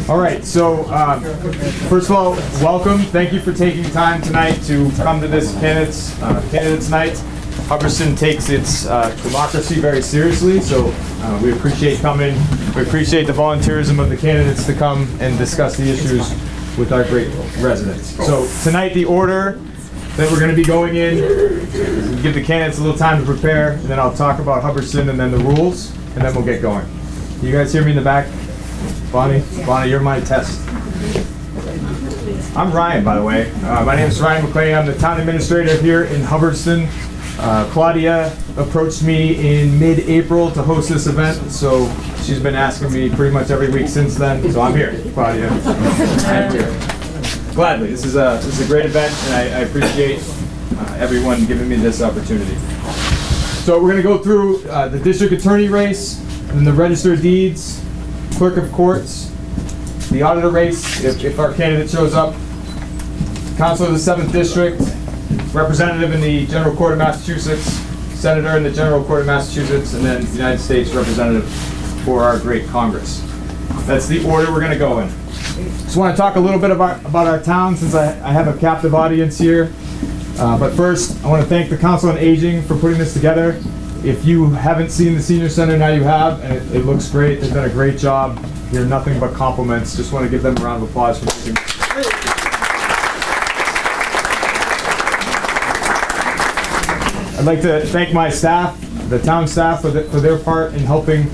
All right, so first of all, welcome. Thank you for taking time tonight to come to this candidates night. Hubbardston takes its democracy very seriously, so we appreciate coming. We appreciate the volunteerism of the candidates to come and discuss the issues with our great residents. So tonight, the order that we're going to be going in, we'll give the candidates a little time to prepare, and then I'll talk about Hubbardston and then the rules, and then we'll get going. You guys hear me in the back? Bonnie, you're my test. I'm Ryan, by the way. My name is Ryan McClain. I'm the town administrator here in Hubbardston. Claudia approached me in mid-April to host this event, so she's been asking me pretty much every week since then. So I'm here, Claudia. I'm here. Gladly. This is a great event, and I appreciate everyone giving me this opportunity. So we're going to go through the district attorney race, and the register of deeds, clerk of courts, the auditor race, if our candidate shows up, council of the 7th district, representative in the General Court of Massachusetts, senator in the General Court of Massachusetts, and then United States representative for our great Congress. That's the order we're going to go in. Just want to talk a little bit about our town since I have a captive audience here. But first, I want to thank the Council on Aging for putting this together. If you haven't seen the Senior Center, now you have, and it looks great. They've done a great job. Hear nothing but compliments. Just want to give them a round of applause for making this. I'd like to thank my staff, the town staff, for their part in helping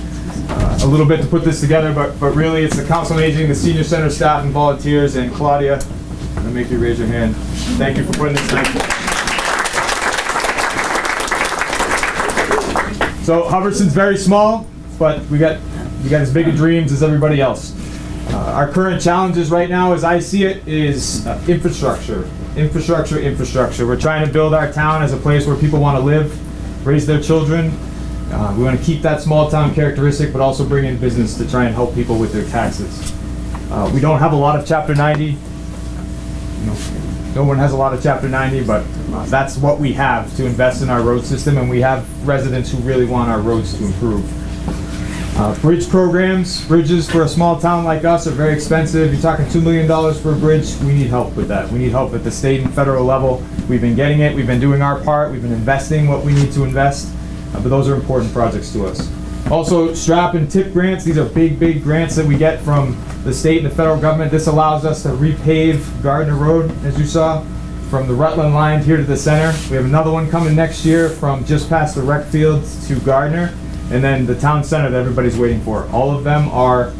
a little bit to put this together, but really it's the Council on Aging, the Senior Center staff and volunteers, and Claudia. I'm going to make you raise your hand. Thank you for putting this together. So Hubbardston's very small, but we got as big of dreams as everybody else. Our current challenges right now, as I see it, is infrastructure. Infrastructure. We're trying to build our town as a place where people want to live, raise their children. We want to keep that small town characteristic, but also bring in business to try and help people with their taxes. We don't have a lot of Chapter 90. No one has a lot of Chapter 90, but that's what we have to invest in our road system, and we have residents who really want our roads to improve. Bridge programs, bridges for a small town like us are very expensive. You're talking $2 million for a bridge. We need help with that. We need help at the state and federal level. We've been getting it. We've been doing our part. We've been investing what we need to invest, but those are important projects to us. Also, STRAP and TIP grants. These are big grants that we get from the state and the federal government. This allows us to repave Gardner Road, as you saw, from the Rutland line here to the center. We have another one coming next year from just past the rec field to Gardner, and then the town center that everybody's waiting for. All of them are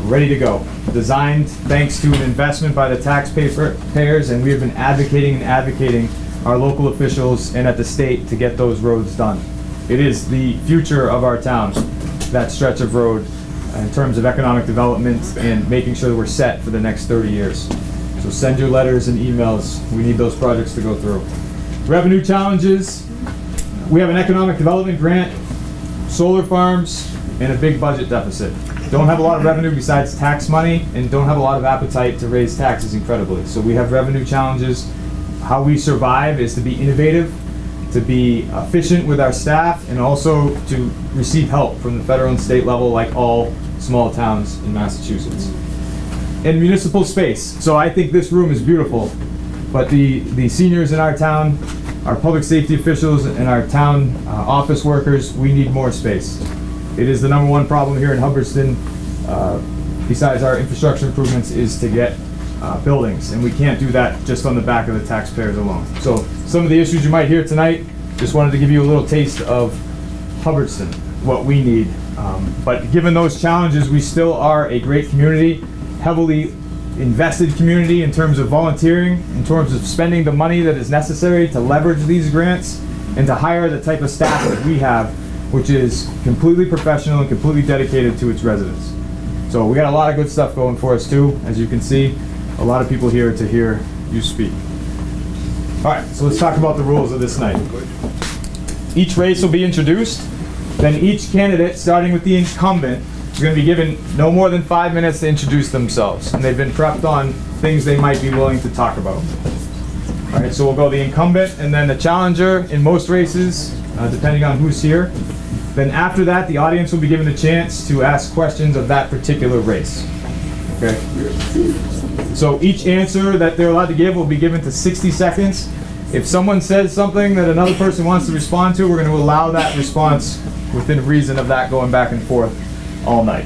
ready to go. Designed thanks to an investment by the taxpayers, and we have been advocating our local officials and at the state to get those roads done. It is the future of our town, that stretch of road, in terms of economic development and making sure that we're set for the next 30 years. So send your letters and emails. We need those projects to go through. Revenue challenges. We have an economic development grant, solar farms, and a big budget deficit. Don't have a lot of revenue besides tax money, and don't have a lot of appetite to raise taxes incredibly. So we have revenue challenges. How we survive is to be innovative, to be efficient with our staff, and also to receive help from the federal and state level like all small towns in Massachusetts. And municipal space. So I think this room is beautiful, but the seniors in our town, our public safety officials, and our town office workers, we need more space. It is the #1 problem here in Hubbardston, besides our infrastructure improvements, is to get buildings, and we can't do that just on the back of the taxpayers alone. So some of the issues you might hear tonight, just wanted to give you a little taste of Hubbardston, what we need. But given those challenges, we still are a great community, heavily invested community in terms of volunteering, in terms of spending the money that is necessary to leverage these grants and to hire the type of staff that we have, which is completely professional and completely dedicated to its residents. So we got a lot of good stuff going for us too, as you can see. A lot of people here to hear you speak. All right, so let's talk about the rules of this night. Each race will be introduced, then each candidate, starting with the incumbent, is going to be given no more than 5 minutes to introduce themselves, and they've been prepped on things they might be willing to talk about. All right, so we'll go the incumbent and then the challenger in most races, depending on who's here. Then after that, the audience will be given a chance to ask questions of that particular race. Okay? So each answer that they're allowed to give will be given to 60 seconds. If someone says something that another person wants to respond to, we're going to allow that response within reason of that going back and forth all night.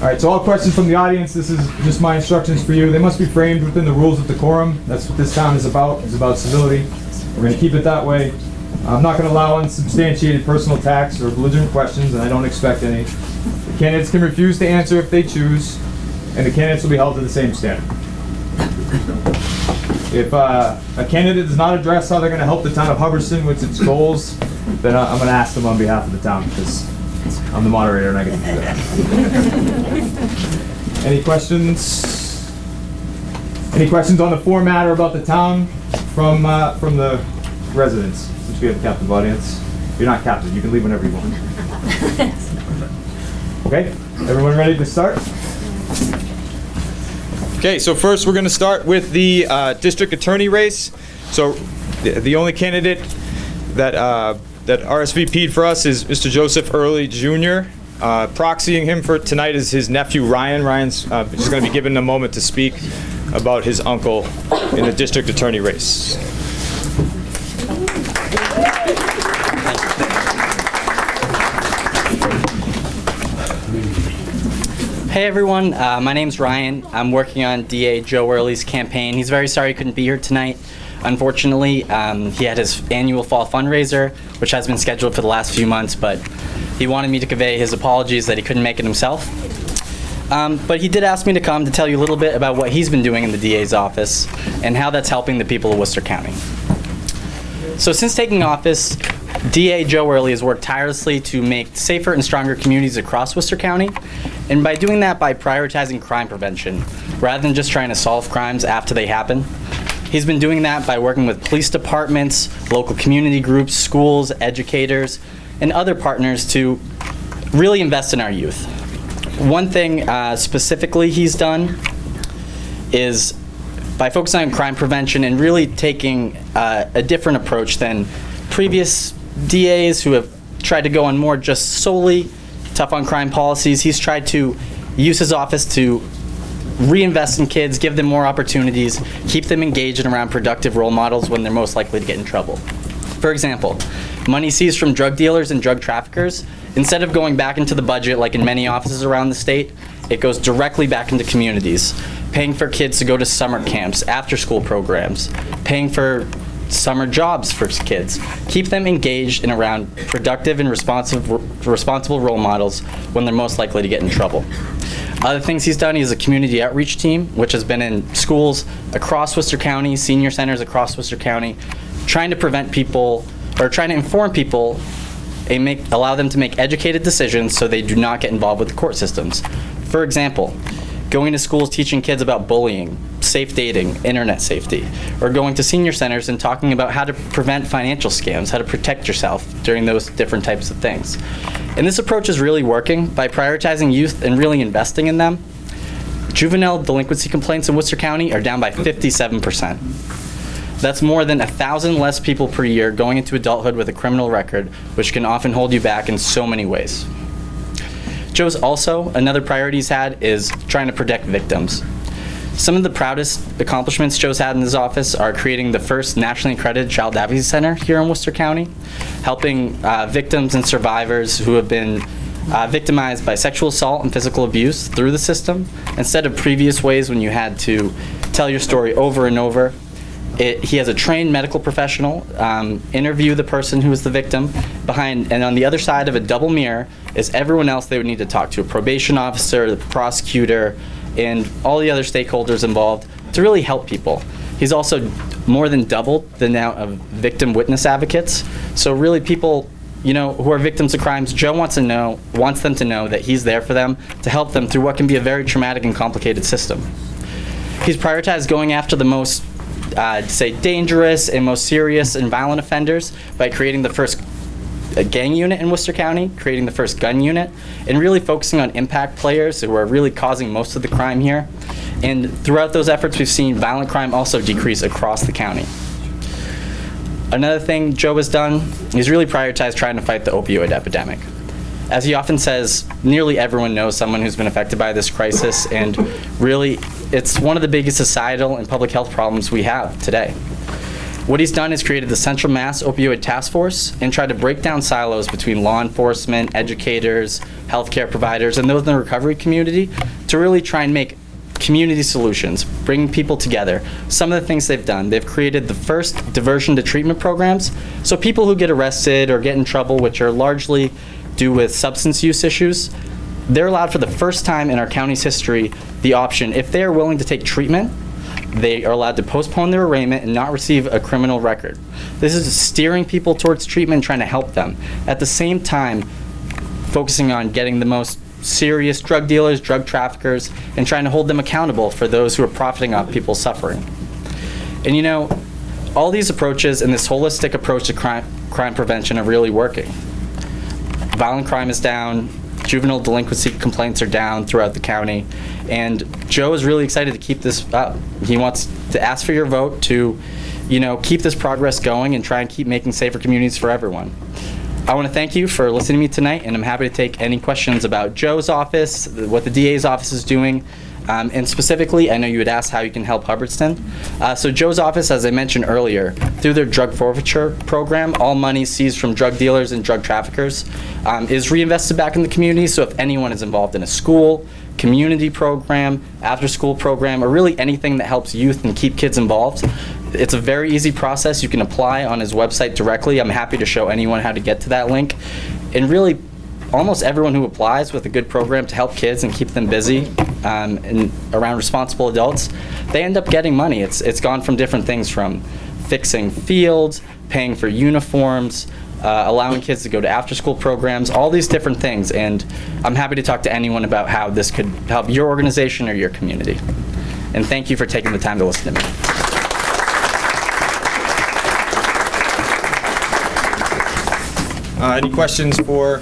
All right, so all questions from the audience, this is just my instructions for you. They must be framed within the rules of decorum. That's what this town is about civility. We're going to keep it that way. I'm not going to allow unsubstantiated personal attacks or belligerent questions, and I don't expect any. The candidates can refuse to answer if they choose, and the candidates will be held to the same standard. If a candidate does not address how they're going to help the town of Hubbardston with its goals, then I'm going to ask them on behalf of the town, because I'm the moderator and I get to do that. Any questions? Any questions on the format or about the town from the residents? Since we have a captive audience. You're not captive. You can leave whenever you want. Okay. Everyone ready to start? Okay, so first we're going to start with the district attorney race. So the only candidate that RSVP'd for us is Mr. Joseph Early Jr. Proxying him for tonight is his nephew Ryan. Ryan's just going to be given a moment to speak about his uncle in the district attorney race. Hey everyone, my name's Ryan. I'm working on DA Joe Early's campaign. He's very sorry he couldn't be here tonight. Unfortunately, he had his annual fall fundraiser, which has been scheduled for the last few months, but he wanted me to convey his apologies that he couldn't make it himself. But he did ask me to come to tell you a little bit about what he's been doing in the DA's office and how that's helping the people of Worcester County. So since taking office, DA Joe Early has worked tirelessly to make safer and stronger communities across Worcester County, and by doing that by prioritizing crime prevention, rather than just trying to solve crimes after they happen. He's been doing that by working with police departments, local community groups, schools, educators, and other partners to really invest in our youth. One thing specifically he's done is by focusing on crime prevention and really taking a different approach than previous DAs who have tried to go on more just solely tough on crime policies. He's tried to use his office to reinvest in kids, give them more opportunities, keep them engaged and around productive role models when they're most likely to get in trouble. For example, money seized from drug dealers and drug traffickers, instead of going back into the budget like in many offices around the state, it goes directly back into communities, paying for kids to go to summer camps, after-school programs, paying for summer jobs for kids. Keep them engaged and around productive and responsible role models when they're most likely to get in trouble. Other things he's done, he has a community outreach team, which has been in schools across Worcester County, senior centers across Worcester County, trying to prevent people, or trying to inform people and allow them to make educated decisions so they do not get involved with the court systems. For example, going to schools teaching kids about bullying, safe dating, internet safety, or going to senior centers and talking about how to prevent financial scams, how to protect yourself during those different types of things. And this approach is really working by prioritizing youth and really investing in them. Juvenile delinquency complaints in Worcester County are down by 57%. That's more than 1,000 less people per year going into adulthood with a criminal record, which can often hold you back in so many ways. Joe's also, another priority he's had is trying to protect victims. Some of the proudest accomplishments Joe's had in his office are creating the first nationally accredited child advocacy center here in Worcester County, helping victims and survivors who have been victimized by sexual assault and physical abuse through the system, instead of previous ways when you had to tell your story over and over. He has a trained medical professional interview the person who is the victim and on the other side of a double mirror is everyone else they would need to talk to, a probation officer, the prosecutor, and all the other stakeholders involved to really help people. He's also more than doubled the amount of victim witness advocates. So really people, who are victims of crimes, Joe wants them to know that he's there for them to help them through what can be a very traumatic and complicated system. He's prioritized going after the most dangerous and most serious and violent offenders by creating the first gang unit in Worcester County, creating the first gun unit, and really focusing on impact players who are really causing most of the crime here. And throughout those efforts, we've seen violent crime also decrease across the county. Another thing Joe has done, he's really prioritized trying to fight the opioid epidemic. As he often says, nearly everyone knows someone who's been affected by this crisis, and really, it's one of the biggest societal and public health problems we have today. What he's done is created the Central Mass Opioid Task Force and tried to break down silos between law enforcement, educators, healthcare providers, and those in the recovery community to really try and make community solutions, bring people together. Some of the things they've done, they've created the first diversion to treatment programs. So people who get arrested or get in trouble, which are largely due with substance use issues, they're allowed for the first time in our county's history the option, if they are willing to take treatment, they are allowed to postpone their arraignment and not receive a criminal record. This is steering people towards treatment and trying to help them. At the same time, focusing on getting the most serious drug dealers, drug traffickers, and trying to hold them accountable for those who are profiting off people's suffering. And you know, all these approaches and this holistic approach to crime prevention are really working. Violent crime is down, juvenile delinquency complaints are down throughout the county, and Joe is really excited to keep this up. He wants to ask for your vote to, you know, keep this progress going and try and keep making safer communities for everyone. I want to thank you for listening to me tonight, and I'm happy to take any questions about Joe's office, what the DA's office is doing, and specifically, I know you had asked how you can help Hubbardston. So Joe's office, as I mentioned earlier, through their drug forfeiture program, all money seized from drug dealers and drug traffickers is reinvested back in the community. So if anyone is involved in a school, community program, after-school program, or really anything that helps youth and keep kids involved, it's a very easy process. You can apply on his website directly. I'm happy to show anyone how to get to that link. And really, almost everyone who applies with a good program to help kids and keep them busy and around responsible adults, they end up getting money. It's gone from different things, from fixing fields, paying for uniforms, allowing kids to go to after-school programs, all these different things. And I'm happy to talk to anyone about how this could help your organization or your community. And thank you for taking the time to listen to me. Any questions for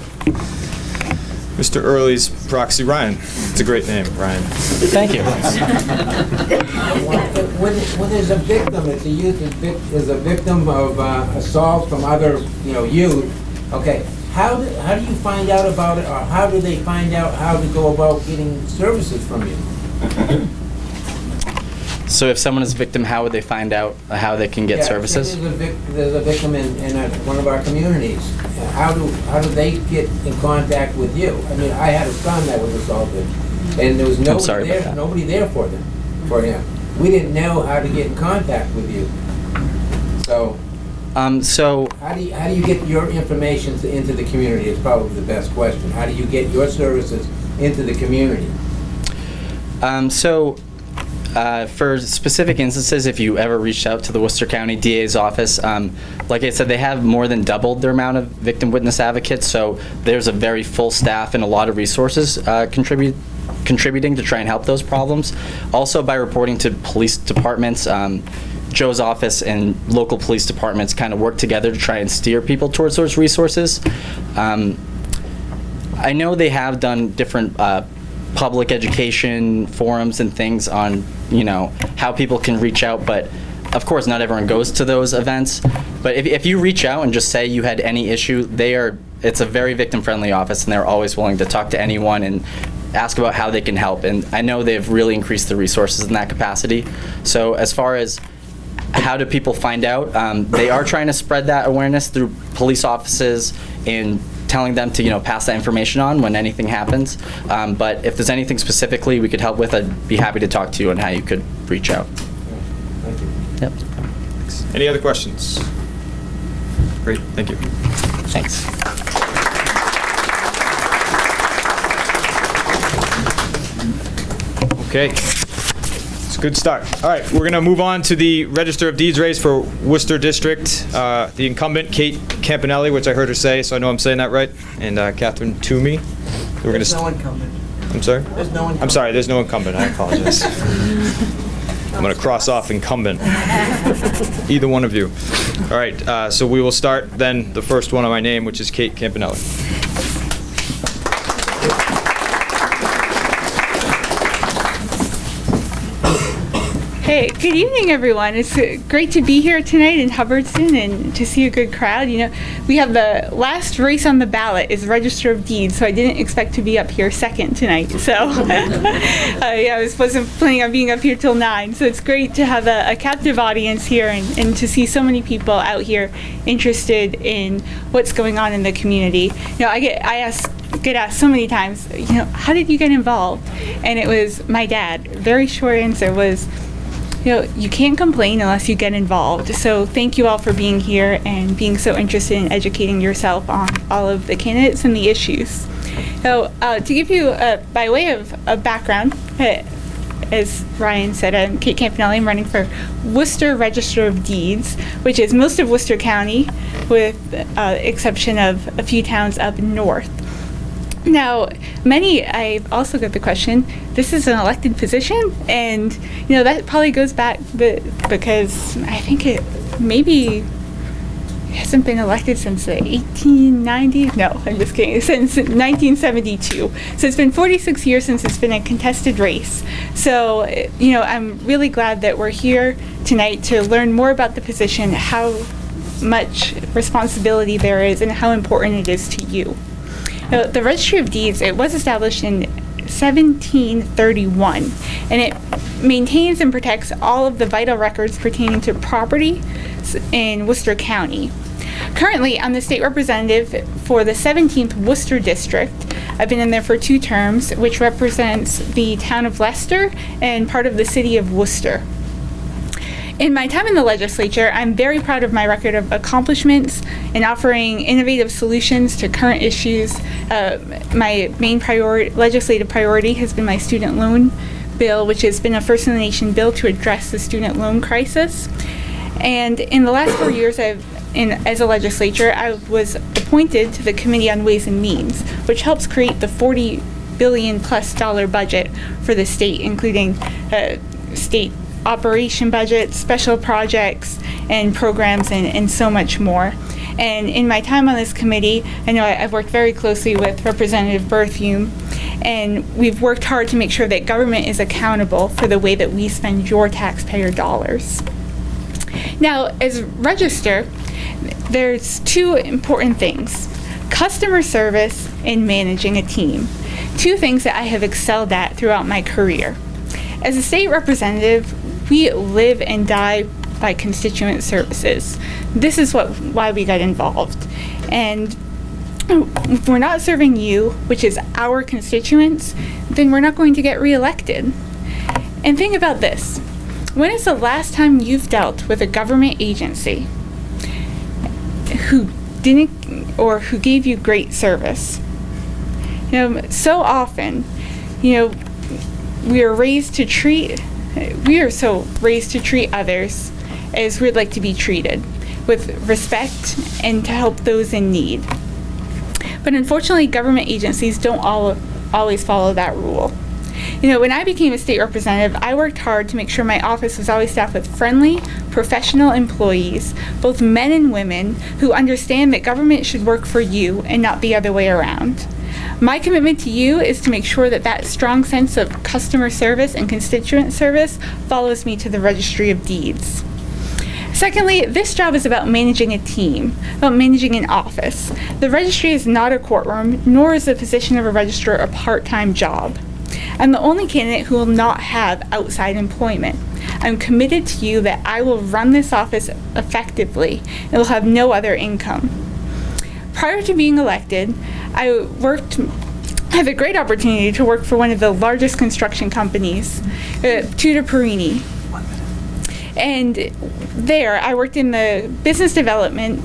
Mr. Early's proxy, Ryan? It's a great name, Ryan. Thank you. When there's a victim, it's a youth is a victim of assault from other, youth. Okay, how do you find out about it, or how do they find out how to go about getting services from you? So if someone is a victim, how would they find out how they can get services? There's a victim in one of our communities. How do they get in contact with you? I mean, I had a son that was assaulted, and there was nobody there for him. We didn't know how to get in contact with you. So how do you get your information into the community? Is probably the best question. How do you get your services into the community? For specific instances, if you ever reached out to the Worcester County DA's office, like I said, they have more than doubled their amount of victim witness advocates, so there's a very full staff and a lot of resources contributing to try and help those problems. Also, by reporting to police departments, Joe's office and local police departments kind of work together to try and steer people towards those resources. I know they have done different public education forums and things on, how people can reach out, but of course not everyone goes to those events. But if you reach out and just say you had any issue, it's a very victim-friendly office, and they're always willing to talk to anyone and ask about how they can help. And I know they've really increased the resources in that capacity. So as far as how do people find out, they are trying to spread that awareness through police offices and telling them to pass that information on when anything happens. But if there's anything specifically we could help with, I'd be happy to talk to you on how you could reach out. Thank you. Yep. Any other questions? Great, thank you. Thanks. Okay, it's a good start. All right, we're going to move on to the Register of Deeds race for Worcester District. The incumbent, Kate Campanelli, which I heard her say, so I know I'm saying that right, and Catherine Toomey. There's no incumbent. I'm sorry? There's no incumbent. I'm sorry, there's no incumbent. I apologize. I'm going to cross off incumbent. Either one of you. All right, so we will start then the first one on my name, which is Kate Campanelli. Hey, good evening, everyone. It's great to be here tonight in Hubbardston and to see a good crowd. We we have the last race on the ballot is Register of Deeds, so I didn't expect to be up here second tonight. So I wasn't planning on being up here till 9. So it's great to have a captive audience here and to see so many people out here interested in what's going on in the community. I get asked so many times, how did you get involved? And it was my dad. Very short answer was, you can't complain unless you get involved. So thank you all for being here and being so interested in educating yourself on all of the candidates and the issues. So to give you, by way of a background, as Ryan said, I'm Kate Campanelli. I'm running for Worcester Register of Deeds, which is most of Worcester County, with exception of a few towns up north. Now, I've also got the question, this is an elected position, and, that probably goes back because I think it hasn't been elected since the 1890s. No, I'm just kidding. Since 1972. So it's been 46 years since it's been a contested race. So, I'm really glad that we're here tonight to learn more about the position, how much responsibility there is, and how important it is to you. The Registry of Deeds, it was established in 1731, and it maintains and protects all of the vital records pertaining to property in Worcester County. Currently, I'm the state representative for the 17th Worcester District. I've been in there for 2 terms, which represents the town of Leicester and part of the city of Worcester. In my time in the legislature, I'm very proud of my record of accomplishments in offering innovative solutions to current issues. My main legislative priority has been my student loan bill, which has been a First in the Nation bill to address the student loan crisis. And in the last 4 years as a legislator, I was appointed to the Committee on Ways and Means, which helps create the $40 billion+ budget for the state, including state operation budgets, special projects, and programs, and so much more. And in my time on this committee, I know I've worked very closely with Representative Berthume, and we've worked hard to make sure that government is accountable for the way that we spend your taxpayer dollars. Now, as Register, there's 2 important things: customer service and managing a team. 2 things that I have excelled at throughout my career. As a state representative, we live and die by constituent services. This is why we got involved. And if we're not serving you, which is our constituents, then we're not going to get reelected. And think about this. When is the last time you've dealt with a government agency who didn't or who gave you great service? So often, we are so raised to treat others as we'd like to be treated, with respect and to help those in need. But unfortunately, government agencies don't always follow that rule. When I became a state representative, I worked hard to make sure my office was always staffed with friendly, professional employees, both men and women, who understand that government should work for you and not the other way around. My commitment to you is to make sure that strong sense of customer service and constituent service follows me to the Registry of Deeds. Secondly, this job is about managing a team, about managing an office. The registry is not a courtroom, nor is the position of a registrar a part-time job. I'm the only candidate who will not have outside employment. I'm committed to you that I will run this office effectively and will have no other income. Prior to being elected, I had a great opportunity to work for one of the largest construction companies, Tudor Perini. And there, I worked in the business development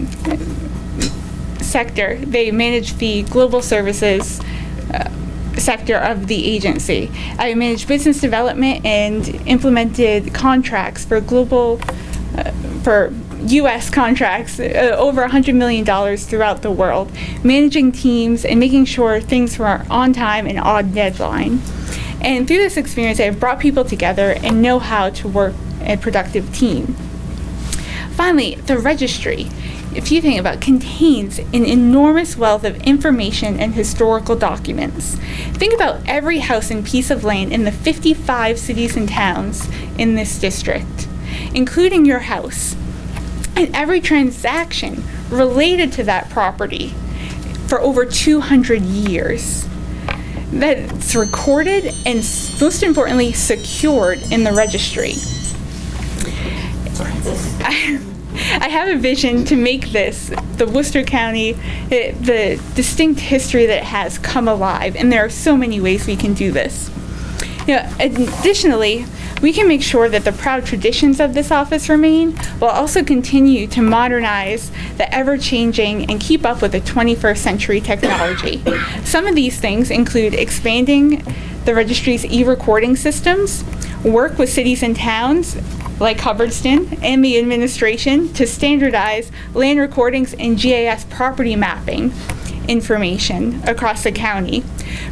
sector. They managed the global services sector of the agency. I managed business development and implemented contracts for for U.S. contracts, over $100 million throughout the world, managing teams and making sure things were on time and on deadline. And through this experience, I have brought people together and know how to work a productive team. Finally, the registry, if you think about it, contains an enormous wealth of information and historical documents. Think about every house and piece of land in the 55 cities and towns in this district, including your house. And every transaction related to that property for over 200 years. That's recorded and, most importantly, secured in the registry. I have a vision to make this, the Worcester County, the distinct history that it has, come alive, and there are so many ways we can do this. Additionally, we can make sure that the proud traditions of this office remain, while also continue to modernize the ever-changing and keep up with the 21st century technology. Some of these things include expanding the registry's e-recording systems, work with cities and towns like Hubbardston and the administration to standardize land recordings and GIS property mapping information across the county,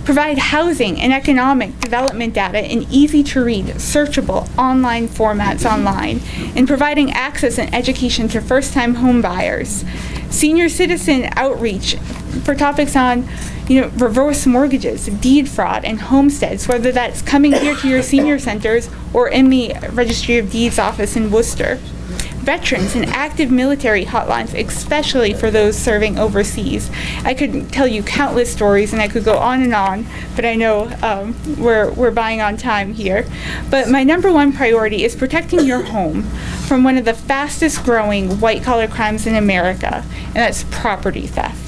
provide housing and economic development data in easy-to-read, searchable online formats online, and providing access and education to first-time home buyers, senior citizen outreach for topics on reverse mortgages, deed fraud, and homesteads, whether that's coming here to your senior centers or in the Registry of Deeds office in Worcester. Veterans and active military hotlines, especially for those serving overseas. I could tell you countless stories, and I could go on, but I know we're buying on time here. But my number one priority is protecting your home from one of the fastest growing white-collar crimes in America, and that's property theft.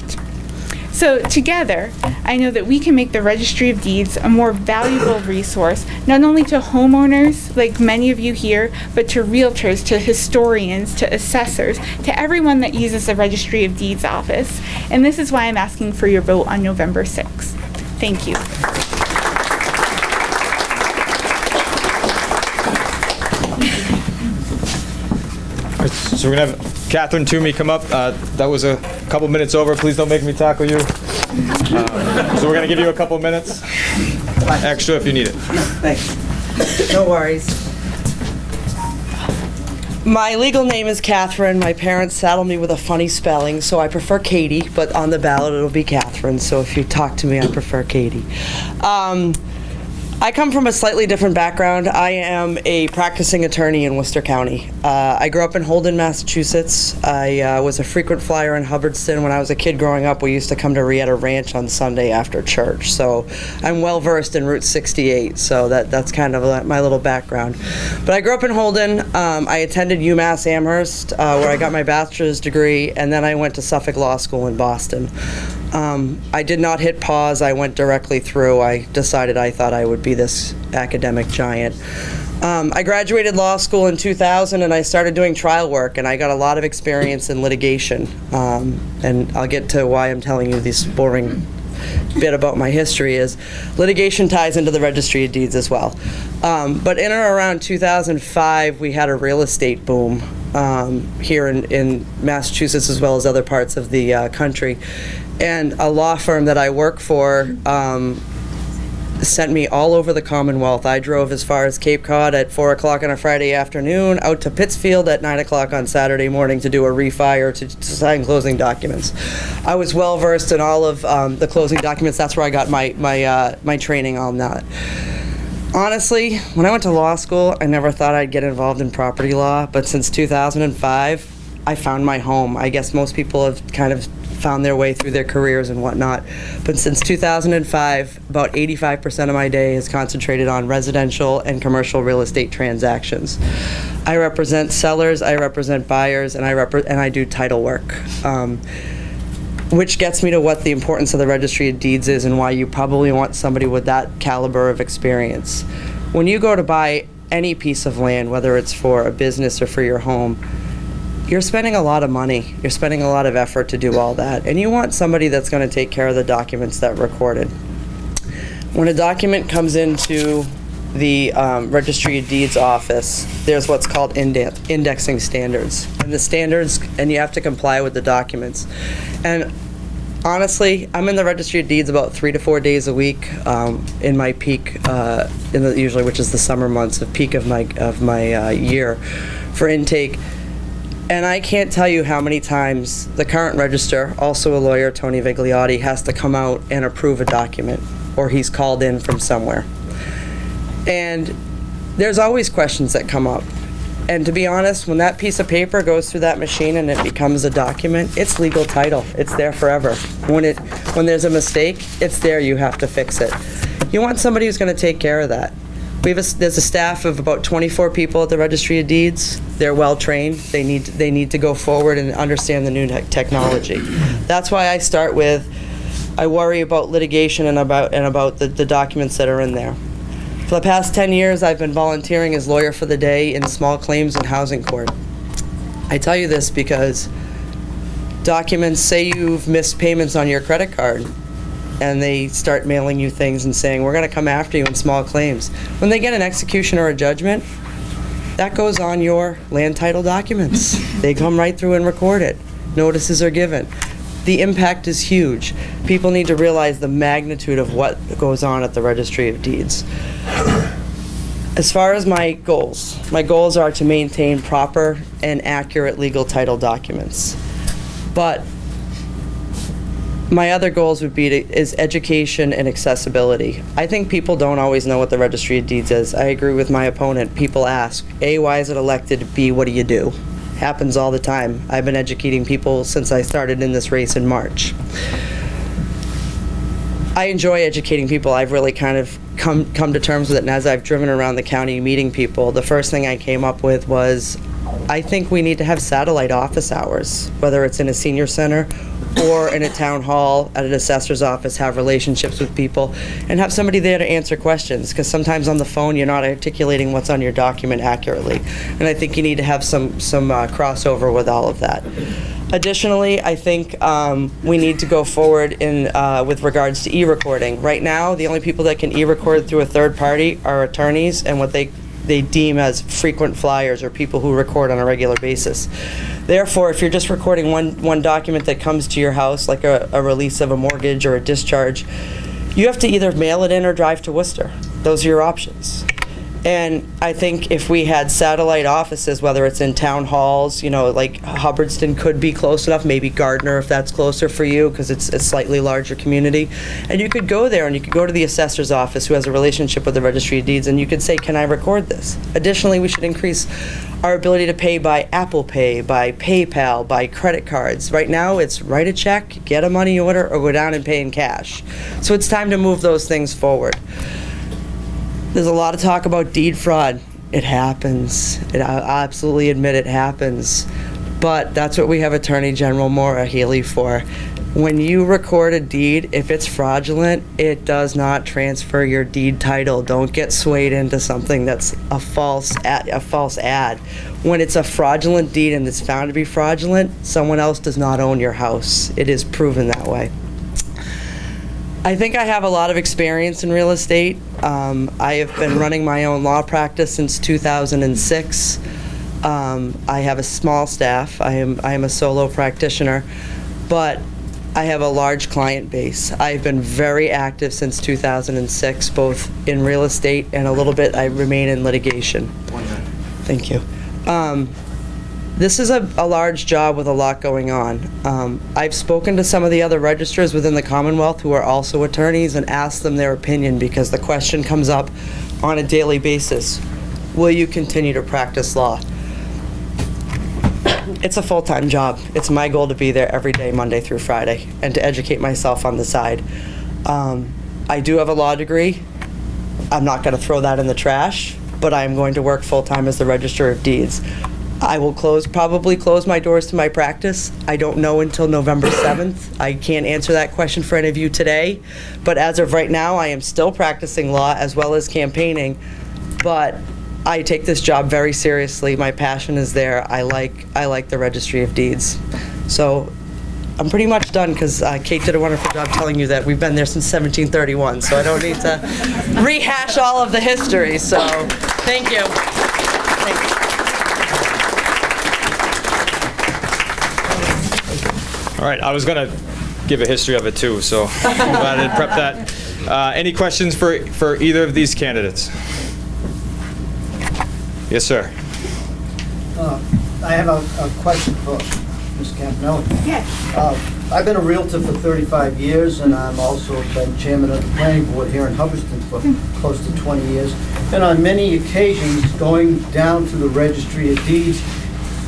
So together, I know that we can make the Registry of Deeds a more valuable resource, not only to homeowners, like many of you here, but to realtors, to historians, to assessors, to everyone that uses the Registry of Deeds office. And this is why I'm asking for your vote on November 6th. Thank you. So we're gonna have Catherine Toomey come up. That was a couple minutes over. Please don't make me tackle you. So we're gonna give you a couple minutes extra if you need it. Thanks. No worries. My legal name is Catherine. My parents saddled me with a funny spelling, so I prefer Katie, but on the ballot it'll be Catherine, so if you talk to me, I prefer Katie. I come from a slightly different background. I am a practicing attorney in Worcester County. I grew up in Holden, Massachusetts. I was a frequent flyer in Hubbardston. When I was a kid growing up, we used to come to Rieta Ranch on Sunday after church. So I'm well versed in Route 68, so that's kind of my little background. But I grew up in Holden. I attended UMass Amherst, where I got my bachelor's degree, and then I went to Suffolk Law School in Boston. I did not hit pause. I went directly through. I decided I thought I would be this academic giant. I graduated law school in 2000 and I started doing trial work, and I got a lot of experience in litigation. And I'll get to why I'm telling you this boring bit about my history is litigation ties into the Registry of Deeds as well. But in or around 2005, we had a real estate boom here in Massachusetts as well as other parts of the country. And a law firm that I work for sent me all over the Commonwealth. I drove as far as Cape Cod at 4 o'clock on a Friday afternoon, out to Pittsfield at 9 o'clock on Saturday morning to do a refi or to sign closing documents. I was well versed in all of the closing documents. That's where I got my training on that. Honestly, when I went to law school, I never thought I'd get involved in property law, but since 2005, I found my home. I guess most people have kind of found their way through their careers and whatnot. But since 2005, about 85% of my day is concentrated on residential and commercial real estate transactions. I represent sellers, I represent buyers, and I do title work. Which gets me to what the importance of the Registry of Deeds is and why you probably want somebody with that caliber of experience. When you go to buy any piece of land, whether it's for a business or for your home, you're spending a lot of money. You're spending a lot of effort to do all that. And you want somebody that's going to take care of the documents that are recorded. When a document comes into the Registry of Deeds office, there's what's called indexing standards. And the standards, and you have to comply with the documents. And honestly, I'm in the Registry of Deeds about 3 to 4 days a week in my peak, usually which is the summer months, the peak of my year for intake. And I can't tell you how many times the current register, also a lawyer, Tony Vigliotti, has to come out and approve a document, or he's called in from somewhere. And there's always questions that come up. And to be honest, when that piece of paper goes through that machine and it becomes a document, it's legal title. It's there forever. When there's a mistake, it's there, you have to fix it. You want somebody who's gonna take care of that. There's a staff of about 24 people at the Registry of Deeds. They're well-trained. They need to go forward and understand the new technology. That's why I start with, I worry about litigation and about the documents that are in there. For the past 10 years, I've been volunteering as lawyer for the day in small claims and housing court. I tell you this because documents, say you've missed payments on your credit card, and they start mailing you things and saying, we're gonna come after you in small claims. When they get an execution or a judgment, that goes on your land title documents. They come right through and record it. Notices are given. The impact is huge. People need to realize the magnitude of what goes on at the Registry of Deeds. As far as my goals are to maintain proper and accurate legal title documents. But my other goals would be is education and accessibility. I think people don't always know what the Registry of Deeds is. I agree with my opponent. People ask, A, why is it elected? B, what do you do? Happens all the time. I've been educating people since I started in this race in March. I enjoy educating people. I've really kind of come to terms with it, and as I've driven around the county meeting people, the first thing I came up with was, I think we need to have satellite office hours, whether it's in a senior center or in a town hall, at an assessor's office, have relationships with people, and have somebody there to answer questions, because sometimes on the phone you're not articulating what's on your document accurately. And I think you need to have some crossover with all of that. Additionally, I think we need to go forward with regards to e-recording. Right now, the only people that can e-record through a third party are attorneys and what they deem as frequent flyers, or people who record on a regular basis. Therefore, if you're just recording one document that comes to your house, like a release of a mortgage or a discharge, you have to either mail it in or drive to Worcester. Those are your options. And I think if we had satellite offices, whether it's in town halls, like Hubbardston could be close enough, maybe Gardner if that's closer for you, because it's a slightly larger community. And you could go there and you could go to the assessor's office who has a relationship with the Registry of Deeds, and you could say, can I record this? Additionally, we should increase our ability to pay by Apple Pay, by PayPal, by credit cards. Right now, it's write a check, get a money order, or go down and pay in cash. So it's time to move those things forward. There's a lot of talk about deed fraud. It happens. I absolutely admit it happens. But that's what we have Attorney General Maura Healey for. When you record a deed, if it's fraudulent, it does not transfer your deed title. Don't get swayed into something that's a false ad. When it's a fraudulent deed and it's found to be fraudulent, someone else does not own your house. It is proven that way. I think I have a lot of experience in real estate. I have been running my own law practice since 2006. I have a small staff. I am a solo practitioner, but I have a large client base. I've been very active since 2006, both in real estate and a little bit I remain in litigation. Thank you. This is a large job with a lot going on. I've spoken to some of the other registrars within the Commonwealth who are also attorneys and asked them their opinion, because the question comes up on a daily basis. Will you continue to practice law? It's a full-time job. It's my goal to be there every day, Monday through Friday, and to educate myself on the side. I do have a law degree. I'm not going to throw that in the trash, but I am going to work full-time as the Registrar of Deeds. I will probably close my doors to my practice. I don't know until November 7th. I can't answer that question for any of you today, but as of right now, I am still practicing law as well as campaigning, but I take this job very seriously. My passion is there. I like the Registry of Deeds. So I'm pretty much done, because Kate did a wonderful job telling you that we've been there since 1731, so I don't need to rehash all of the history, so thank you. Thank you. All right, I was gonna give a history of it too, so I'm glad I prepped that. Any questions for either of these candidates? Yes, sir. I have a question for Ms. Campanelli. Yes. I've been a realtor for 35 years, and I'm also been chairman of the planning board here in Hubbardston for close to 20 years. And on many occasions, going down to the Registry of Deeds,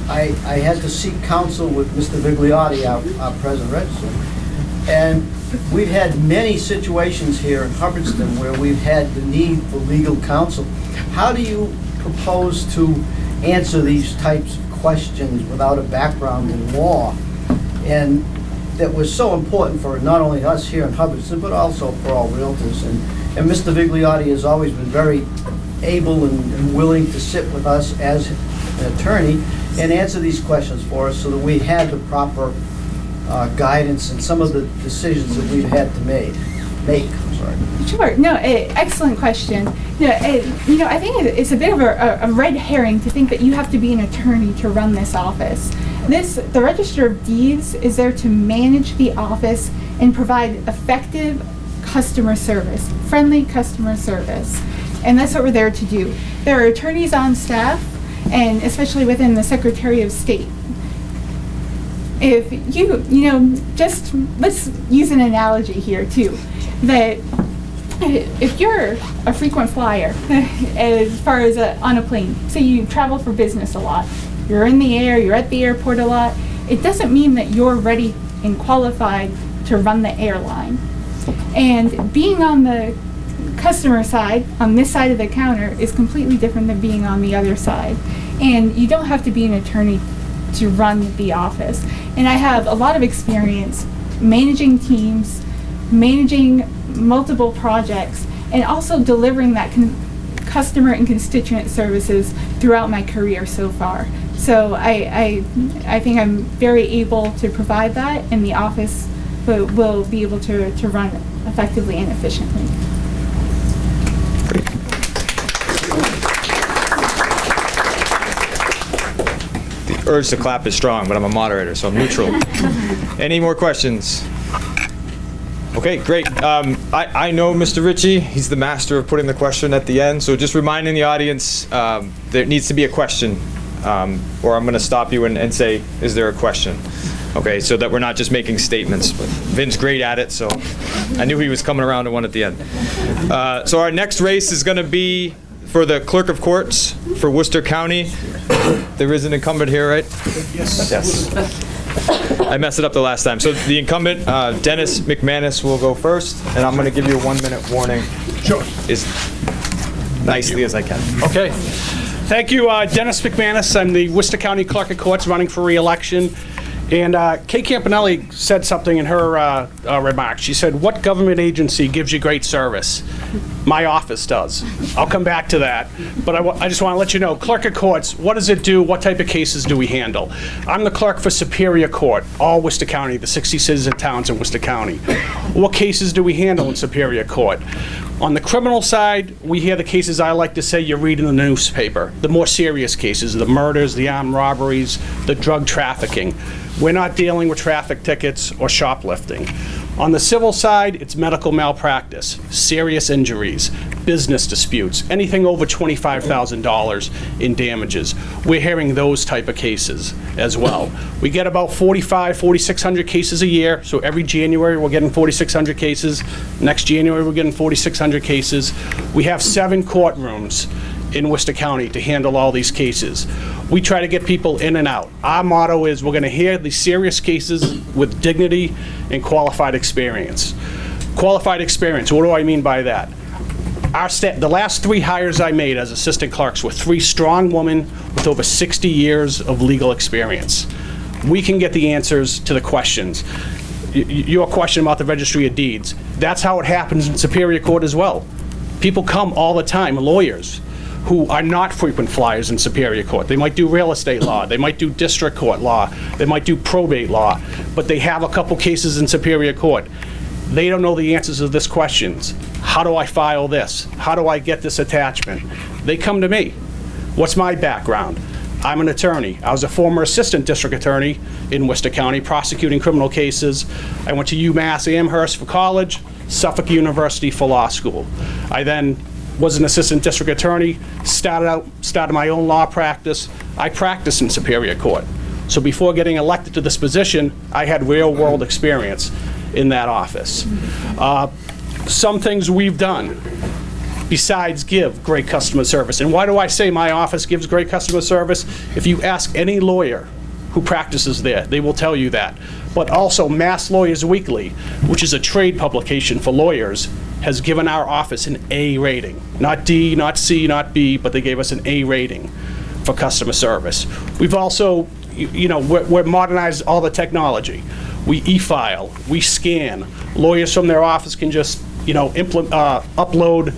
I had to seek counsel with Mr. Vigliotti, our present registrar. And we've had many situations here in Hubbardston where we've had the need for legal counsel. How do you propose to answer these types of questions without a background in law? And that was so important for not only us here in Hubbardston, but also for all realtors. And Mr. Vigliotti has always been very able and willing to sit with us as an attorney and answer these questions for us so that we had the proper guidance in some of the decisions that we've had to make. I'm sorry. Sure. No, excellent question. I think it's a bit of a red herring to think that you have to be an attorney to run this office. The Register of Deeds is there to manage the office and provide effective customer service, friendly customer service. And that's what we're there to do. There are attorneys on staff, and especially within the Secretary of State. If just let's use an analogy here too, that if you're a frequent flyer, as far as on a plane, say you travel for business a lot, you're in the air, you're at the airport a lot, it doesn't mean that you're ready and qualified to run the airline. And being on the customer side, on this side of the counter, is completely different than being on the other side. And you don't have to be an attorney to run the office. And I have a lot of experience managing teams, managing multiple projects, and also delivering that customer and constituent services throughout my career so far. So I think I'm very able to provide that, and the office will be able to run effectively and efficiently. The urge to clap is strong, but I'm a moderator, so I'm neutral. Any more questions? Okay, great. I know Mr. Ritchie. He's the master of putting the question at the end. So just reminding the audience, there needs to be a question, or I'm going to stop you and say, is there a question? Okay, so that we're not just making statements. But Vin's great at it, so I knew he was coming around to one at the end. So our next race is going to be for the Clerk of Courts for Worcester County. There is an incumbent here, right? Yes. Yes. I messed it up the last time. So the incumbent, Dennis McManus, will go first, and I'm going to give you a 1-minute warning. Sure. As nicely as I can. Okay. Thank you, Dennis McManus. I'm the Worcester County Clerk of Courts running for re-election. And Kay Campanelli said something in her remarks. She said, what government agency gives you great service? My office does. I'll come back to that. But I just want to let you know, Clerk of Courts, what does it do? What type of cases do we handle? I'm the clerk for Superior Court, all Worcester County, the 60 citizen towns in Worcester County. What cases do we handle in Superior Court? On the criminal side, we hear the cases I like to say you read in the newspaper. The more serious cases, the murders, the armed robberies, the drug trafficking. We're not dealing with traffic tickets or shoplifting. On the civil side, it's medical malpractice, serious injuries, business disputes, anything over $25,000 in damages. We're hearing those type of cases as well. We get about 4,600 cases a year, so every January we're getting 4,600 cases. Next January we're getting 4,600 cases. We have 7 courtrooms in Worcester County to handle all these cases. We try to get people in and out. Our motto is we're going to hear these serious cases with dignity and qualified experience. Qualified experience, what do I mean by that? The last 3 hires I made as assistant clerks were 3 strong women with over 60 years of legal experience. We can get the answers to the questions. Your question about the Registry of Deeds, that's how it happens in Superior Court as well. People come all the time, lawyers, who are not frequent flyers in Superior Court. They might do real estate law, they might do district court law, they might do probate law, but they have a couple cases in Superior Court. They don't know the answers to these questions. How do I file this? How do I get this attachment? They come to me. What's my background? I'm an attorney. I was a former assistant district attorney in Worcester County prosecuting criminal cases. I went to UMass Amherst for college, Suffolk University for law school. I then was an assistant district attorney, started my own law practice. I practiced in Superior Court. So before getting elected to this position, I had real world experience in that office. Some things we've done. besides give great customer service. And why do I say my office gives great customer service? If you ask any lawyer who practices there, they will tell you that. But also Mass Lawyers Weekly, which is a trade publication for lawyers, has given our office an A rating. Not D, not C, not B, but they gave us an A rating for customer service. We've also, we're modernized all the technology. We e-file, we scan. Lawyers from their office can just, upload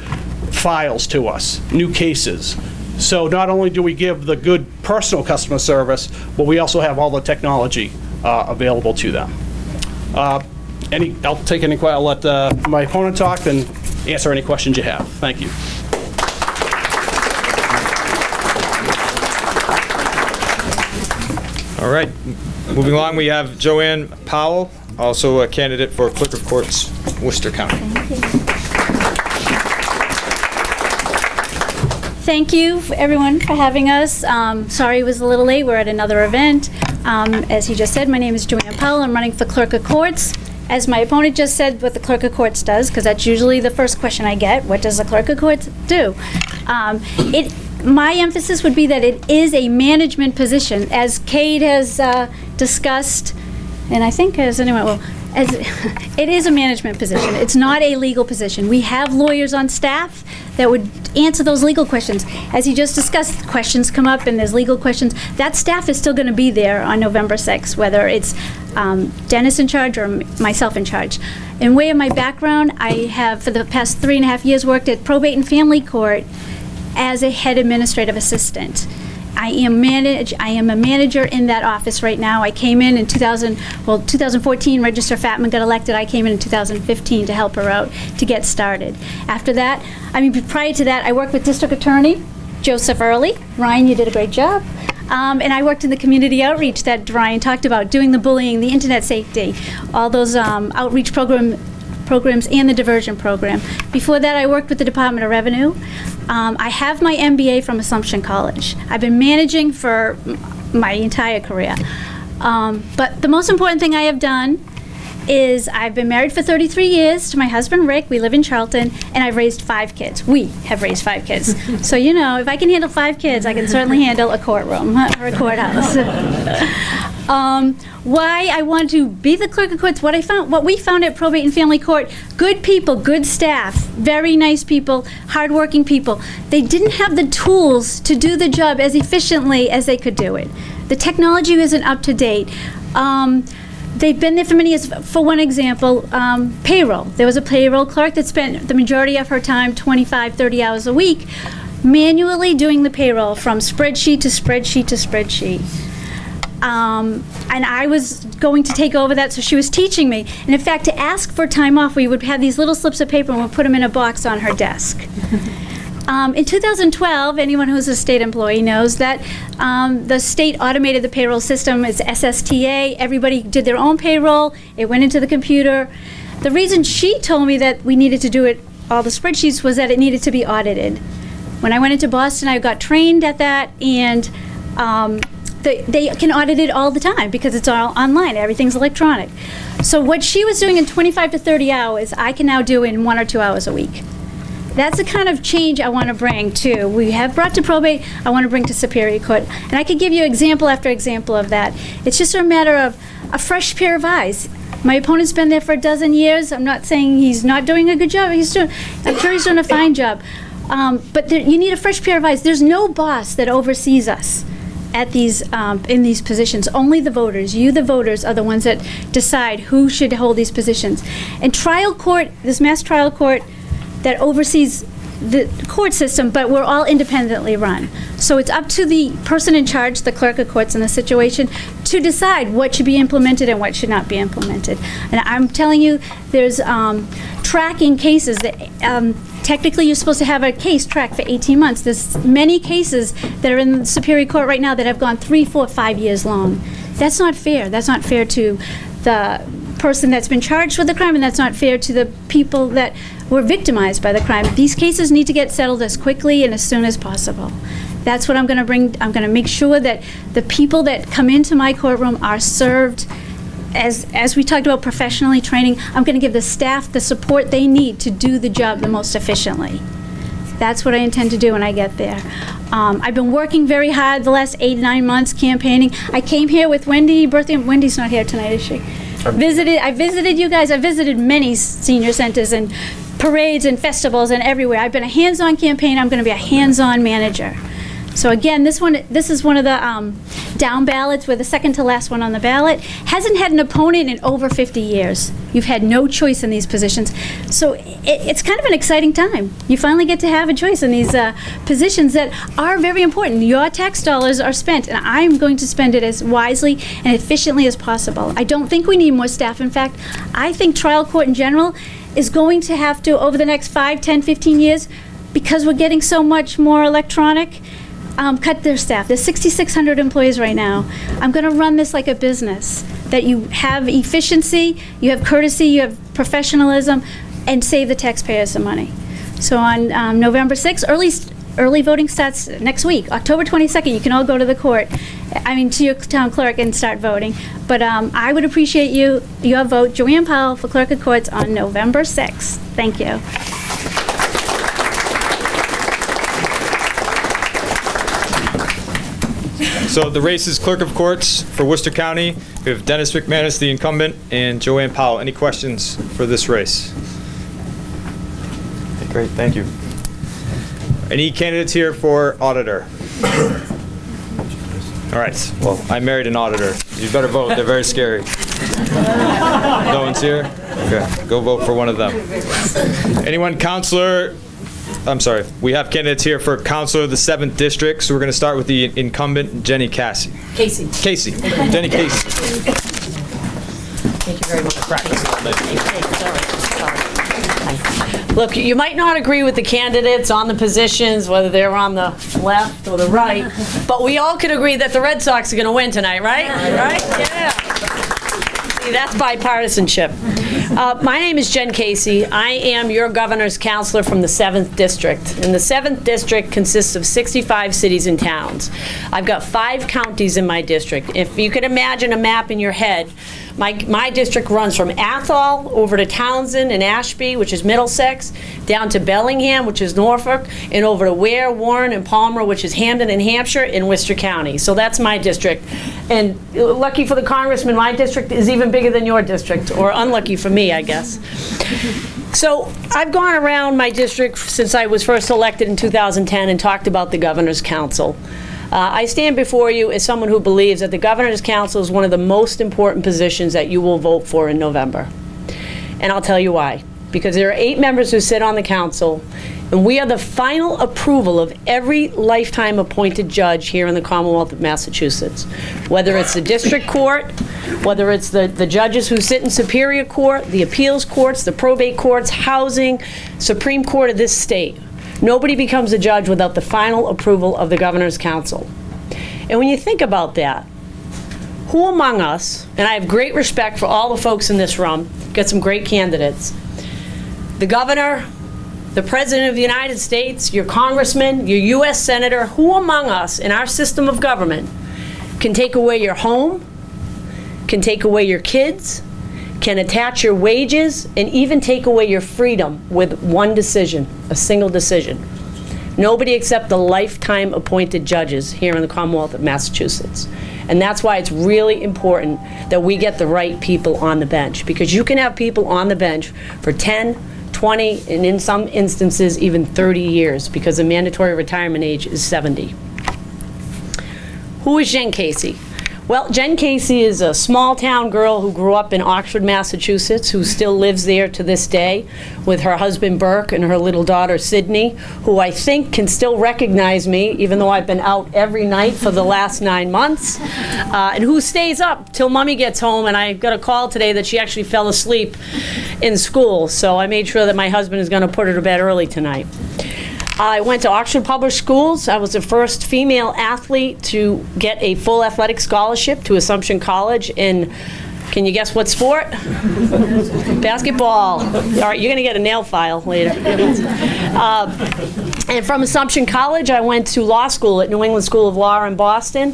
files to us, new cases. So not only do we give the good personal customer service, but we also have all the technology available to them. I'll take any questions. I'll let my opponent talk and answer any questions you have. Thank you. All right, moving along, we have Joanne Powell, also a candidate for Clerk of Courts, Worcester County. Thank you, everyone, for having us. Sorry it was a little late. We're at another event. As he just said, my name is Joanne Powell. I'm running for Clerk of Courts. As my opponent just said, what the Clerk of Courts does, because that's usually the first question I get, what does the Clerk of Courts do? My emphasis would be that it is a management position. As Cade has discussed, and I think as anyone will, it is a management position. It's not a legal position. We have lawyers on staff that would answer those legal questions. As he just discussed, questions come up and there's legal questions. That staff is still going to be there on November 6th, whether it's Dennis in charge or myself in charge. In way of my background, I have, for the past 3.5 years, worked at Probate and Family Court as a head administrative assistant. I am a manager in that office right now. I came in 2014, Register Fatman got elected. I came in 2015 to help her out to get started. After that, prior to that, I worked with District Attorney Joseph Early. Ryan, you did a great job. And I worked in the community outreach that Ryan talked about, doing the bullying, the internet safety, all those outreach programs and the diversion program. Before that, I worked with the Department of Revenue. I have my MBA from Assumption College. I've been managing for my entire career. But the most important thing I have done is I've been married for 33 years to my husband, Rick. We live in Charlton, and I've raised 5 kids. We have raised 5 kids. So, if I can handle 5 kids, I can certainly handle a courtroom or a courthouse. Why I wanted to be the Clerk of Courts, what we found at Probate and Family Court, good people, good staff, very nice people, hardworking people. They didn't have the tools to do the job as efficiently as they could do it. The technology isn't up to date. They've been there for many years. For one example, payroll. There was a payroll clerk that spent the majority of her time, 25, 30 hours a week, manually doing the payroll from spreadsheet to spreadsheet to spreadsheet. And I was going to take over that, so she was teaching me. And in fact, to ask for time off, we would have these little slips of paper and we'd put them in a box on her desk. In 2012, anyone who's a state employee knows that the state automated the payroll system. It's SSTA. Everybody did their own payroll. It went into the computer. The reason she told me that we needed to do it, all the spreadsheets, was that it needed to be audited. When I went into Boston, I got trained at that, and they can audit it all the time because it's all online. Everything's electronic. So what she was doing in 25 to 30 hours, I can now do in 1 or 2 hours a week. That's the kind of change I want to bring to. We have brought to probate, I want to bring to Superior Court. And I could give you example after example of that. It's just a matter of a fresh pair of eyes. My opponent's been there for a dozen years. I'm not saying he's not doing a good job. I'm sure he's doing a fine job. But you need a fresh pair of eyes. There's no boss that oversees us at these in these positions. Only the voters. You, the voters, are the ones that decide who should hold these positions. And trial court, this mass trial court that oversees the court system, but we're all independently run. So it's up to the person in charge, the clerk of courts in the situation, to decide what should be implemented and what should not be implemented. And I'm telling you, there's tracking cases that technically you're supposed to have a case tracked for 18 months. There's many cases that are in the Superior Court right now that have gone 3, 4, 5 years long. That's not fair. That's not fair to the person that's been charged with the crime, and that's not fair to the people that were victimized by the crime. These cases need to get settled as quickly and as soon as possible. That's what I'm going to bring. I'm going to make sure that the people that come into my courtroom are served as we talked about professionally training. I'm going to give the staff the support they need to do the job the most efficiently. That's what I intend to do when I get there. I've been working very hard the last 8 to 9 months campaigning. I came here with Wendy. Wendy's not here tonight, is she? I visited you guys. I visited many senior centers and parades and festivals and everywhere. I've been a hands-on campaigner. I'm going to be a hands-on manager. So again, this is one of the down ballots. We're the second to last one on the ballot. Hasn't had an opponent in over 50 years. You've had no choice in these positions. So it's kind of an exciting time. You finally get to have a choice in these positions that are very important. Your tax dollars are spent, and I'm going to spend it as wisely and efficiently as possible. I don't think we need more staff. In fact, I think trial court in general is going to have to, over the next 5, 10, 15 years, because we're getting so much more electronic, cut their staff. There's 6,600 employees right now. I'm going to run this like a business, that you have efficiency, you have courtesy, you have professionalism, and save the taxpayers some money. So on November 6th, early voting starts next week. October 22nd, you can all go to the court, to your town clerk and start voting. But I would appreciate your vote, Joanne Powell, for Clerk of Courts on November 6th. Thank you. So the race is Clerk of Courts for Worcester County. We have Dennis McManus, the incumbent, and Joanne Powell. Any questions for this race? Okay, great, thank you. Any candidates here for auditor? All right, well, I married an auditor. You better vote, they're very scary. No one's here? Okay, go vote for one of them. Anyone, we have candidates here for Councilor of the 7th District, so we're going to start with the incumbent, Jenny Casey. Jenny Casey. Thank you very much. Look, you might not agree with the candidates on the positions, whether they're on the left or the right, but we all can agree that the Red Sox are going to win tonight, right? Right? Yeah. See, that's bipartisanship. My name is Jen Casey. I am your governor's counselor from the 7th District. And the 7th District consists of 65 cities and towns. I've got 5 counties in my district. If you could imagine a map in your head, my district runs from Athol over to Townsend and Ashby, which is Middlesex, down to Bellingham, which is Norfolk, and over to Ware, Warren, and Palmer, which is Hampden and Hampshire, in Worcester County. So that's my district. And lucky for the congressman, my district is even bigger than your district, or unlucky for me, I guess. So I've gone around my district since I was first elected in 2010 and talked about the Governor's Council. I stand before you as someone who believes that the Governor's Council is one of the most important positions that you will vote for in November. And I'll tell you why. Because there are 8 members who sit on the council, and we are the final approval of every lifetime appointed judge here in the Commonwealth of Massachusetts. Whether it's the district court, whether it's the judges who sit in Superior Court, the appeals courts, the probate courts, housing, Supreme Court of this state. Nobody becomes a judge without the final approval of the Governor's Council. And when you think about that, who among us, and I have great respect for all the folks in this room, got some great candidates, the governor, the President of the United States, your congressman, your U.S. Senator, who among us in our system of government can take away your home, can take away your kids, can attach your wages, and even take away your freedom with one decision, a single decision? Nobody except the lifetime appointed judges here in the Commonwealth of Massachusetts. And that's why it's really important that we get the right people on the bench, because you can have people on the bench for 10, 20, and in some instances even 30 years, because the mandatory retirement age is 70. Who is Jen Casey? Well, Jen Casey is a small town girl who grew up in Oxford, Massachusetts, who still lives there to this day with her husband Burke and her little daughter Sydney, who I think can still recognize me, even though I've been out every night for the last 9 months, and who stays up till mommy gets home. And I got a call today that she actually fell asleep in school, so I made sure that my husband is going to put her to bed early tonight. I went to Oxford Public Schools. I was the first female athlete to get a full athletic scholarship to Assumption College in, can you guess what sport? Basketball. All right, you're going to get a nail file later. And from Assumption College, I went to law school at New England School of Law in Boston.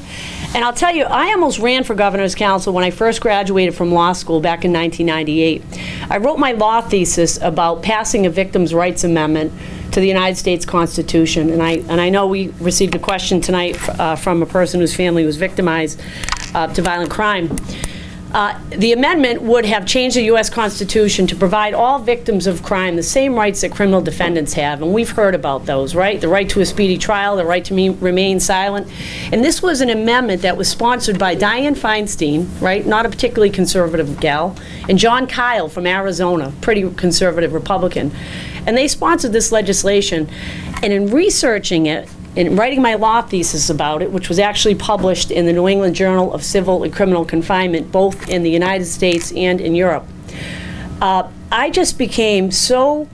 And I'll tell you, I almost ran for Governor's Council when I first graduated from law school back in 1998. I wrote my law thesis about passing a victims' rights amendment to to the United States Constitution. And I know we received a question tonight from a person whose family was victimized to violent crime. The amendment would have changed the U.S. Constitution to provide all victims of crime the same rights that criminal defendants have, and we've heard about those, right? The right to a speedy trial, the right to remain silent. And this was an amendment that was sponsored by Dianne Feinstein, right, not a particularly conservative gal, and John Kyle from Arizona, pretty conservative Republican. And they sponsored this legislation, and in researching it, in writing my law thesis about it, which was actually published in the New England Journal of Civil and Criminal Confinement, both in the United States and in Europe, I just became so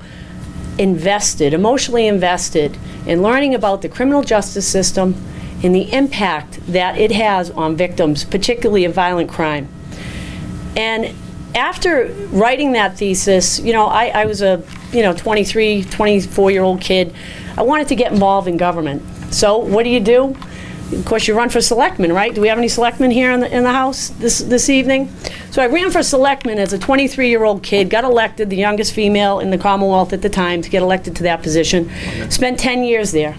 invested, emotionally invested, in learning about the criminal justice system and the impact that it has on victims, particularly of violent crime. And after writing that thesis, I was a 23, 24-year-old kid. I wanted to get involved in government. So what do? Of course, you run for selectman, right? Do we have any selectmen here in the house this evening? So I ran for selectman as a 23-year-old kid, got elected, the youngest female in the Commonwealth at the time to get elected to that position. Spent 10 years there.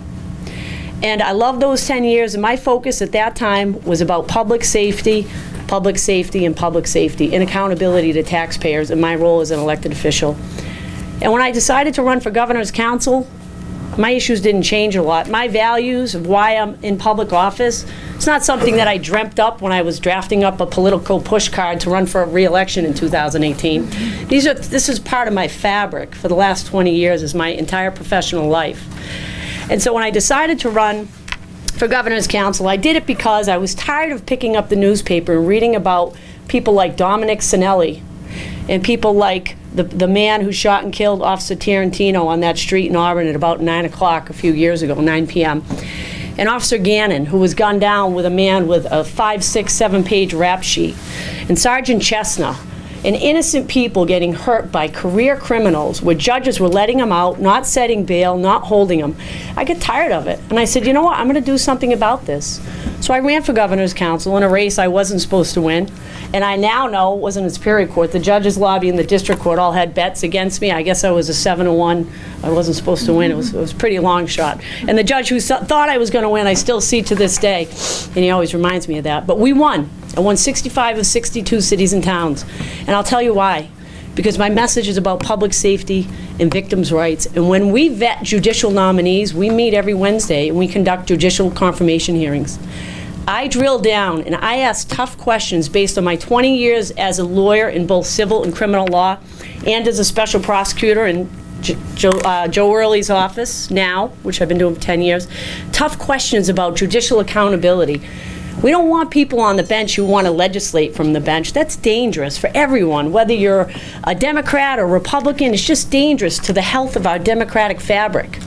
And I loved those 10 years, and my focus at that time was about public safety, and public safety, and accountability to taxpayers in my role as an elected official. And when I decided to run for governor's council, my issues didn't change a lot. My values of why I'm in public office, it's not something that I dreamt up when I was drafting up a political push card to run for re-election in 2018. This is part of my fabric for the last 20 years, is my entire professional life. And so when I decided to run for governor's council, I did it because I was tired of picking up the newspaper and reading about people like Dominic Sinelli and people like the man who shot and killed Officer Tarantino on that street in Auburn at about 9 o'clock a few years ago, 9 p.m. And Officer Gannon, who was gunned down with a man with a 5, 6, 7-page rap sheet. And Sergeant Chestnut, and innocent people getting hurt by career criminals where judges were letting them out, not setting bail, not holding them. I got tired of it. And I said, you know what, I'm going to do something about this. So I ran for governor's council in a race I wasn't supposed to win. And I now know it wasn't in Superior Court. The judges' lobby and the district court all had bets against me. I guess I was a 7-1. I wasn't supposed to win. It was a pretty long shot. And the judge who thought I was going to win, I still see to this day. And he always reminds me of that. But we won. I won 65 of 62 cities and towns. And I'll tell you why. Because my message is about public safety and victims' rights. And when we vet judicial nominees, we meet every Wednesday and we conduct judicial confirmation hearings. I drill down and I ask tough questions based on my 20 years as a lawyer in both civil and criminal law and as a special prosecutor in Joe Early's office now, which I've been doing for 10 years. Tough questions about judicial accountability. We don't want people on the bench who want to legislate from the bench. That's dangerous for everyone, whether you're a Democrat or Republican. It's just dangerous to the health of our democratic fabric.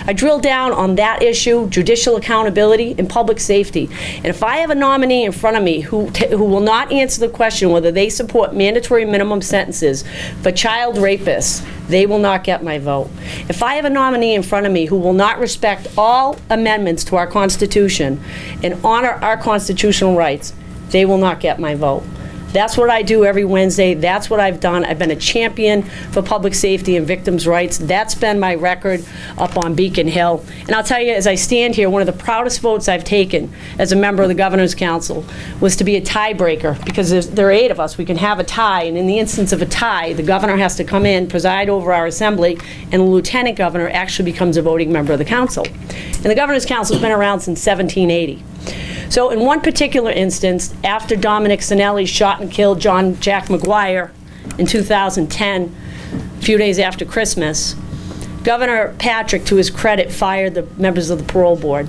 I drill down on that issue, judicial accountability and public safety. And if I have a nominee in front of me who will not answer the question whether they support mandatory minimum sentences for child rapists, they will not get my vote. If I have a nominee in front of me who will not respect all amendments to our Constitution and honor our constitutional rights, they will not get my vote. That's what I do every Wednesday. That's what I've done. I've been a champion for public safety and victims' rights. That's been my record up on Beacon Hill. And I'll tell you, as I stand here, one of the proudest votes I've taken as a member of the Governor's Council was to be a tiebreaker, because there are 8 of us. We can have a tie, and in the instance of a tie, the governor has to come in, preside over our assembly, and the lieutenant governor actually becomes a voting member of the council. And the Governor's Council has been around since 1780. So in one particular instance, after Dominic Sinelli shot and killed Jack McGuire in 2010, a few days after Christmas, Governor Patrick, to his credit, fired the members of the parole board.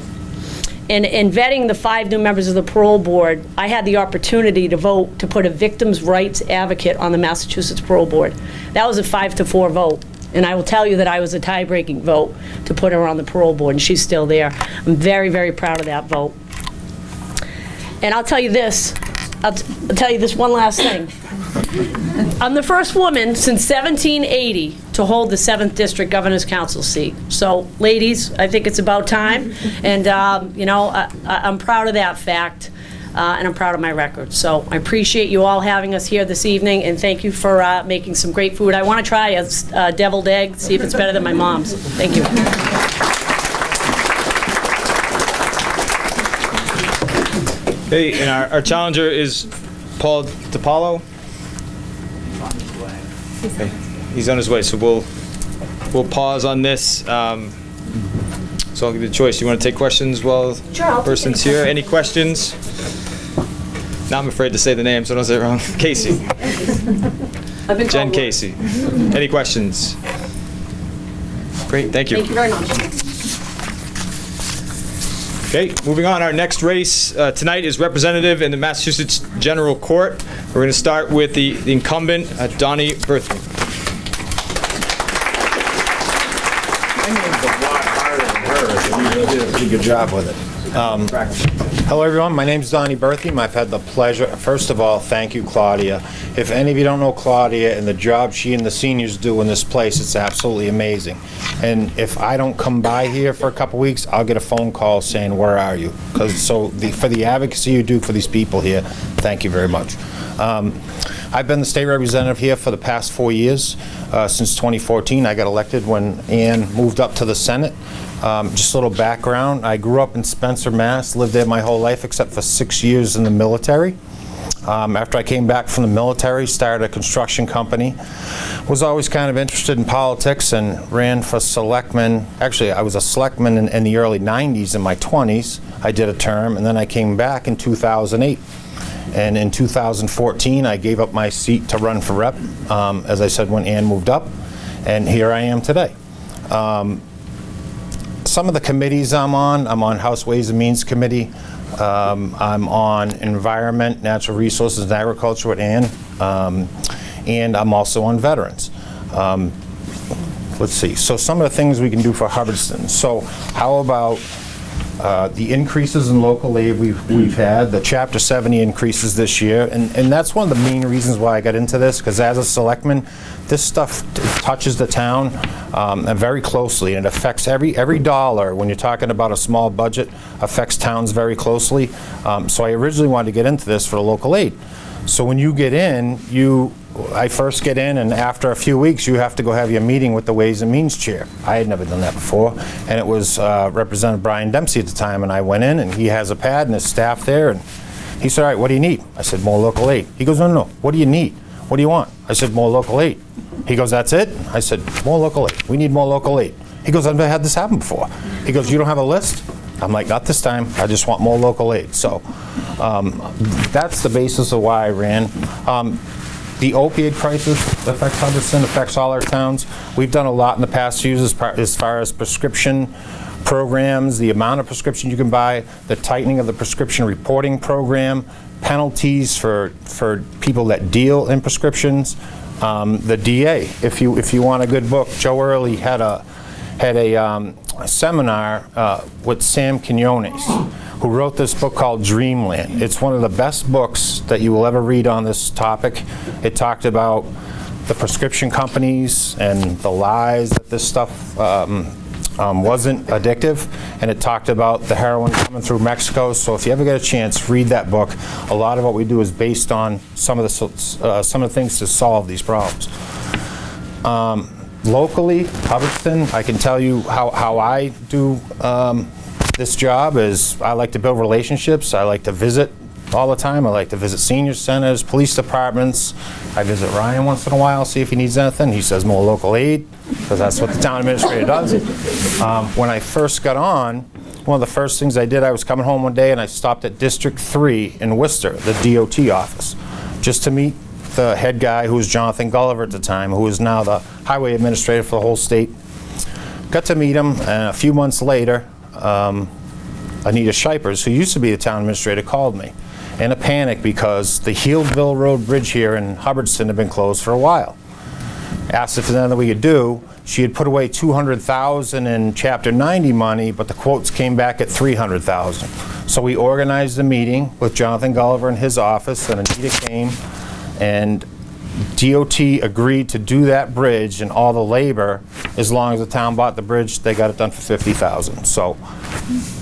And in vetting the 5 new members of the parole board, I had the opportunity to vote to put a victims' rights advocate on the Massachusetts parole board. That was a 5-4 vote. And I will tell you that I was a tie-breaking vote to put her on the parole board, and she's still there. I'm very, very proud of that vote. And I'll tell you this, I'll tell you this one last thing. I'm the first woman since 1780 to hold the 7th District Governor's Council seat. So, ladies, I think it's about time. And, I'm proud of that fact. and I'm proud of my record. So I appreciate you all having us here this evening, and thank you for making some great food. I want to try a deviled egg, see if it's better than my mom's. Thank you. Hey, and our challenger is Paul DiPaolo. Okay, he's on his way, so we'll pause on this. So I'll give you the choice. You want to take questions while the person's here? Any questions? Now I'm afraid to say the name, so I don't say it wrong. Casey. I've been Jen called Casey. Any questions? Great, thank you. Thank you very much. Okay, moving on. Our next race tonight is representative in the Massachusetts General Court. We're going to start with the incumbent, Donnie Berthy. My name's a lot harder than hers, and you did a pretty good job with it. Hello, everyone. My name's Donnie Berthy. I've had the pleasure. First of all, thank you, Claudia. If any of you don't know Claudia and the job she and the seniors do in this place, it's absolutely amazing. And if I don't come by here for a couple weeks, I'll get a phone call saying, "Where are you?" For the advocacy you do for these people here, thank you very much. I've been the state representative here for the past 4 years. Since 2014, I got elected when Ann moved up to the Senate. Just a little background, I grew up in Spencer, Mass., lived there my whole life except for 6 years in the military. After I came back from the military, started a construction company. Was always kind of interested in politics and ran for selectman. Actually, I was a selectman in the early 90s, in my 20s. I did a term, and then I came back in 2008. And in 2014, I gave up my seat to run for rep, as I said, when Ann moved up. And here I am today. Some of the committees I'm on House Ways and Means Committee. I'm on Environment, Natural Resources, and Agriculture with Ann. And I'm also on Veterans. Let's see. So some of the things we can do for Hubbardston. So how about the increases in local aid we've had, the Chapter 70 increases this year, and that's one of the main reasons why I got into this, because as a selectman, this stuff touches the town very closely, and it affects every dollar. When you're talking about a small budget, affects towns very closely. So I originally wanted to get into this for the local aid. So when you get in, I first get in, and after a few weeks, you have to go have your meeting with the Ways and Means chair. I had never done that before, and it was Representative Brian Dempsey at the time, and I went in, and he has a pad and his staff there, and he said, "All right, what do you need?" I said, "More local aid." He goes, "No, what do you need? What do you want?" I said, "More local aid." He goes, "That's it?" I said, "More local aid. We need more local aid." He goes, "I've never had this happen before." He goes, "You don't have a list?" I'm like, "Not this time. I just want more local aid." So that's the basis of why I ran. The opioid crisis affects Hubbardston, affects all our towns. We've done a lot in the past few years as far as prescription programs, the amount of prescription you can buy, the tightening of the prescription reporting program, penalties for people that deal in prescriptions. The DA, if you want a good book, Joe Early had a seminar with Sam Quinones, who wrote this book called Dreamland. It's one of the best books that you will ever read on this topic. It talked about the prescription companies and the lies that this stuff wasn't addictive, and it talked about the heroin coming through Mexico. So if you ever get a chance, read that book. A lot of what we do is based on some of the things to solve these problems. Locally, Hubbardston, I can tell you how I do this job is I like to build relationships. I like to visit all the time. I like to visit senior centers, police departments. I visit Ryan once in a while, see if he needs anything. He says more local aid, because that's what the town administrator does. When I first got on, one of the first things I did, I was coming home one day and I stopped at District 3 in Worcester, the DOT office, just to meet the head guy, who was Jonathan Gulliver at the time, who is now the highway administrator for the whole state. Got to meet him, and a few months later, Anita Shipers, who used to be the town administrator, called me in a panic because the Healdville Road Bridge here in Hubbardston had been closed for a while. Asked if there's anything we could do. She had put away $200,000 in Chapter 90 money, but the quotes came back at $300,000. So we organized a meeting with Jonathan Gulliver in his office, and Anita came, and DOT agreed to do that bridge and all the labor. As long as the town bought the bridge, they got it done for $50,000. So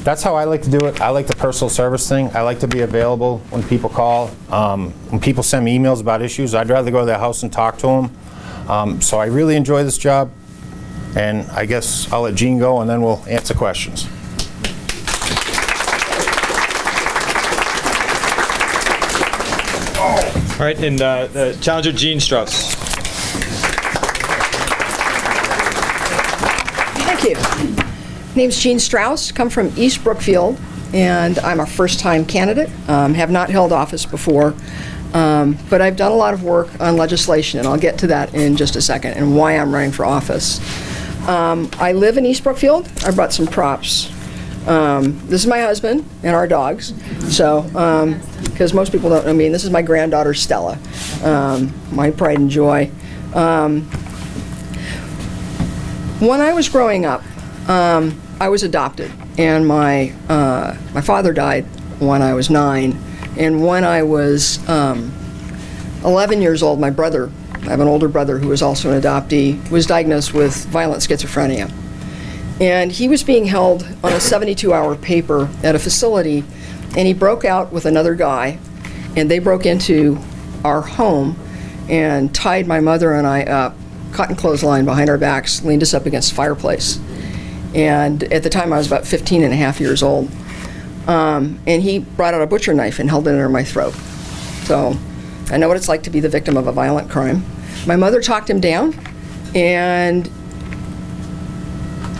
that's how I like to do it. I like the personal service thing. I like to be available when people call. When people send me emails about issues, I'd rather go to their house and talk to them. So I really enjoy this job. And I guess I'll let Gene go, and then we'll answer questions. All right, and the challenger, Gene Strauss. Thank you. Name's Gene Strauss, come from East Brookfield, and I'm a first-time candidate. Have not held office before, but I've done a lot of work on legislation, and I'll get to that in just a second, and why I'm running for office. I live in East Brookfield. I brought some props. This is my husband and our dogs, so, because most people don't know me, and this is my granddaughter, Stella, my pride and joy. When I was growing up, I was adopted, and my father died when I was 9, and when I was 11 years old, my brother, I have an older brother who was also an adoptee, was diagnosed with violent schizophrenia. And he was being held on a 72-hour paper at a facility, and he broke out with another guy, and they broke into our home and tied my mother and I up, cotton clothesline behind our backs, leaned us up against the fireplace. And at the time I was about 15 and a half years old. And he brought out a butcher knife and held it under my throat. So I know what it's like to be the victim of a violent crime. My mother talked him down and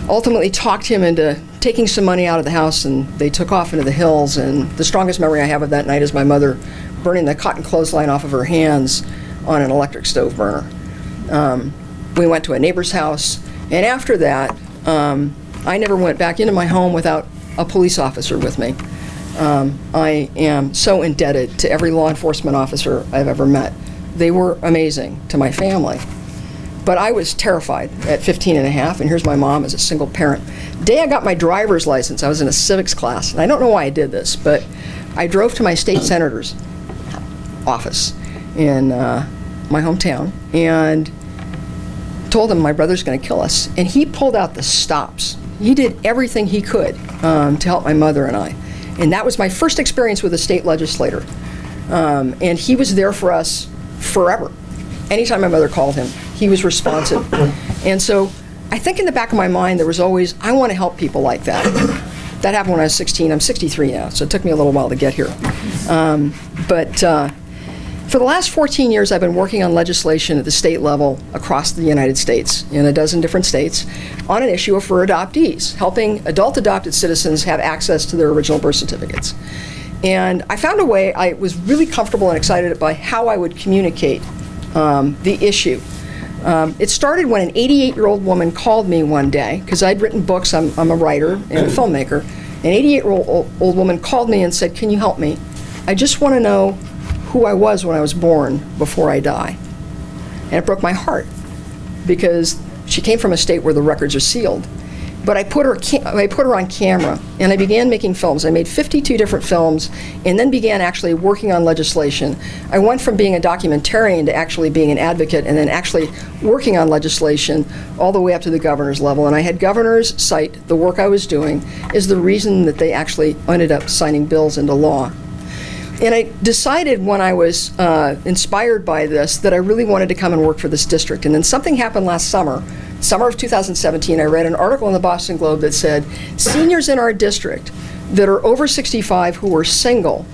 ultimately talked him into taking some money out of the house, and they took off into the hills. And the strongest memory I have of that night is my mother burning the cotton clothesline off of her hands on an electric stove burner. We went to a neighbor's house, and after that, I never went back into my home without a police officer with me. I am so indebted to every law enforcement officer I've ever met. They were amazing to my family. But I was terrified at 15 and a half, and here's my mom as a single parent. The day I got my driver's license, I was in a civics class, and I don't know why I did this, but I drove to my state senator's office in my hometown and told him my brother's going to kill us. And he pulled out the stops. He did everything he could to help my mother and I. And that was my first experience with a state legislator. And he was there for us forever. Anytime my mother called him, he was responsive. And so I think in the back of my mind there was always, I want to help people like that. That happened when I was 16. I'm 63 now, so it took me a little while to get here. For the last 14 years, I've been working on legislation at the state level across the United States, in a dozen different states, on an issue for adoptees, helping adult adopted citizens have access to their original birth certificates. And I found a way, I was really comfortable and excited by how I would communicate the issue. It started when an 88-year-old woman called me one day, because I'd written books, I'm a writer and a filmmaker. An 88-year-old woman called me and said, "Can you help me? I just want to know who I was when I was born before I die." And it broke my heart, because she came from a state where the records are sealed. But I put her on camera, and I began making films. I made 52 different films, and then began actually working on legislation. I went from being a documentarian to actually being an advocate, and then actually working on legislation all the way up to the governor's level. And I had governors cite the work I was doing as the reason that they actually ended up signing bills into law. And I decided when I was inspired by this that I really wanted to come and work for this district. And then something happened last summer of 2017. I read an article in the Boston Globe that said seniors in our district that are over 65 who are single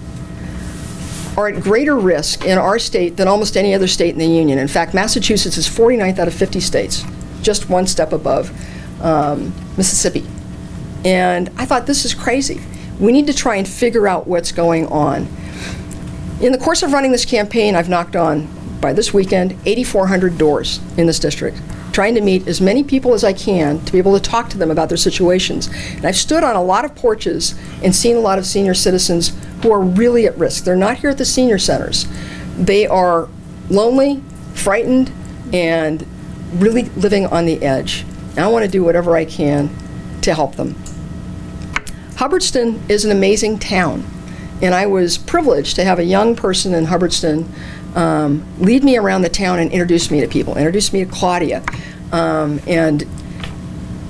are at greater risk in our state than almost any other state in the union. In fact, Massachusetts is 49th out of 50 states, just one step above Mississippi. And I thought, this is crazy. We need to try and figure out what's going on. In the course of running this campaign, I've knocked on, by this weekend, 8,400 doors in this district, trying to meet as many people as I can to be able to talk to them about their situations. And I've stood on a lot of porches and seen a lot of senior citizens who are really at risk. They're not here at the senior centers. They are lonely, frightened, and really living on the edge. And I want to do whatever I can to help them. Hubbardston is an amazing town. And I was privileged to have a young person in Hubbardston lead me around the town and introduce me to people, introduce me to Claudia. And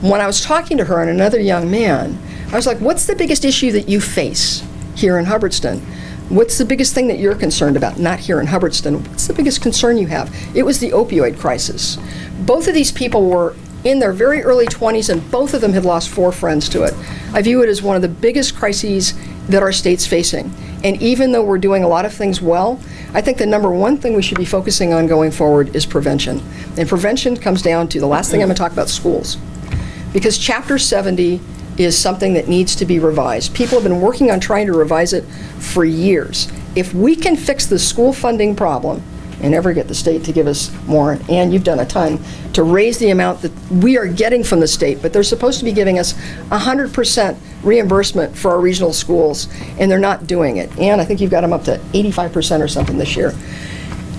when I was talking to her and another young man, I was like, what's the biggest issue that you face here in Hubbardston? What's the biggest thing that you're concerned about? Not here in Hubbardston. What's the biggest concern you have? It was the opioid crisis. Both of these people were in their very early 20s, and both of them had lost 4 friends to it. I view it as one of the biggest crises that our state's facing. And even though we're doing a lot of things well, I think the number one thing we should be focusing on going forward is prevention. And prevention comes down to the last thing I'm going to talk about, schools. Because Chapter 70 is something that needs to be revised. People have been working on trying to revise it for years. If we can fix the school funding problem and ever get the state to give us more, and you've done a ton, to raise the amount that we are getting from the state, but they're supposed to be giving us 100% reimbursement for our regional schools, and they're not doing it. And I think you've got them up to 85% or something this year.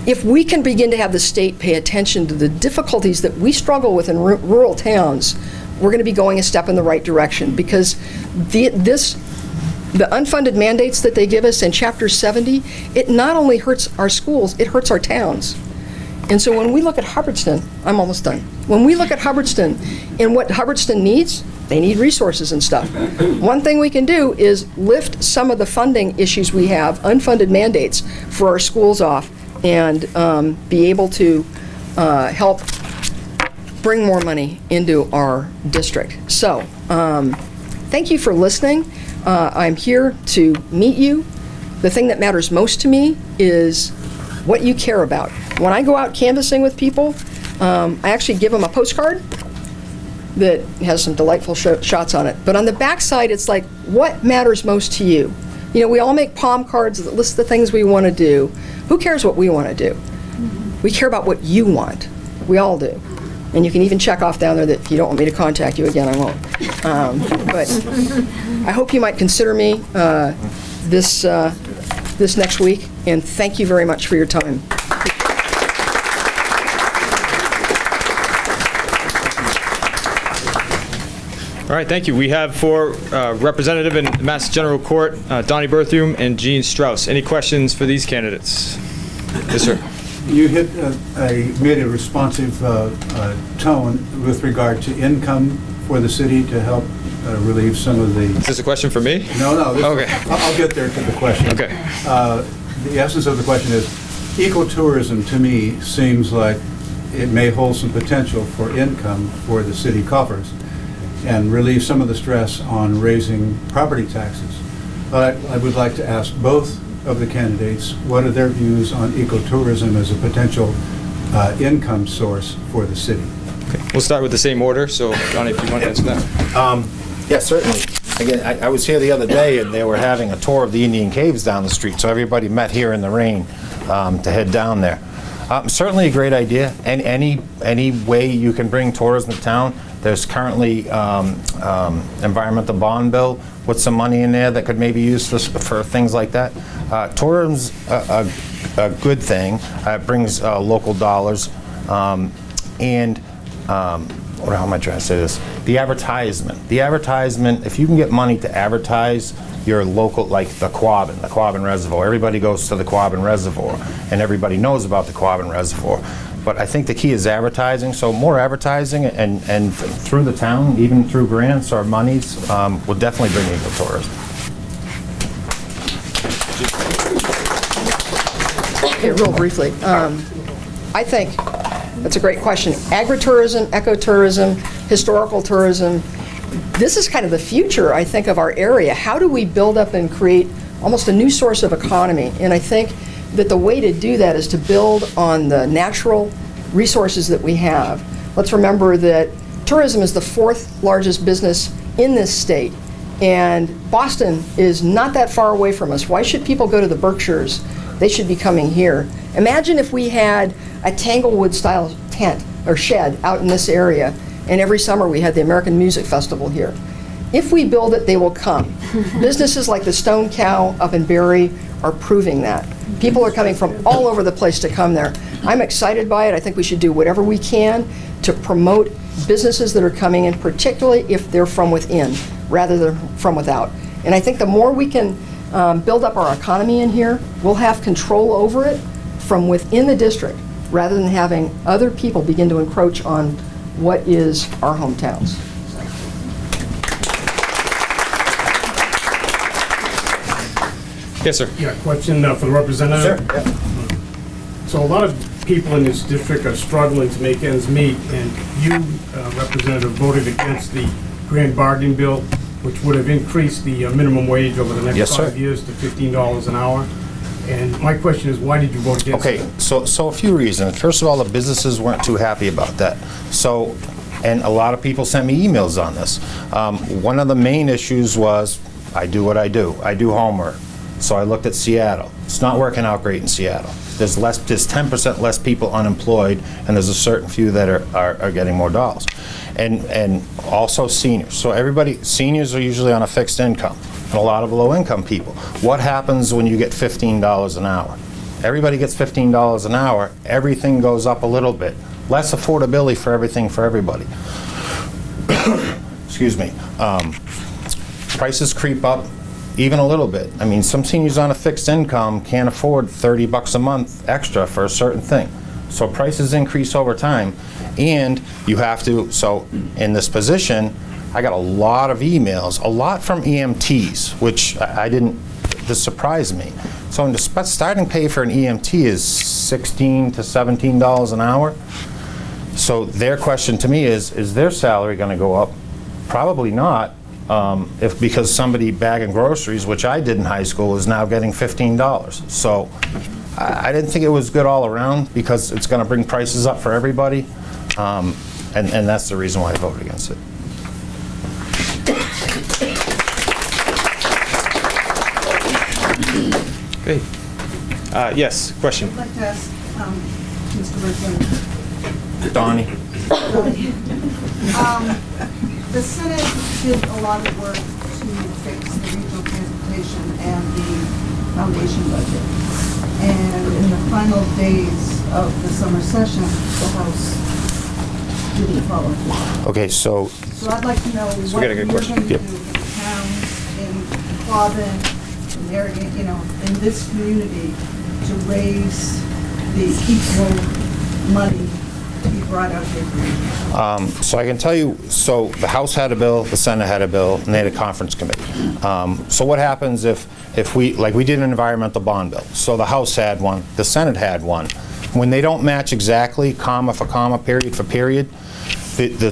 If we can begin to have the state pay attention to the difficulties that we struggle with in rural towns, we're going to be going a step in the right direction, because the unfunded mandates that they give us in Chapter 70, it not only hurts our schools, it hurts our towns. And so when we look at Hubbardston, I'm almost done. When we look at Hubbardston and what Hubbardston needs, they need resources and stuff. One thing we can do is lift some of the funding issues we have, unfunded mandates, for our schools off, and be able to help bring more money into our district. So, thank you for listening. I'm here to meet you. The thing that matters most to me is what you care about. When I go out canvassing with people, I actually give them a postcard that has some delightful shots on it. But on the back side, it's like, what matters most to you? You know, we all make palm cards that list the things we want to do. Who cares what we want to do? We care about what you want. We all do. And you can even check off down there that if you don't want me to contact you again, I won't. But I hope you might consider me this next week, and thank you very much for your time. All right, thank you. We have for representative in Mass General Court, Donnie Berthium and Gene Strauss. Any questions for these candidates? Yes, sir. You made a responsive tone with regard to income for the city to help relieve some of the... Is this a question for me? No. Okay. I'll get there to the question. Okay. The essence of the question is, ecotourism to me seems like it may hold some potential for income for the city coffers and relieve some of the stress on raising property taxes. But I would like to ask both of the candidates, what are their views on ecotourism as a potential income source for the city? Okay. We'll start with the same order. So, Johnny, if you want to answer that. Yeah, certainly. Again, I was here the other day, and they were having a tour of the Indian Caves down the street, so everybody met here in the rain to head down there. Certainly a great idea, and any way you can bring tourism to town. There's currently environmental bond bill with some money in there that could maybe be used for things like that. Tourism's a good thing. It brings local dollars, and how am I trying to say this? The advertisement, if you can get money to advertise your local, like the Quabbin Reservoir. Everybody goes to the Quabbin Reservoir, and everybody knows about the Quabbin Reservoir. But I think the key is advertising, so more advertising and through the town, even through grants or monies, will definitely bring ecotourism. Okay, real briefly. I think that's a great question. Agritourism, ecotourism, historical tourism, this is kind of the future, I think, of our area. How do we build up and create almost a new source of economy? And I think that the way to do that is to build on the natural resources that we have. Let's remember that tourism is the 4th largest business in this state, and Boston is not that far away from us. Why should people go to the Berkshires? They should be coming here. Imagine if we had a Tanglewood-style tent or shed out in this area, and every summer we had the American Music Festival here. If we build it, they will come. Businesses like the Stone Cow up in Barrie are proving that. People are coming from all over the place to come there. I'm excited by it. I think we should do whatever we can to promote businesses that are coming in, particularly if they're from within rather than from without. And I think the more we can build up our economy in here, we'll have control over it from within the district, rather than having other people begin to encroach on what is our hometowns. Yes, sir. Yeah, question for the representative. So a lot of people in this district are struggling to make ends meet, and you, Representative, voted against the grand bargaining bill, which would have increased the minimum wage over the next Yes, 5 sir. years to $15 an hour. And my question is, why did you vote against it? Okay, so a few reasons. First of all, the businesses weren't too happy about that. So, and a lot of people sent me emails on this. One of the main issues was, I do what I do. I do homework. So I looked at Seattle. It's not working out great in Seattle. There's 10% less people unemployed, and there's a certain few that are getting more dollars. And also seniors. So seniors are usually on a fixed income, and a lot of low-income people. What happens when you get $15 an hour? Everybody gets $15 an hour, everything goes up a little bit. Less affordability for everything for everybody. Excuse me. Prices creep up even a little bit. I mean, some seniors on a fixed income can't afford $30 a month extra for a certain thing. So prices increase over time, and you have to, so in this position, I got a lot of emails, a lot from EMTs, which this surprised me. So the starting pay for an EMT is $16 to $17 an hour. So their question to me is their salary going to go up? Probably not. Because somebody bagging groceries, which I did in high school, is now getting $15. So I didn't think it was good all around, because it's going to bring prices up for everybody, and that's the reason why I voted against it. Great. Yes, question. I'd like to ask Mr. Richmond. Donnie? The Senate did a lot of work to fix the regional transportation and the foundation budget. And in the final days of the summer session, the House didn't follow through. Okay, so I'd like to know what we got a you're good going question. to do for the towns in Quabbin, in Narragansett, in this community, to raise the equal money to be brought out here for you. So I can tell you, so the House had a bill, the Senate had a bill, and they had a conference committee. So what happens if we did an environmental bond bill? So the House had one, the Senate had one. When they don't match exactly, comma for comma, period for period, the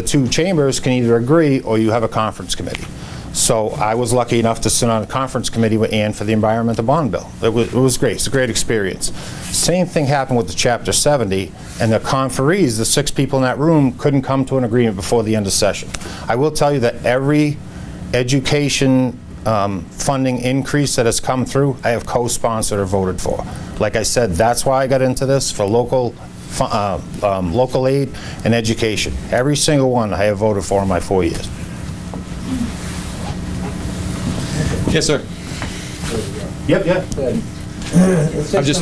two chambers can either agree, or you have a conference committee. So I was lucky enough to sit on a conference committee with Ann for the environmental bond bill. It was great. It's a great experience. Same thing happened with the Chapter 70, and the conferees, the 6 people in that room, couldn't come to an agreement before the end of session. I will tell you that every education funding increase that has come through, I have co-sponsored or voted for. Like I said, that's why I got into this, for local aid and education. Every single one I have voted for in my 4 years. Yes, sir. Yep.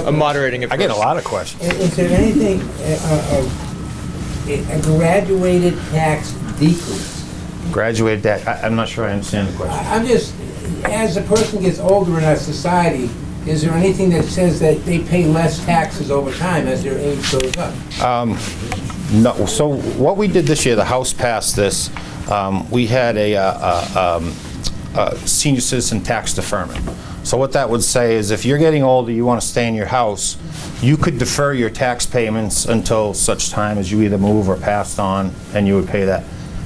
I'm moderating it. I get a lot of questions. Is there anything, a graduated tax decrease? Graduated that, I'm not sure I understand the question. I'm just, as a person gets older in our society, is there anything that says that they pay less taxes over time as their age goes up? No. So what we did this year, the House passed this. We had a senior citizen tax deferment. So what that would say is, if you're getting older, you want to stay in your house, you could defer your tax payments until such time as you either move or passed on, and you would pay that.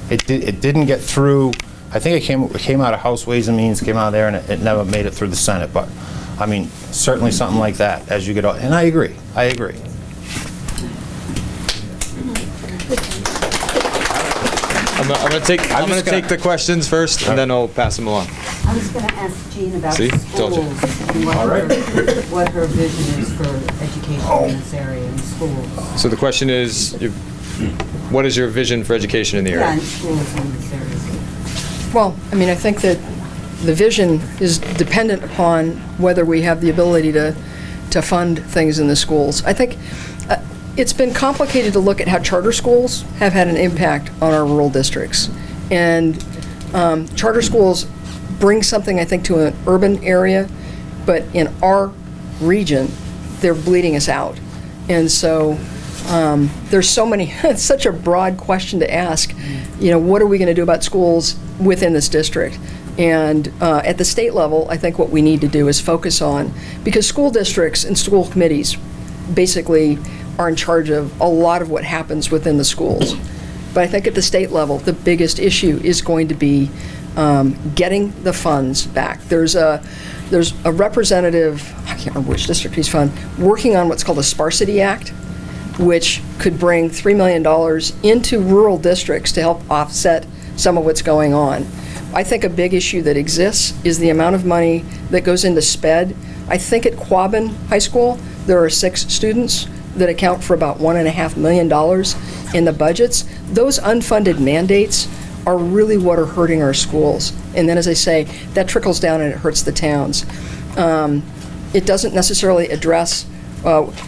It didn't get through. I think it came out of House Ways and Means, came out of there, and it never made it through the Senate. But I mean, certainly something like that as you get older. And I agree. I'm gonna take the questions first, and then I'll pass them along. I was going to ask Jean about See? schools Told you. and what her vision is for education in this area in schools. So the question is, what is your vision for education in the Yeah, area? in schools in this area. Well, I mean, I think that the vision is dependent upon whether we have the ability to fund things in the schools. I think it's been complicated to look at how charter schools have had an impact on our rural districts. And charter schools bring something, I think, to an urban area, but in our region, they're bleeding us out. And so there's so many, it's such a broad question to ask, what are we going to do about schools within this district? And at the state level, I think what we need to do is focus on, because school districts and school committees basically are in charge of a lot of what happens within the schools. But I think at the state level, the biggest issue is going to be getting the funds back. There's a representative, I can't remember which district he's from, working on what's called a Sparsity Act, which could bring $3 million into rural districts to help offset some of what's going on. I think a big issue that exists is the amount of money that goes into SPED. I think at Quabbin High School, there are 6 students that account for about $1.5 million in the budgets. Those unfunded mandates are really what are hurting our schools. And then, as I say, that trickles down and it hurts the towns. It doesn't necessarily address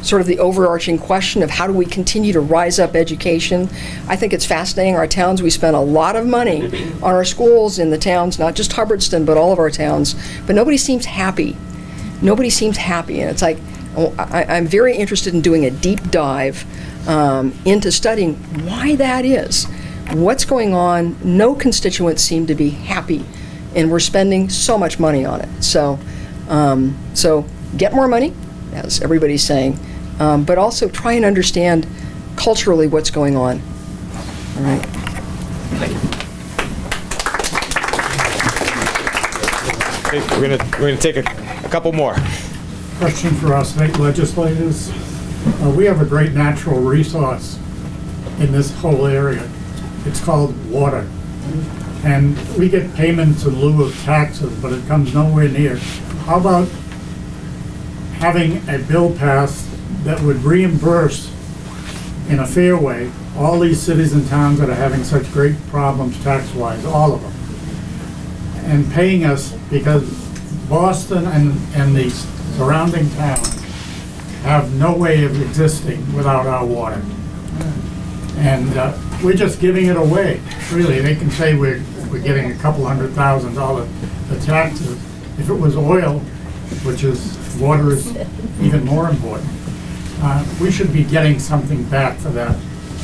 sort of the overarching question of how do we continue to rise up education. I think it's fascinating. Our towns, we spend a lot of money on our schools in the towns, not just Hubbardston, but all of our towns, but nobody seems happy. Nobody seems happy, and it's like, I'm very interested in doing a deep dive into studying why that is. What's going on? No constituents seem to be happy, and we're spending so much money on it. So get more money, as everybody's saying, but also try and understand culturally what's going on. All right. Thank you. Okay, we're gonna take a couple more. Question for our state legislators. We have a great natural resource in this whole area. It's called water. And we get payments in lieu of taxes, but it comes nowhere near. How about having a bill passed that would reimburse in a fair way all these cities and towns that are having such great problems tax-wise, all of them, and paying us, because Boston and the surrounding towns have no way of existing without our water. And we're just giving it away, really. They can say we're getting a couple $100,000 for taxes. If it was oil, which is, water is even more important, we should be getting something back for that.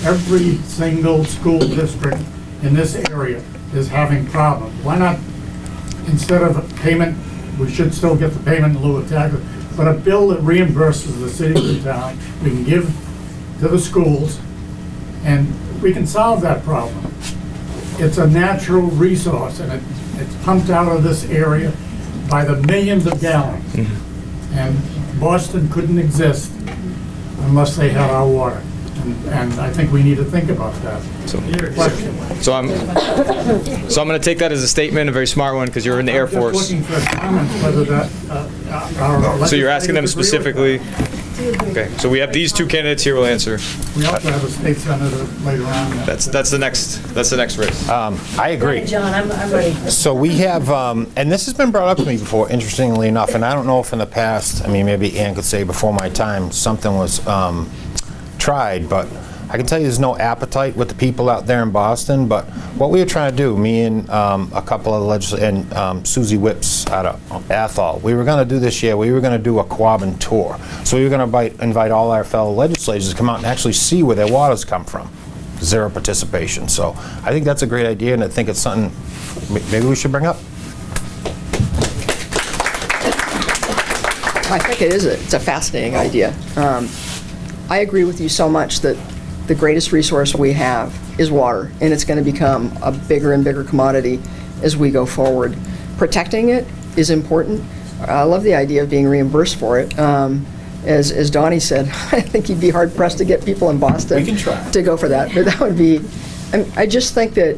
Every single school district in this area is having problems. Why not, instead of a payment, we should still get the payment in lieu of taxes, but a bill that reimburses the city and town, we can give to the schools, and we can solve that problem. It's a natural resource, and it's pumped out of this area by the millions of gallons. Mm-hmm. And Boston couldn't exist unless they had our water. And I think we need to think about that. So I'm going to take that as a statement, a very smart one, because you're in the Air Force. Just looking for comments whether that. So you're asking them specifically. Okay. So we have these 2 candidates here. We'll answer. We also have a state senator later on. That's the next race. I agree. John, I'm ready. So we have, and this has been brought up to me before, interestingly enough, and I don't know if in the past, I mean, maybe Ann could say before my time, something was tried, but I can tell you there's no appetite with the people out there in Boston. But what we were trying to do, me and a couple of legislators, and Susie Whips out of Athol, we were going to do this year, we were going to do a Quabbin tour. So we were going to invite all our fellow legislators to come out and actually see where their waters come from. Zero participation. So I think that's a great idea, and I think it's something maybe we should bring up. I think it is. It's a fascinating idea. I agree with you so much that the greatest resource we have is water, and it's going to become a bigger and bigger commodity as we go forward. Protecting it is important. I love the idea of being reimbursed for it. As Donnie said, I think you'd be hard-pressed to get people in Boston to go for that, but that would be, I just think that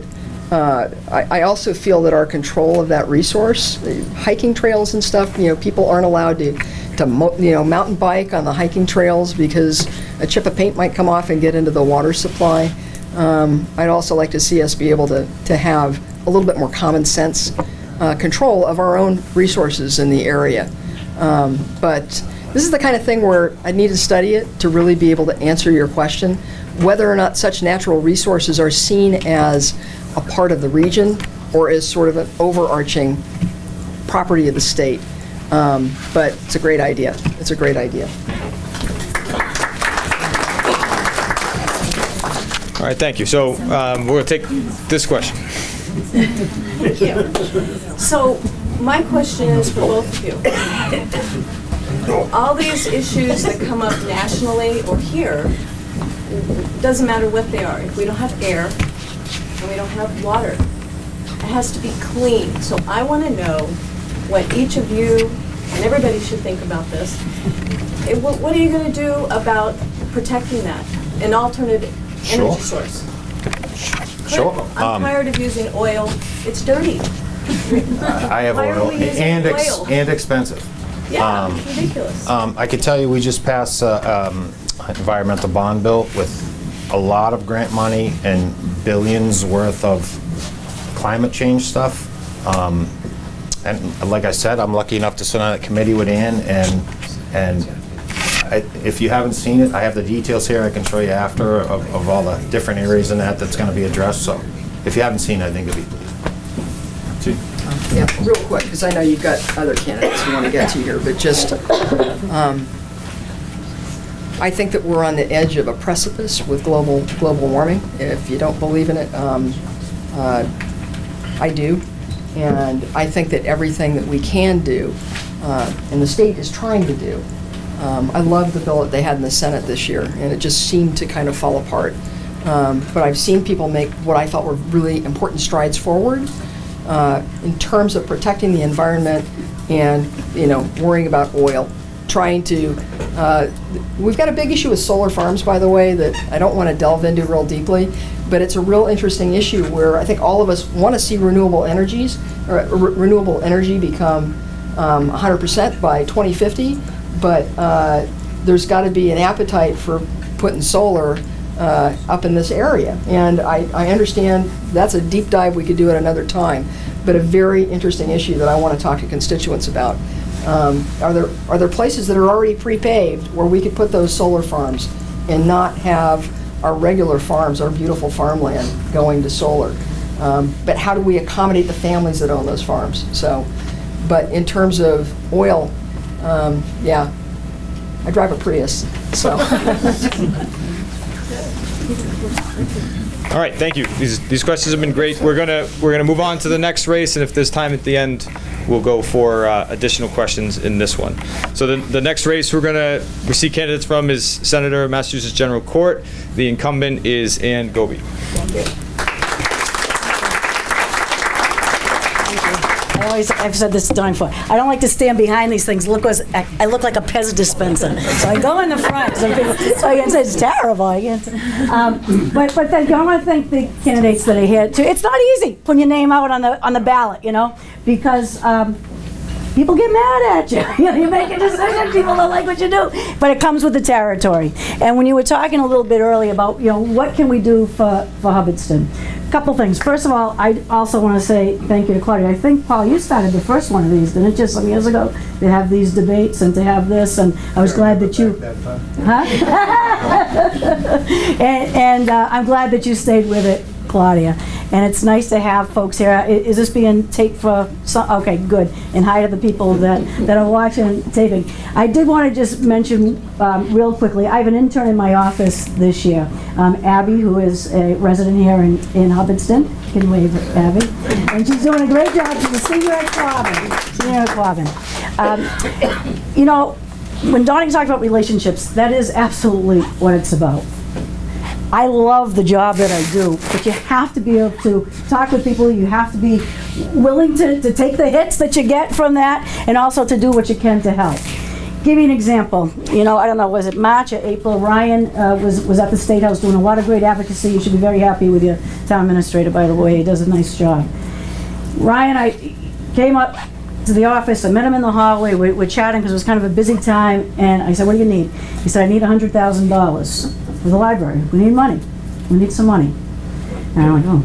I also feel that our control of that resource, hiking trails and stuff, people aren't allowed to mountain bike on the hiking trails because a chip of paint might come off and get into the water supply. I'd also like to see us be able to have a little bit more common sense control of our own resources in the area. But this is the kind of thing where I need to study it to really be able to answer your question, whether or not such natural resources are seen as a part of the region or as sort of an overarching property of the state. But it's a great idea. It's a great idea. All right, thank you. So we're going to take this question. Thank you. So my question is for both of you. All these issues that come up nationally or here, doesn't matter what they are. If we don't have air and we don't have water, it has to be clean. So I want to know what each of you, and everybody should think about this, what are you going to do about protecting that? An alternative energy source. Sure. I'm tired of using oil. It's dirty. I have Why are oil we using and oil? expensive. Yeah, it's ridiculous. I can tell you, we just passed an environmental bond bill with a lot of grant money and billions worth of climate change stuff. And like I said, I'm lucky enough to sit on that committee with Ann, and if you haven't seen it, I have the details here. I can show you after of all the different areas in that's going to be addressed. So if you haven't seen it, I think it'd be. Yeah, real quick, because I know you've got other candidates you want to get to here, but just, I think that we're on the edge of a precipice with global warming. If you don't believe in it, I do. And I think that everything that we can do, and the state is trying to do, I love the bill that they had in the Senate this year, and it just seemed to kind of fall apart. But I've seen people make what I thought were really important strides forward in terms of protecting the environment and, worrying about oil. Trying to, we've got a big issue with solar farms, by the way, that I don't want to delve into real deeply, but it's a real interesting issue where I think all of us want to see renewable energy become 100% by 2050, but there's got to be an appetite for putting solar up in this area. And I understand that's a deep dive we could do at another time, but a very interesting issue that I want to talk to constituents about. Are there places that are already pre-paved where we could put those solar farms and not have our regular farms, our beautiful farmland, going to solar? But how do we accommodate the families that own those farms? So, but in terms of oil, yeah, I drive a Prius, so. All right, thank you. These questions have been great. We're gonna move on to the next race, and if there's time at the end, we'll go for additional questions in this one. So the next race we see candidates from is Senator, Massachusetts General Court. The incumbent is Ann Goby. I've said this time before. I don't like to stand behind these things. I look like a Pez dispenser. So I go in the front. So I can say it's terrible. But thank you. I want to thank the candidates that are here too. It's not easy putting your name out on the ballot, because people get mad at you. You make a decision, people don't like what you do. But it comes with the territory. And when you were talking a little bit earlier about, what can we do for Hubbardston? A couple things. First of all, I also want to say thank you to Claudia. I think, Paul, you started the first one of these, didn't it, just some years ago? To have these debates and to have this, and I was glad that you... Huh? and I'm glad that you stayed with it, Claudia. And it's nice to have folks here. Is this being taped for some? Okay, good. And hi to the people that are watching taping. I did want to just mention real quickly, I have an intern in my office this year, Abby, who is a resident here in Hubbardston. You can wave at Abby. And she's doing a great job. She's a senior at Quabbin. When Donnie talked about relationships, that is absolutely what it's about. I love the job that I do, but you have to be able to talk with people. You have to be willing to take the hits that you get from that, and also to do what you can to help. Give you an example. I don't know, was it March or April? Ryan was at the State House doing a lot of great advocacy. You should be very happy with your town administrator, by the way. He does a nice job. Ryan, I came up to the office. I met him in the hallway. We're chatting because it was kind of a busy time, and I said, "What do you need?" He said, "I need $100,000 for the library. We need money. We need some money." And I'm like, "Oh,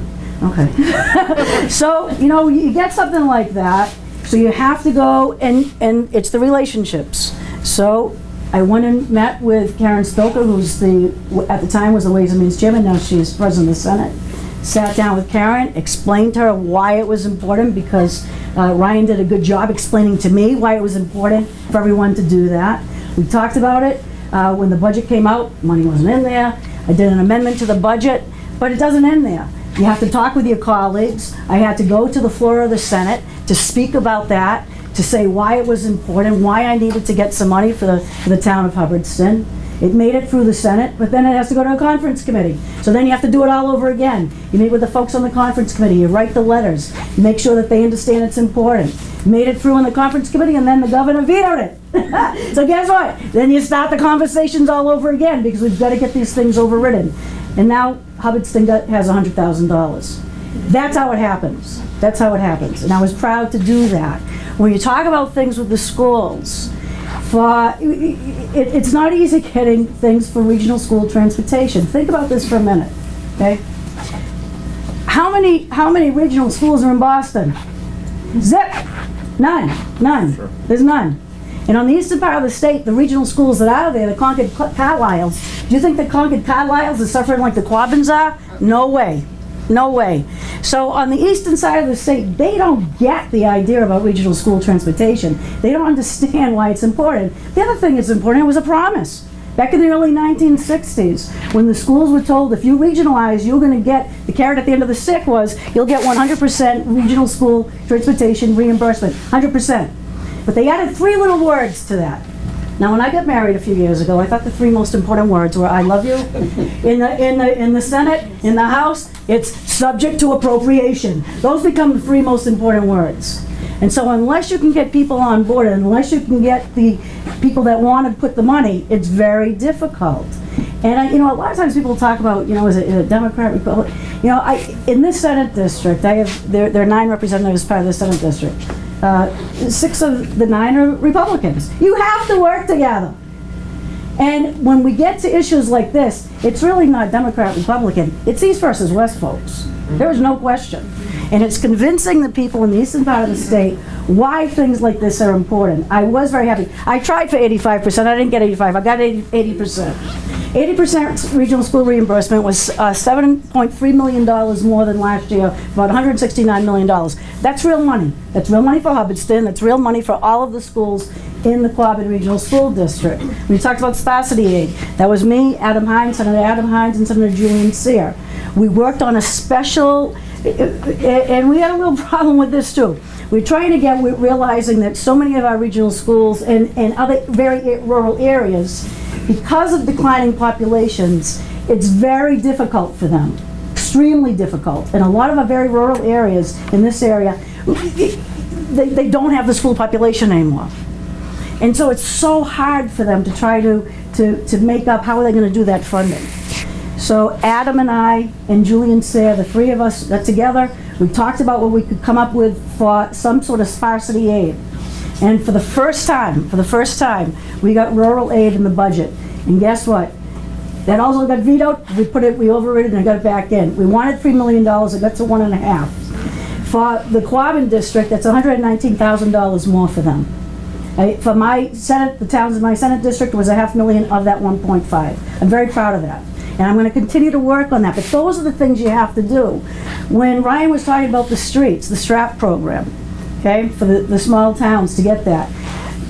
okay." So, you get something like that, so you have to go, and it's the relationships. So I went and met with Karen Stoker, who's at the time was the Ways and Means Chairman, now she's President of the Senate. Sat down with Karen, explained to her why it was important, because Ryan did a good job explaining to me why it was important for everyone to do that. We talked about it. When the budget came out, money wasn't in there. I did an amendment to the budget. But it doesn't end there. You have to talk with your colleagues. I had to go to the floor of the Senate to speak about that, to say why it was important, why I needed to get some money for the town of Hubbardston. It made it through the Senate, but then it has to go to a conference committee. So then you have to do it all over again. You meet with the folks on the conference committee, you write the letters, you make sure that they understand it's important. Made it through in the conference committee, and then the governor vetoed it. So guess what? Then you start the conversations all over again, because we've got to get these things overridden. And now Hubbardston has $100,000. That's how it happens. That's how it happens. And I was proud to do that. When you talk about things with the schools, it's not easy getting things for regional school transportation. Think about this for a minute, okay? How many regional schools are in Boston? Zip! None. Sure. There's none. And on the eastern part of the state, the regional schools that are there, the Concord Carlisles, do you think the Concord Carlisles are suffering like the Quabbins are? No way. No way. So on the eastern side of the state, they don't get the idea about regional school transportation. They don't understand why it's important. The other thing that's important, it was a promise. Back in the early 1960s, when the schools were told if you regionalize, you're going to get, the carrot at the end of the stick was, you'll get 100% regional school transportation reimbursement, 100%. But they added 3 little words to that. Now, when I got married a few years ago, I thought the 3 most important words were "I love you." In the Senate, in the House, it's subject to appropriation. Those become the 3 most important words. And so, unless you can get people on board, and unless you can get the people that want to put the money, it's very difficult. And a lot of times people talk about, is it a Democrat, Republican? In this Senate district, there are 9 representatives part of the Senate district. 6 of the 9 are Republicans. You have to work together. And when we get to issues like this, it's really not Democrat, Republican. It's East versus West, folks. There is no question. And it's convincing the people in the eastern part of the state why things like this are important. I was very happy. I tried for 85%. I didn't get 85. I got 80%. 80% regional school reimbursement was $7.3 million more than last year, about $169 million. That's real money. That's real money for Hubbardston. That's real money for all of the schools in the Quabbin Regional School District. We talked about sparsity aid. That was me, Adam Hines, Senator Adam Hines, and Senator Julian Sear. We worked on a special, and we had a little problem with this too. We're trying to get, we're realizing that so many of our regional schools and other very rural areas, because of declining populations, it's very difficult for them, extremely difficult. And a lot of our very rural areas in this area, they don't have the school population anymore. And so it's so hard for them to try to make up how are they going to do that funding. So Adam and I and Julian Sayre, the 3 of us got together, we talked about what we could come up with for some sort of sparsity aid. And for the first time, we got rural aid in the budget. And guess what? That also got vetoed. We overrid it and got it back in. We wanted $3 million, it got to $1.5. For the Quabbin district, that's $119,000 more for them. For my Senate, the towns in my Senate district was $500,000 of that 1.5. I'm very proud of that. And I'm going to continue to work on that. But those are the things you have to do. When Ryan was talking about the streets, the STRAP program, okay, for the small towns to get that,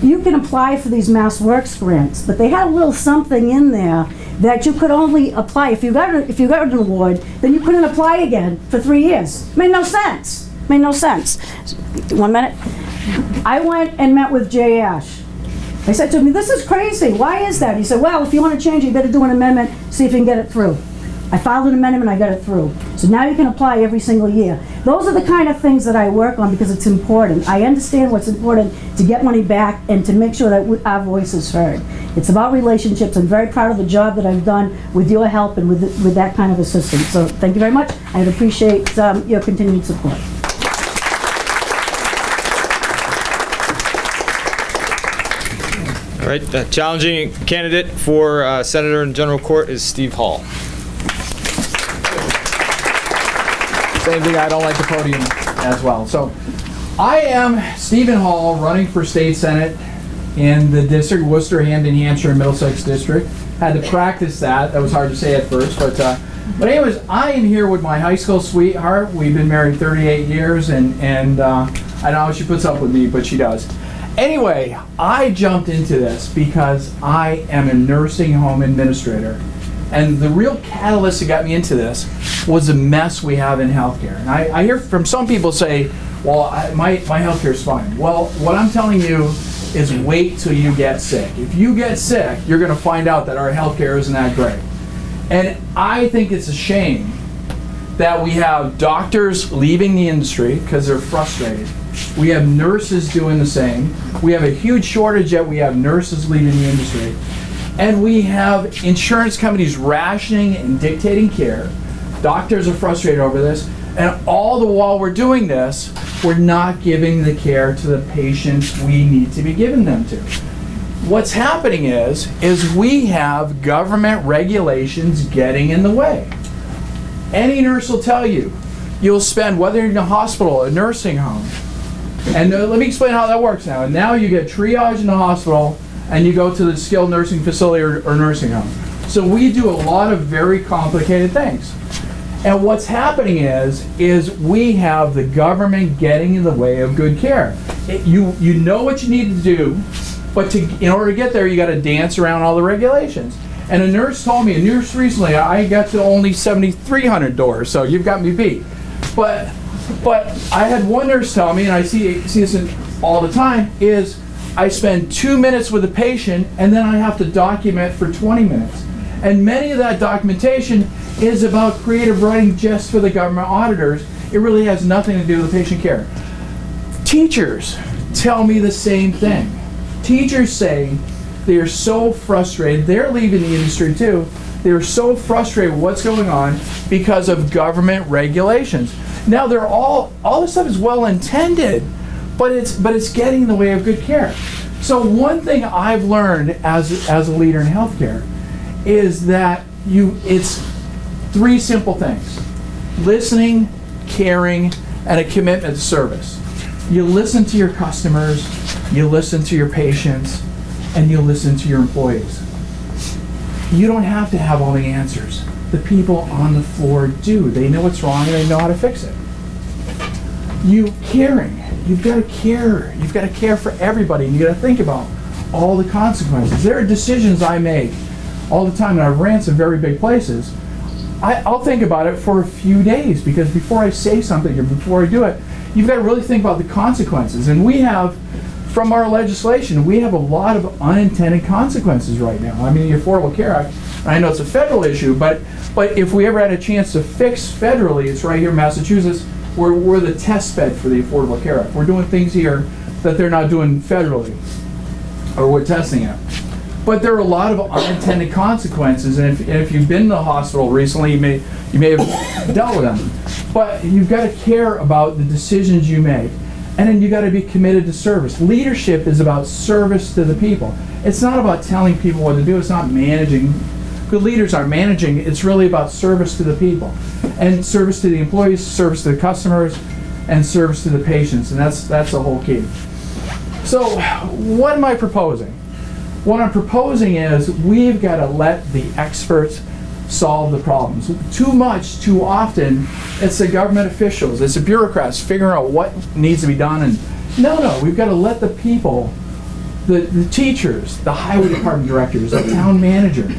you can apply for these Mass Works grants, but they had a little something in there that you could only apply if you got an award, then you couldn't apply again for 3 years. Made no sense. 1 minute. I went and met with Jay Ash. I said to him, "This is crazy. Why is that?" He said, "Well, if you want to change it, you better do an amendment, see if you can get it through." I filed an amendment and I got it through. So now you can apply every single year. Those are the kind of things that I work on because it's important. I understand what's important to get money back and to make sure that our voice is heard. It's about relationships. I'm very proud of the job that I've done with your help and with that kind of assistance. So thank you very much. I'd appreciate your continued support. All right, the challenging candidate for Senator in General Court is Steve Hall. Same thing, I don't like the podium as well. So, I am Stephen Hall, running for state senate in the district, Worcester, Hampden, Hampshire, and Middlesex district. Had to practice that. That was hard to say at first, but anyways, I am here with my high school sweetheart. We've been married 38 years, and I don't know how she puts up with me, but she does. Anyway, I jumped into this because I am a nursing home administrator And the real catalyst that got me into this was the mess we have in healthcare. And I hear from some people say, well, my healthcare is fine. Well, what I'm telling you is wait till you get sick. If you get sick, you're going to find out that our healthcare isn't that great. And I think it's a shame that we have doctors leaving the industry because they're frustrated. We have nurses doing the same. We have a huge shortage, yet we have nurses leaving the industry. And we have insurance companies rationing and dictating care. Doctors are frustrated over this. And all the while we're doing this, we're not giving the care to the patients we need to be giving them to. What's happening is we have government regulations getting in the way. Any nurse will tell you, you'll spend, whether you're in a hospital, a nursing home, and let me explain how that works now. And now you get triage in the hospital, and you go to the skilled nursing facility or nursing home. So we do a lot of very complicated things. And what's happening is we have the government getting in the way of good care. You know what you need to do, but in order to get there, you got to dance around all the regulations. And a nurse told me, recently, I got to only 7,300 doors, so you've got me beat. But I had one nurse tell me, and I see this all the time, is I spend 2 minutes with a patient, and then I have to document for 20 minutes. And many of that documentation is about creative writing just for the government auditors. It really has nothing to do with patient care. Teachers tell me the same thing. Teachers say they're so frustrated. They're leaving the industry too. They're so frustrated with what's going on because of government regulations. Now they're all this stuff is well intended, but it's getting in the way of good care. So one thing I've learned as a leader in healthcare is that it's 3 simple things: listening, caring, and a commitment to service. You listen to your customers, you listen to your patients, and you listen to your employees. You don't have to have all the answers. The people on the floor do. They know what's wrong and they know how to fix it. You caring. You've got to care. You've got to care for everybody, and you got to think about all the consequences. There are decisions I make all the time, and I've ran some very big places. I'll think about it for a few days, because before I say something or before I do it, you've got to really think about the consequences. And we have, from our legislation, we have a lot of unintended consequences right now. I mean, the Affordable Care Act, I know it's a federal issue, but if we ever had a chance to fix federally, it's right here in Massachusetts. We're the test bed for the Affordable Care Act. We're doing things here that they're not doing federally, or we're testing it. But there are a lot of unintended consequences, and if you've been to the hospital recently, you may have dealt with them. But you've got to care about the decisions you make, and then you got to be committed to service. Leadership is about service to the people. It's not about telling people what to do. It's not managing. Good leaders aren't managing. It's really about service to the people, and service to the employees, service to the customers, and service to the patients, and that's the whole key. So, what am I proposing? What I'm proposing is we've got to let the experts solve the problems. Too often, it's the government officials, it's the bureaucrats figuring out what needs to be done. And no, we've got to let the people, the teachers, the highway department directors, the town managers,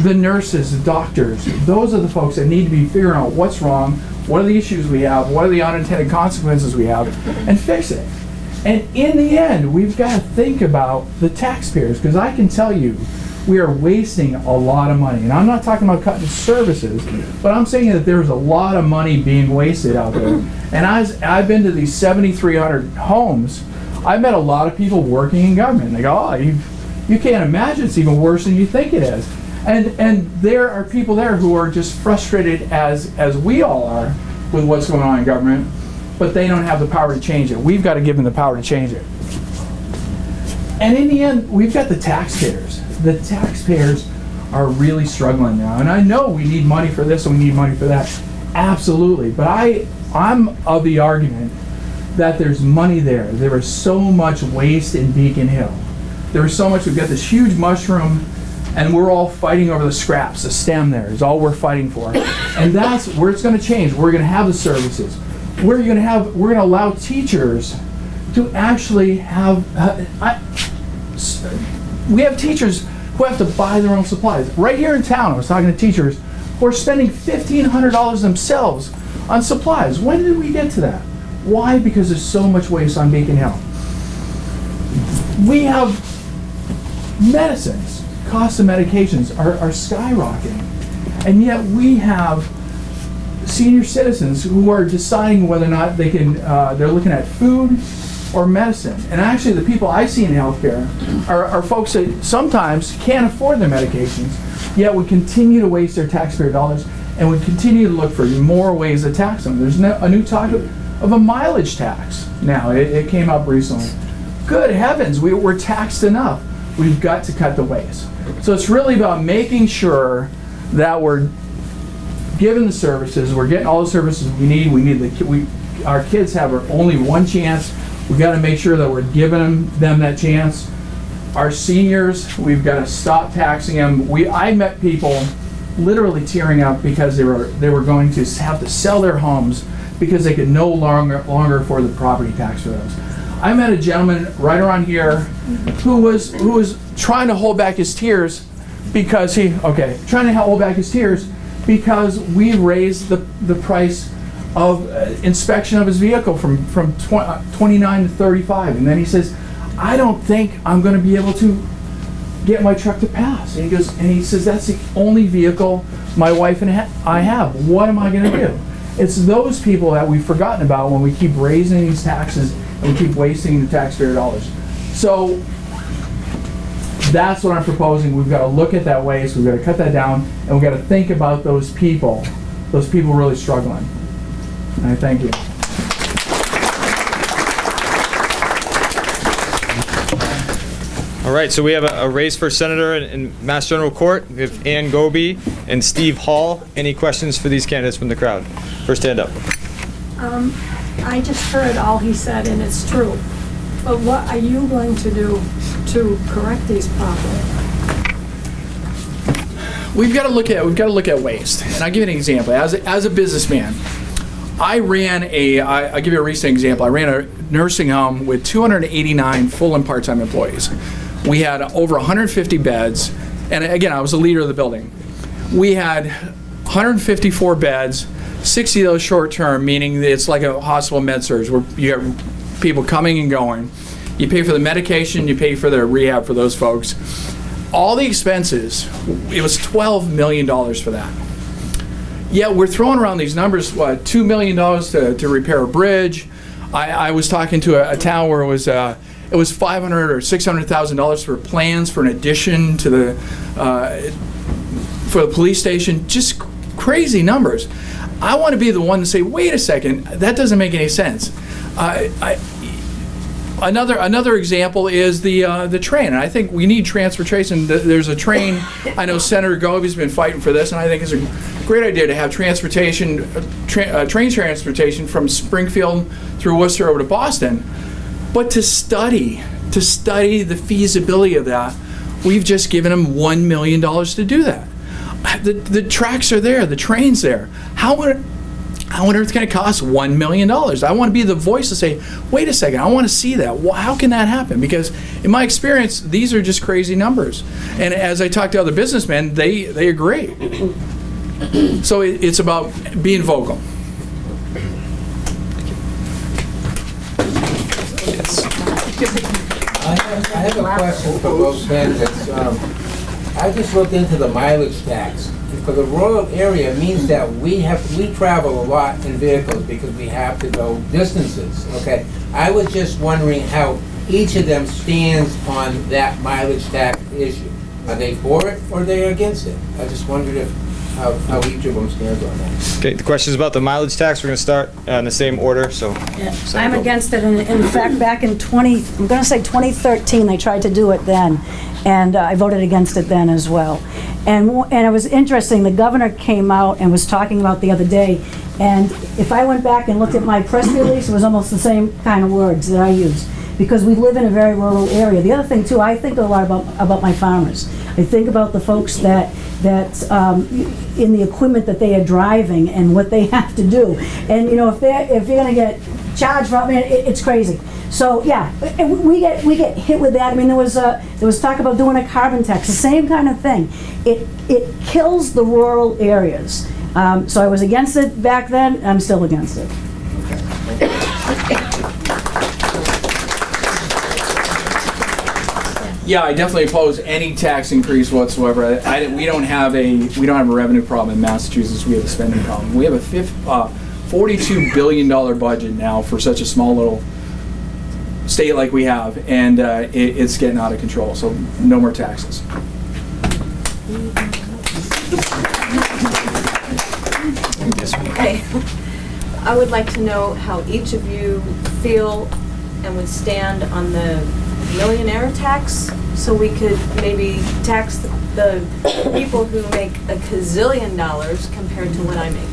the nurses, the doctors, those are the folks that need to be figuring out what's wrong, what are the issues we have, what are the unintended consequences we have, and fix it. And in the end, we've got to think about the taxpayers, because I can tell you, we are wasting a lot of money. And I'm not talking about cutting services, but I'm saying that there's a lot of money being wasted out there. And as I've been to these 7,300 homes, I've met a lot of people working in government. They go, oh, you can't imagine it's even worse than you think it is. And there are people there who are just frustrated as we all are with what's going on in government, but they don't have the power to change it. We've got to give them the power to change it. And in the end, we've got the taxpayers. The taxpayers are really struggling now. And I know we need money for this and we need money for that. Absolutely. But I'm of the argument that there's money there. There is so much waste in Beacon Hill. There is so much. We've got this huge mushroom, and we're all fighting over the scraps. The stem there is all we're fighting for. And that's where it's going to change. We're going to have the services. We're going to allow teachers to actually have, we have teachers who have to buy their own supplies. Right here in town, I was talking to teachers who are spending $1,500 themselves on supplies. When did we get to that? Why? Because there's so much waste on Beacon Hill. We have medicines. Costs of medications are skyrocketing. And yet we have senior citizens who are deciding whether or not they can, they're looking at food or medicine. And actually the people I see in healthcare are folks that sometimes can't afford their medications, yet we continue to waste their taxpayer dollars and we continue to look for more ways to tax them. There's a new talk of a mileage tax now. It came up recently. Good heavens, we're taxed enough. We've got to cut the waste. So it's really about making sure that we're given the services, we're getting all the services we need. Our kids have only one chance. We've got to make sure that we're giving them that chance. Our seniors, we've got to stop taxing them. I met people literally tearing up because they were going to have to sell their homes because they could no longer afford the property tax for those. I met a gentleman right around here who was trying to hold back his tears because because we raised the price of inspection of his vehicle from 29 to 35, and then he says, I don't think I'm going to be able to get my truck to pass. And he says that's the only vehicle my wife and I have. What am I going to do? It's those people that we've forgotten about when we keep raising these taxes and we keep wasting the taxpayer dollars. So that's what I'm proposing. We've got to look at that waste, we've got to cut that down, and we've got to think about those people really struggling. And I thank you. All right, so we have a race for senator in Mass General Court. We have Ann Goby and Steve Hall. Any questions for these candidates from the crowd? First hand up. I just heard all he said, and it's true. But what are you going to do to correct these problems? We've got to look at waste. And I'll give you an example. As a businessman, I'll give you a recent example. I ran a nursing home with 289 full and part-time employees. We had over 150 beds, and again, I was the leader of the building. We had 154 beds, 60 of those short-term, meaning it's like a hospital med-surg where you have people coming and going. You pay for the medication, you pay for their rehab for those folks. All the expenses, it was $12 million for that. Yet we're throwing around these numbers, $2 million to repair a bridge. I was talking to a town where it was $500,000 or $600,000 for plans for an addition to for the police station. Just crazy numbers. I want to be the one to say, wait a second, that doesn't make any sense. Another example is the train, and I think we need transportation. There's a train. I know Senator Goby's been fighting for this, and I think it's a great idea to have transportation, train transportation from Springfield through Worcester over to Boston. But to study the feasibility of that, we've just given them $1 million to do that. The tracks are there, the train's there. How on earth can it cost $1 million? I want to be the voice to say, wait a second, I want to see that. How can that happen? Because in my experience, these are just crazy numbers. And as I talk to other businessmen, they agree. So it's about being vocal. Yes. I have a question for both candidates. I just looked into the mileage tax. For the rural area, it means that we travel a lot in vehicles because we have to go distances. Okay, I was just wondering how each of them stands on that mileage tax issue. Are they for it or are they against it? I just wondered how each of them stands on that. Okay, the question is about the mileage tax. We're going to start in the same order. So, I'm against it. In fact, back in 2013, they tried to do it then, and I voted against it then as well. And it was interesting. The governor came out and was talking about the other day, and if I went back and looked at my press release, it was almost the same kind of words that I used, because we live in a very rural area. The other thing too, I think a lot about my farmers. I think about the folks that in the equipment that they are driving and what they have to do. And you know, if you're going to get charged for, I mean, it's crazy. So, yeah, we get hit with that. I mean, there was talk about doing a carbon tax, the same kind of thing. It kills the rural areas. So I was against it back then, I'm still against it. Yeah, I definitely oppose any tax increase whatsoever. We don't have a revenue problem in Massachusetts. We have a spending problem. We have a $42 billion budget now for such a small little state like we have, and it's getting out of control. So no more taxes. Okay. I would like to know how each of you feel and would stand on the millionaire tax, so we could maybe tax the people who make a gazillion dollars compared to what I make,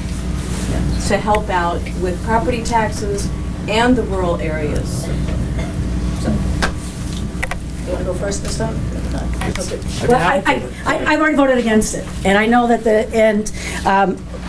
to help out with property taxes and the rural areas. So, you want to go first this time? Okay. Well, I've already voted against it, and I know that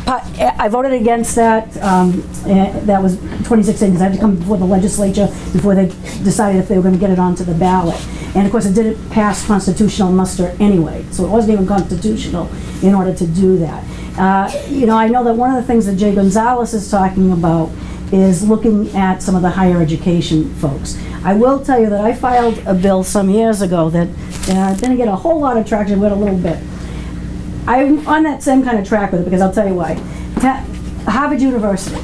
I voted against that. That was 2016, because I had to come before the legislature before they decided if they were going to get it onto the ballot. And of course, it didn't pass constitutional muster anyway, so it wasn't even constitutional in order to do that. I know that one of the things that Jay Gonzalez is talking about is looking at some of the higher education folks. I will tell you that I filed a bill some years ago that didn't get a whole lot of traction, but a little bit. I'm on that same kind of track with it, because I'll tell you why. Harvard University.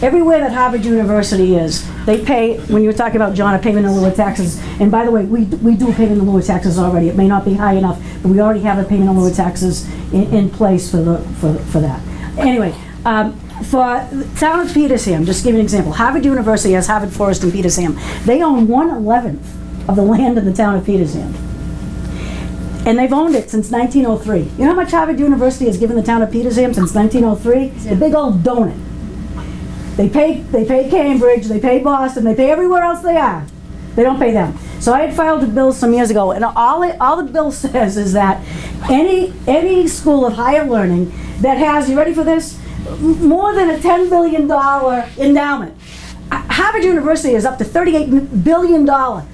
Everywhere that Harvard University is, they pay, when you were talking about, John, a payment in lieu of taxes, and by the way, we do payment in lieu of taxes already. It may not be high enough, but we already have a payment in lieu of taxes in place for that. Anyway, for the town of Petersham, just to give you an example, Harvard University has Harvard Forest in Petersham. They own 1/11 of the land in the town of Petersham. And they've owned it since 1903. You know how much Harvard University has given the town of Petersham since 1903? The big old donut. They pay Cambridge, they pay Boston, they pay everywhere else they are. They don't pay them. So I had filed a bill some years ago, and all the bill says is that any school of higher learning that has, you ready for this, more than a $10 billion endowment. Harvard University is up to $38 billion.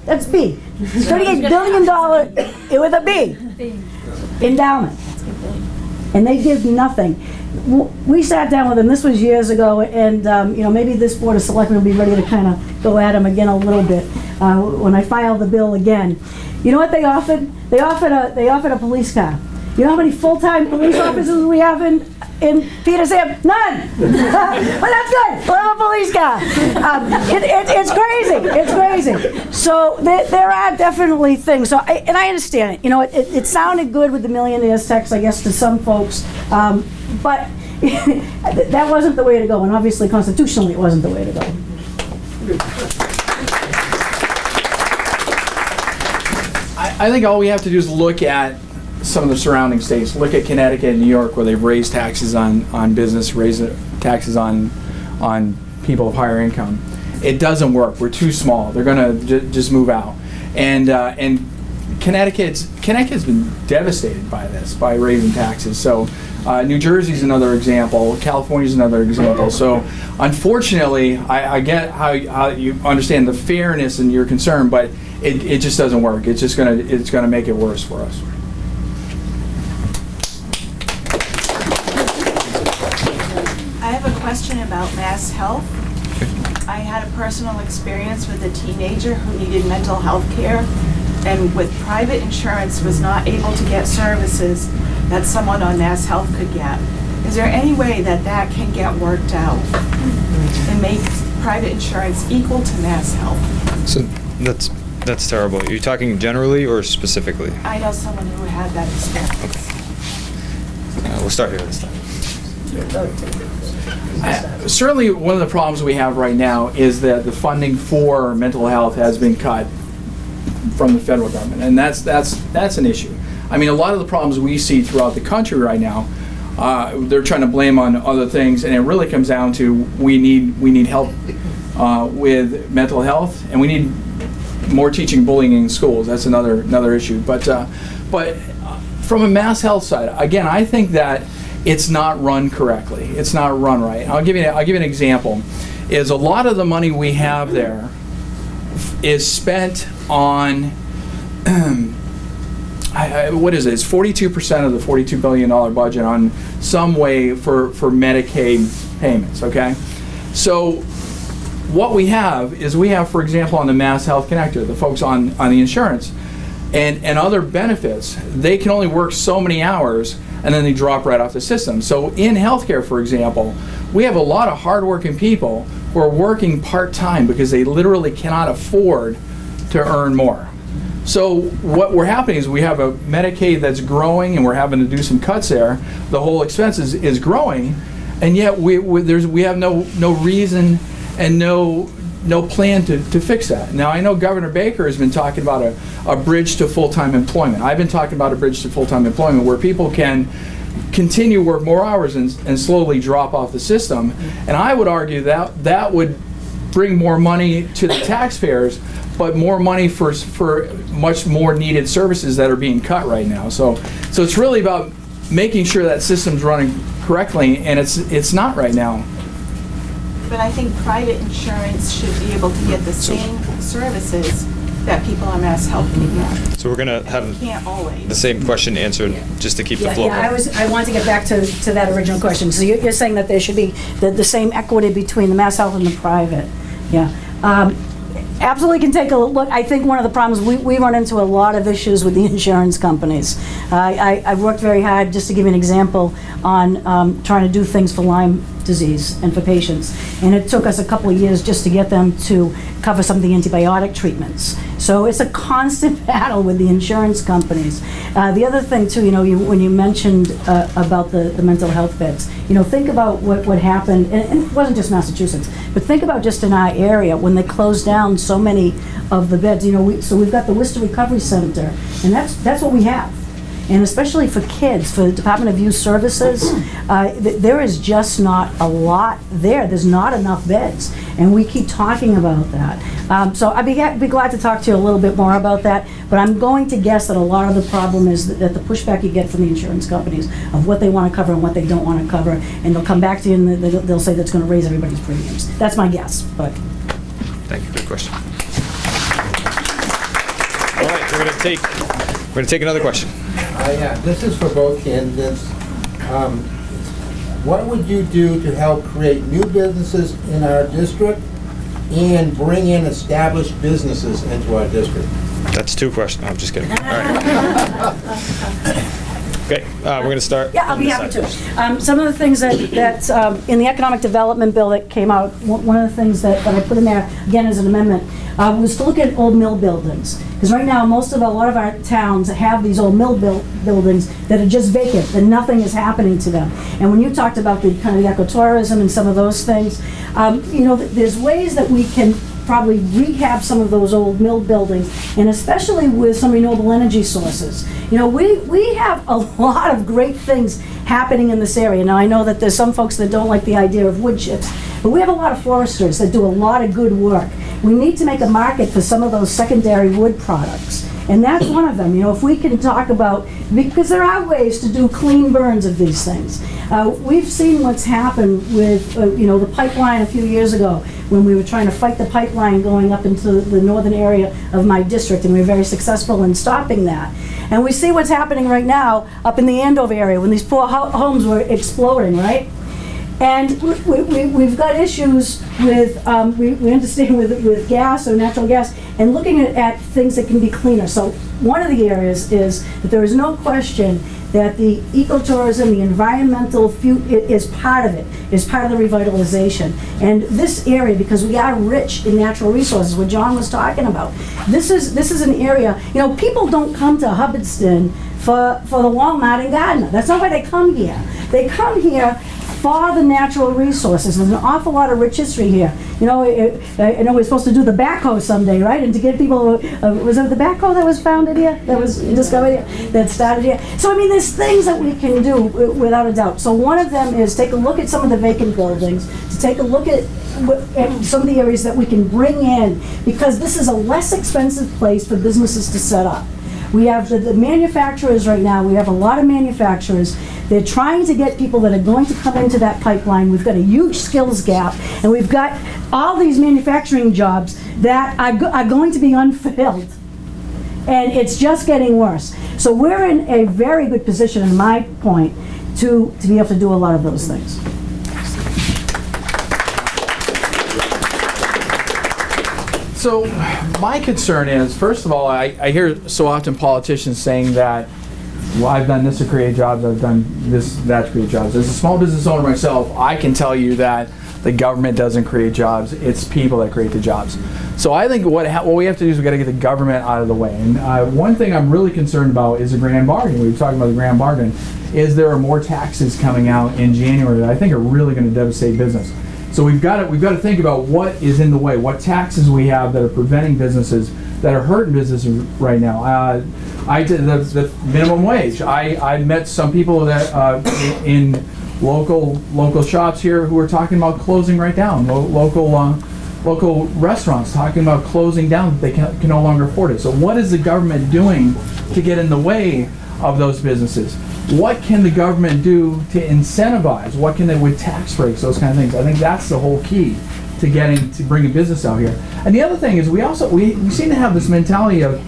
That's B. $38 billion with a B. Endowment. And they give nothing. We sat down with them, this was years ago, and maybe this Board of Selectmen will be ready to kind of go at them again a little bit when I file the bill again. You know what they offered? They offered a police car. You know how many full-time police officers we have in Petersham? None! But that's good. We'll have a police car. It's crazy. It's crazy. So there are definitely things. So I understand it. It sounded good with the millionaires tax, I guess, to some folks. But that wasn't the way to go. And obviously, constitutionally, it wasn't the way to go. I think all we have to do is look at some of the surrounding states. Look at Connecticut and New York, where they've raised taxes on business, raised taxes on people of higher income. It doesn't work. We're too small. They're going to just move out. And Connecticut's been devastated by this, by raising taxes. So New Jersey's another example. California's another example. So unfortunately, I get how you understand the fairness and your concern, but it just doesn't work. It's gonna make it worse for us. I have a question about Mass Health. I had a personal experience with a teenager who needed mental health care, and with private insurance was not able to get services that someone on Mass Health could get. Is there any way that can get worked out and make private insurance equal to Mass Health? So that's terrible. Are you talking generally or specifically? I know someone who had that experience. Okay. We'll start here this time. Certainly, one of the problems we have right now is that the funding for mental health has been cut from the federal government, and that's an issue. I mean, a lot of the problems we see throughout the country right now, they're trying to blame on other things, and it really comes down to we need help with mental health, and we need more teaching bullying in schools. That's another issue. But from a Mass Health side, again, I think that it's not run correctly. It's not run right. I'll give you an example. is a lot of the money we have there is spent on, what is it? It's 42% of the $42 billion budget on some way for Medicaid payments, okay? So what we have is for example, on the Mass Health Connector, the folks on the insurance and other benefits, they can only work so many hours and then they drop right off the system. So in healthcare, for example, we have a lot of hardworking people who are working part-time because they literally cannot afford to earn more. So what we're happening is we have a Medicaid that's growing and we're having to do some cuts there. The whole expense is growing, and yet we have no reason and no plan to fix that. Now I know Governor Baker has been talking about a bridge to full-time employment. I've been talking about a bridge to full-time employment where people can continue to work more hours and slowly drop off the system. And I would argue that would bring more money to the taxpayers, but more money for much more needed services that are being cut right now. So it's really about making sure that system's running correctly, and it's not right now. But I think private insurance should be able to get the same services that people on Mass Health can get. So we're gonna have Can't always. the same question answered just to keep the flow. Yeah, I want to get back to that original question. So you're saying that there should be the same equity between the Mass Health and the private. Yeah. Absolutely can take a look. I think one of the problems, we run into a lot of issues with the insurance companies. I worked very hard, just to give you an example, on trying to do things for Lyme disease and for patients. And it took us a couple of years just to get them to cover some of the antibiotic treatments. So it's a constant battle with the insurance companies. The other thing too, when you mentioned about the mental health beds, think about what happened, and it wasn't just Massachusetts, but think about just in our area when they closed down so many of the beds. So we've got the Worcester Recovery Center, and that's what we have. And especially for kids, for the Department of Youth Services, there is just not a lot there. There's not enough beds, and we keep talking about that. So I'd be glad to talk to you a little bit more about that, but I'm going to guess that a lot of the problem is that the pushback you get from the insurance companies of what they want to cover and what they don't want to cover, and they'll come back to you and they'll say that's going to raise everybody's premiums. That's my guess, but. Thank you. Good question. All right, we're gonna take another question. This is for both candidates. What would you do to help create new businesses in our district and bring in established businesses into our district? That's two questions. I'm just kidding. All right. Okay, we're going to start. Yeah, I'll be happy to. Some of the things that in the economic development bill that came out, one of the things that I put in there, again as an amendment, was to look at old mill buildings. Because right now, a lot of our towns have these old mill buildings that are just vacant, and nothing is happening to them. And when you talked about the kind of the ecotourism and some of those things, there's ways that we can probably rehab some of those old mill buildings, and especially with some renewable energy sources. We have a lot of great things happening in this area. Now, I know that there's some folks that don't like the idea of wood chips, but we have a lot of foresters that do a lot of good work. We need to make a market for some of those secondary wood products. And that's one of them, if we can talk about, because there are ways to do clean burns of these things. We've seen what's happened with, the pipeline a few years ago when we were trying to fight the pipeline going up into the northern area of my district, and we were very successful in stopping that. And we see what's happening right now up in the Andover area when these poor homes were exploding, right? And we've got issues with, we understand with gas or natural gas, and looking at things that can be cleaner. So one of the areas is that there is no question that the ecotourism, the environmental is part of it, is part of the revitalization. And this area, because we are rich in natural resources, what John was talking about, this is an area, people don't come to Hubbardston for the Walmart and Gardner. That's not why they come here. They come here for the natural resources. There's an awful lot of rich history here. I know we're supposed to do the backhoe someday, right? And to get people, was it the backhoe that was founded here? That was discovered here? That started here? So, there's things that we can do without a doubt. So one of them is take a look at some of the vacant buildings, to take a look at some of the areas that we can bring in, because this is a less expensive place for businesses to set up. We have the manufacturers right now, we have a lot of manufacturers. They're trying to get people that are going to come into that pipeline. We've got a huge skills gap, and we've got all these manufacturing jobs that are going to be unfilled. And it's just getting worse. So we're in a very good position, in my point, to be able to do a lot of those things. So my concern is, first of all, I hear so often politicians saying that, well, I've done this to create jobs, I've done this, that to create jobs. As a small business owner myself, I can tell you that the government doesn't create jobs, it's people that create the jobs. So I think what we have to do is we've got to get the government out of the way. And one thing I'm really concerned about is the grand bargain. We were talking about the grand bargain. Is there are more taxes coming out in January that I think are really going to devastate business. So we've got to think about what is in the way, what taxes we have that are preventing businesses, that are hurting businesses right now. I did the minimum wage. I met some people that in local shops here who are talking about closing right down. Local restaurants talking about closing down. They can no longer afford it. So what is the government doing to get in the way of those businesses? What can the government do to incentivize? What can they, with tax breaks, those kind of things? I think that's the whole key to bringing business out here. And the other thing is we seem to have this mentality of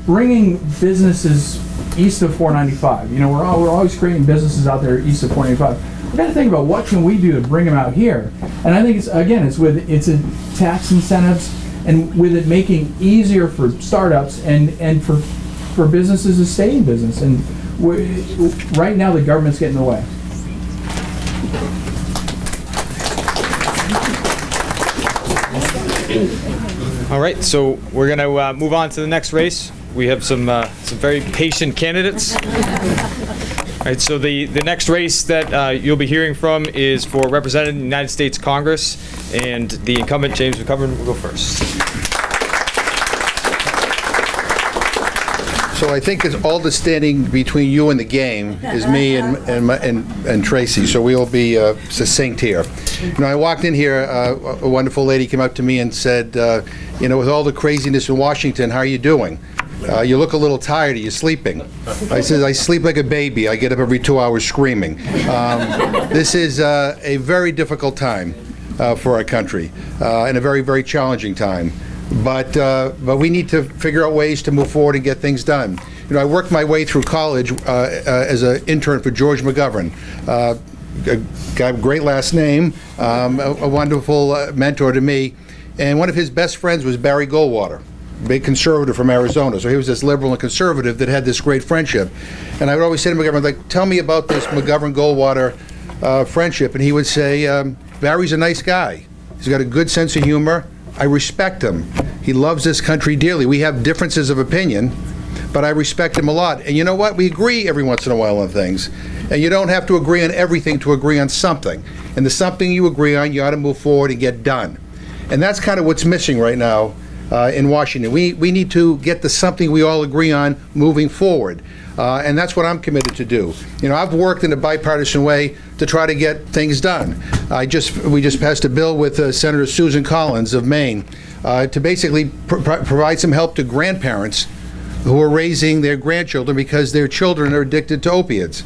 bringing businesses east of 495. You know, we're always creating businesses out there east of 495. We've got to think about what can we do to bring them out here. And I think it's a tax incentives, and with it making easier for startups and for businesses to stay in business. And right now the government's getting in the way. All right, so we're going to move on to the next race. We have some very patient candidates. All right, so the next race that you'll be hearing from is for Representative in the United States Congress, and the incumbent, James McGovern, will go first. So I think it's all the standing between you and the game is me and Tracy. So we'll be succinct here. You know, I walked in here, a wonderful lady came up to me and said, you know, with all the craziness in Washington, how are you doing? You look a little tired. Are you sleeping? I said, I sleep like a baby. I get up every 2 hours screaming. This is a very difficult time for our country, and a very, very challenging time. But we need to figure out ways to move forward and get things done. You know, I worked my way through college as an intern for George McGovern. Got a great last name, a wonderful mentor to me. And one of his best friends was Barry Goldwater, big conservative from Arizona. So he was this liberal and conservative that had this great friendship. And I would always say to McGovern, like, tell me about this McGovern-Goldwater friendship. And he would say, Barry's a nice guy. He's got a good sense of humor. I respect him. He loves this country dearly. We have differences of opinion, but I respect him a lot. And you know what? We agree every once in a while on things. And you don't have to agree on everything to agree on something. And the something you agree on, you ought to move forward and get done. And that's kind of what's missing right now in Washington. We need to get the something we all agree on moving forward. And that's what I'm committed to do. You know, I've worked in a bipartisan way to try to get things done. We just passed a bill with Senator Susan Collins of Maine to basically provide some help to grandparents who are raising their grandchildren because their children are addicted to opiates.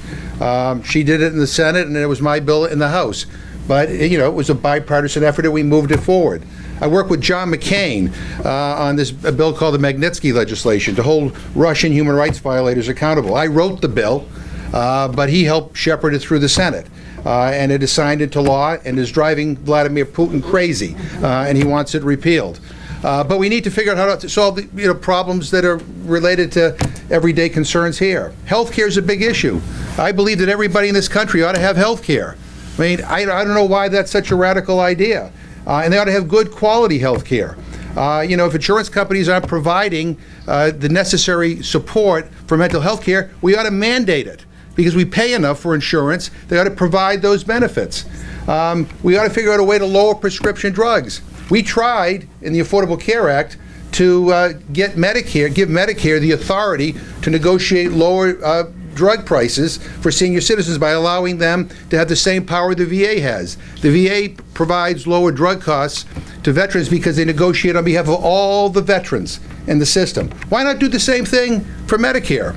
She did it in the Senate, and it was my bill in the House. But, you know, it was a bipartisan effort, and we moved it forward. I worked with John McCain on this bill called the Magnitsky legislation to hold Russian human rights violators accountable. I wrote the bill, but he helped shepherd it through the Senate. And it is signed into law and is driving Vladimir Putin crazy, and he wants it repealed. But we need to figure out how to solve the problems that are related to everyday concerns here. Health care is a big issue. I believe that everybody in this country ought to have health care. I mean, I don't know why that's such a radical idea. And they ought to have good quality health care. You know, if insurance companies aren't providing the necessary support for mental health care, we ought to mandate it. Because we pay enough for insurance, they ought to provide those benefits. We ought to figure out a way to lower prescription drugs. We tried in the Affordable Care Act to give Medicare the authority to negotiate lower drug prices for senior citizens by allowing them to have the same power the VA has. The VA provides lower drug costs to veterans because they negotiate on behalf of all the veterans in the system. Why not do the same thing for Medicare?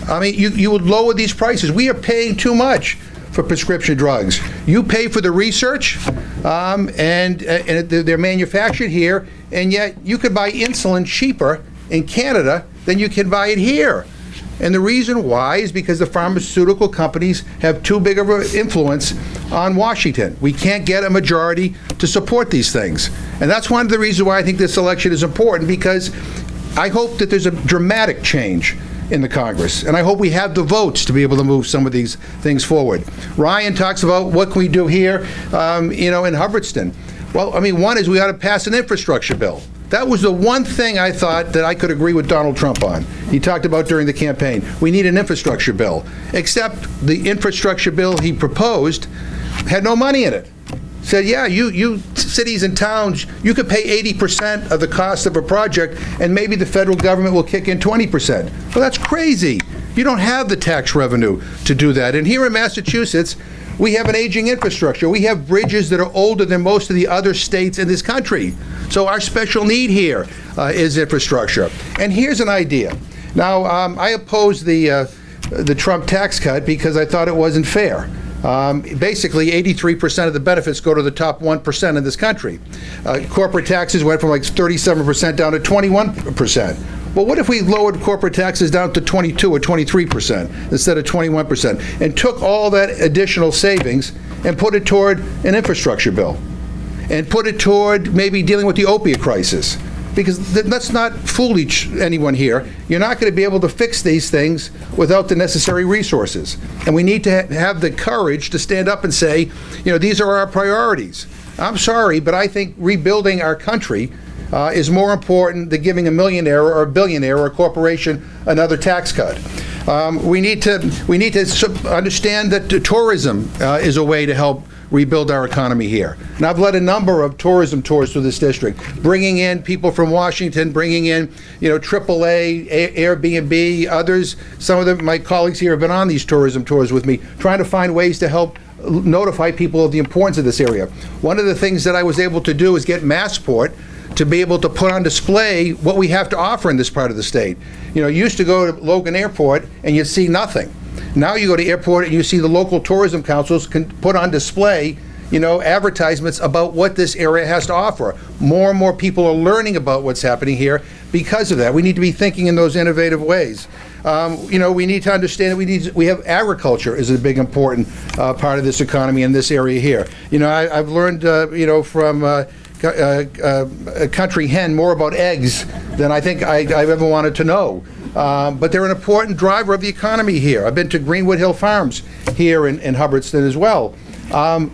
I mean, you would lower these prices. We are paying too much for prescription drugs. You pay for the research, and they're manufactured here, and yet you could buy insulin cheaper in Canada than you can buy it here. And the reason why is because the pharmaceutical companies have too big of an influence on Washington. We can't get a majority to support these things. And that's one of the reasons why I think this election is important, because I hope that there's a dramatic change in the Congress, and I hope we have the votes to be able to move some of these things forward. Ryan talks about what can we do here, in Hubbardston. Well, I mean, one is we ought to pass an infrastructure bill. That was the one thing I thought that I could agree with Donald Trump on. He talked about during the campaign. We need an infrastructure bill. Except the infrastructure bill he proposed had no money in it. Said, yeah, you cities and towns, you could pay 80% of the cost of a project, and maybe the federal government will kick in 20%. Well, that's crazy. You don't have the tax revenue to do that. And here in Massachusetts, we have an aging infrastructure. We have bridges that are older than most of the other states in this country. So our special need here is infrastructure. And here's an idea. Now, I oppose the Trump tax cut because I thought it wasn't fair. Basically, 83% of the benefits go to the top 1% in this country. Corporate taxes went from like 37% down to 21%. Well, what if we lowered corporate taxes down to 22 or 23% instead of 21%, and took all that additional savings and put it toward an infrastructure bill, and put it toward maybe dealing with the opiate crisis? Because let's not fool anyone here. You're not going to be able to fix these things without the necessary resources. And we need to have the courage to stand up and say, these are our priorities. I'm sorry, but I think rebuilding our country is more important than giving a millionaire or a billionaire or a corporation another tax cut. We need to understand that tourism is a way to help rebuild our economy here. And I've led a number of tourism tours through this district, bringing in people from Washington, bringing in, AAA, Airbnb, others. Some of my colleagues here have been on these tourism tours with me, trying to find ways to help notify people of the importance of this area. One of the things that I was able to do is get Massport to be able to put on display what we have to offer in this part of the state. You used to go to Logan Airport and you'd see nothing. Now you go to airport and you see the local tourism councils can put on display, advertisements about what this area has to offer. More and more people are learning about what's happening here because of that. We need to be thinking in those innovative ways. We need to understand that we have agriculture is a big important part of this economy in this area here. I've learned, from a country hen more about eggs than I think I've ever wanted to know. But they're an important driver of the economy here. I've been to Greenwood Hill Farms here in Hubbardston as well.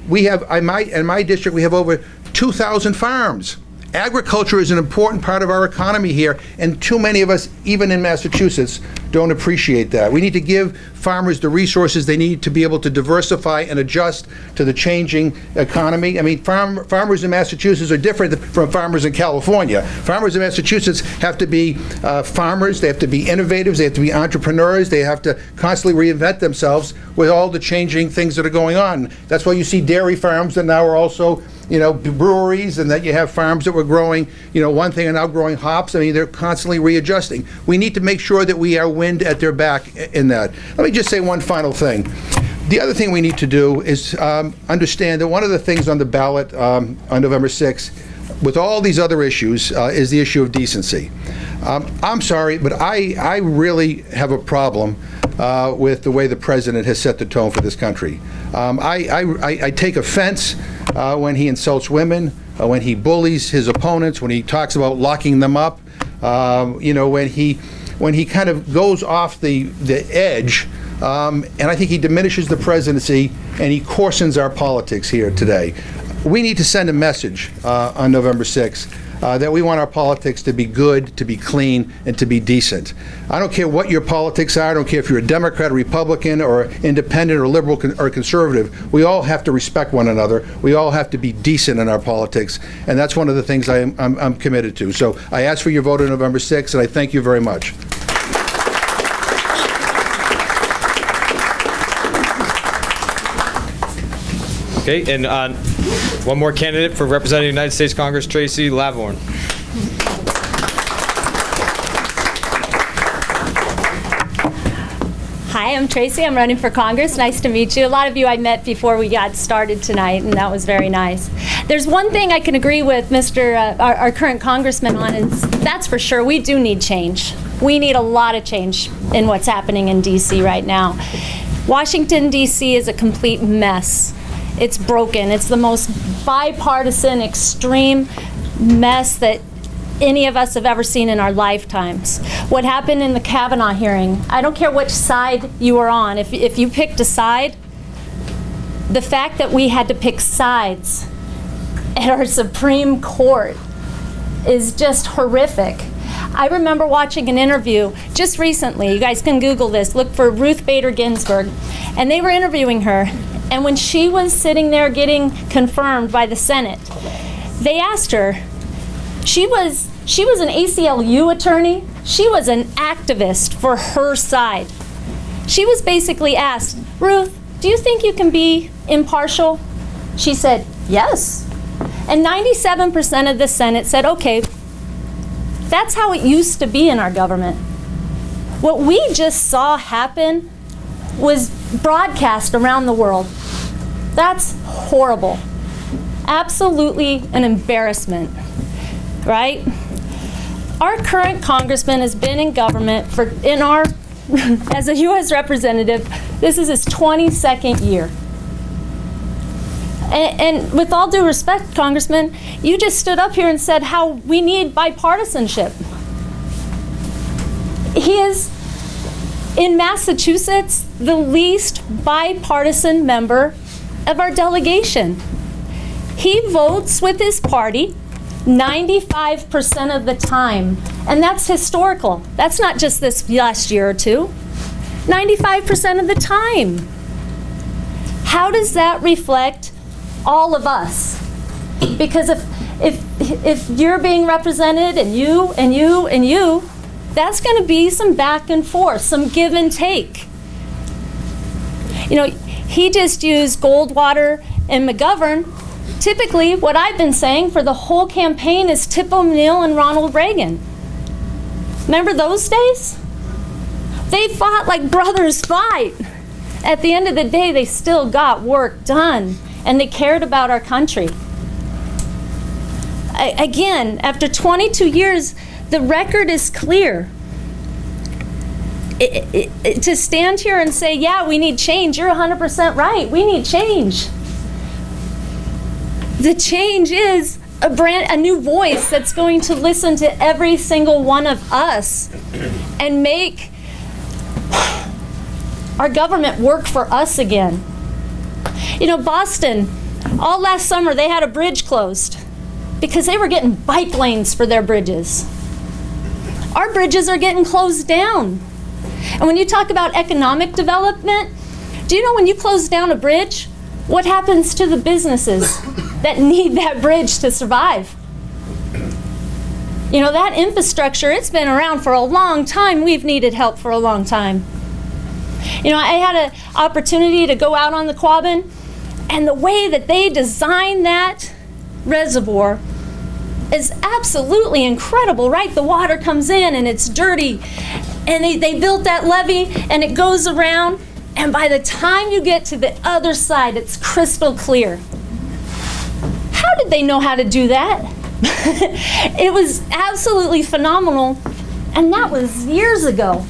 We have, in my district, we have over 2,000 farms. Agriculture is an important part of our economy here, and too many of us, even in Massachusetts, don't appreciate that. We need to give farmers the resources they need to be able to diversify and adjust to the changing economy. I mean, farmers in Massachusetts are different from farmers in California. Farmers in Massachusetts have to be farmers, they have to be innovators, they have to be entrepreneurs, they have to constantly reinvent themselves with all the changing things that are going on. That's why you see dairy farms that now are also breweries, and that you have farms that were growing, one thing and now growing hops. I mean, they're constantly readjusting. We need to make sure that we are wind at their back in that. Let me just say one final thing. The other thing we need to do is understand that one of the things on the ballot on November 6th, with all these other issues, is the issue of decency. I'm sorry, but I really have a problem with the way the president has set the tone for this country. I take offense when he insults women, when he bullies his opponents, when he talks about locking them up, when he kind of goes off the edge, and I think he diminishes the presidency and he coarsens our politics here today. We need to send a message on November 6th that we want our politics to be good, to be clean, and to be decent. I don't care what your politics are. I don't care if you're a Democrat, or Republican, or independent, or liberal, or conservative. We all have to respect one another. We all have to be decent in our politics, and that's one of the things I'm committed to. So I ask for your vote on November 6th, and I thank you very much. Okay, and one more candidate for representing the United States Congress, Tracy Lavorne. Hi, I'm Tracy. I'm running for Congress. Nice to meet you. A lot of you I met before we got started tonight, and that was very nice. There's one thing I can agree with our current congressman on, and that's for sure. We do need change. We need a lot of change in what's happening in D.C. right now. Washington, D.C. is a complete mess. It's broken. It's the most bipartisan, extreme mess that any of us have ever seen in our lifetimes. What happened in the Kavanaugh hearing, I don't care which side you were on, if you picked a side, the fact that we had to pick sides at our Supreme Court is just horrific. I remember watching an interview just recently, you guys can Google this, look for Ruth Bader Ginsburg, and they were interviewing her, and when she was sitting there getting confirmed by the Senate, they asked her, she was an ACLU attorney. She was an activist for her side. She was basically asked, Ruth, do you think you can be impartial? She said, yes. And 97% of the Senate said, okay, that's how it used to be in our government. What we just saw happen was broadcast around the world. That's horrible. Absolutely an embarrassment. Right? Our current congressman has been in government as a U.S. representative, this is his 22nd year. And with all due respect, Congressman, you just stood up here and said how we need bipartisanship. He is, in Massachusetts, the least bipartisan member of our delegation. He votes with his party 95% of the time, and that's historical. That's not just this last year or two. 95% of the time. How does that reflect all of us? Because if you're being represented and you and you and you, that's going to be some back and forth, some give and take. You know, he just used Goldwater and McGovern. Typically, what I've been saying for the whole campaign is Tip O'Neill and Ronald Reagan. Remember those days? They fought like brothers fight. At the end of the day, they still got work done, and they cared about our country. Again, after 22 years, the record is clear. To stand here and say, yeah, we need change, you're 100% right. We need change. The change is a new voice that's going to listen to every single one of us and make our government work for us again. You know, Boston, all last summer, they had a bridge closed because they were getting bike lanes for their bridges. Our bridges are getting closed down. And when you talk about economic development, do you know when you close down a bridge, what happens to the businesses that need that bridge to survive? You know, that infrastructure, it's been around for a long time. We've needed help for a long time. You know, I had an opportunity to go out on the Quabbin, and the way that they designed that reservoir is absolutely incredible, right? The water comes in and it's dirty, and they built that levee and it goes around, and by the time you get to the other side, it's crystal clear. How did they know how to do that? It was absolutely phenomenal, and that was years ago.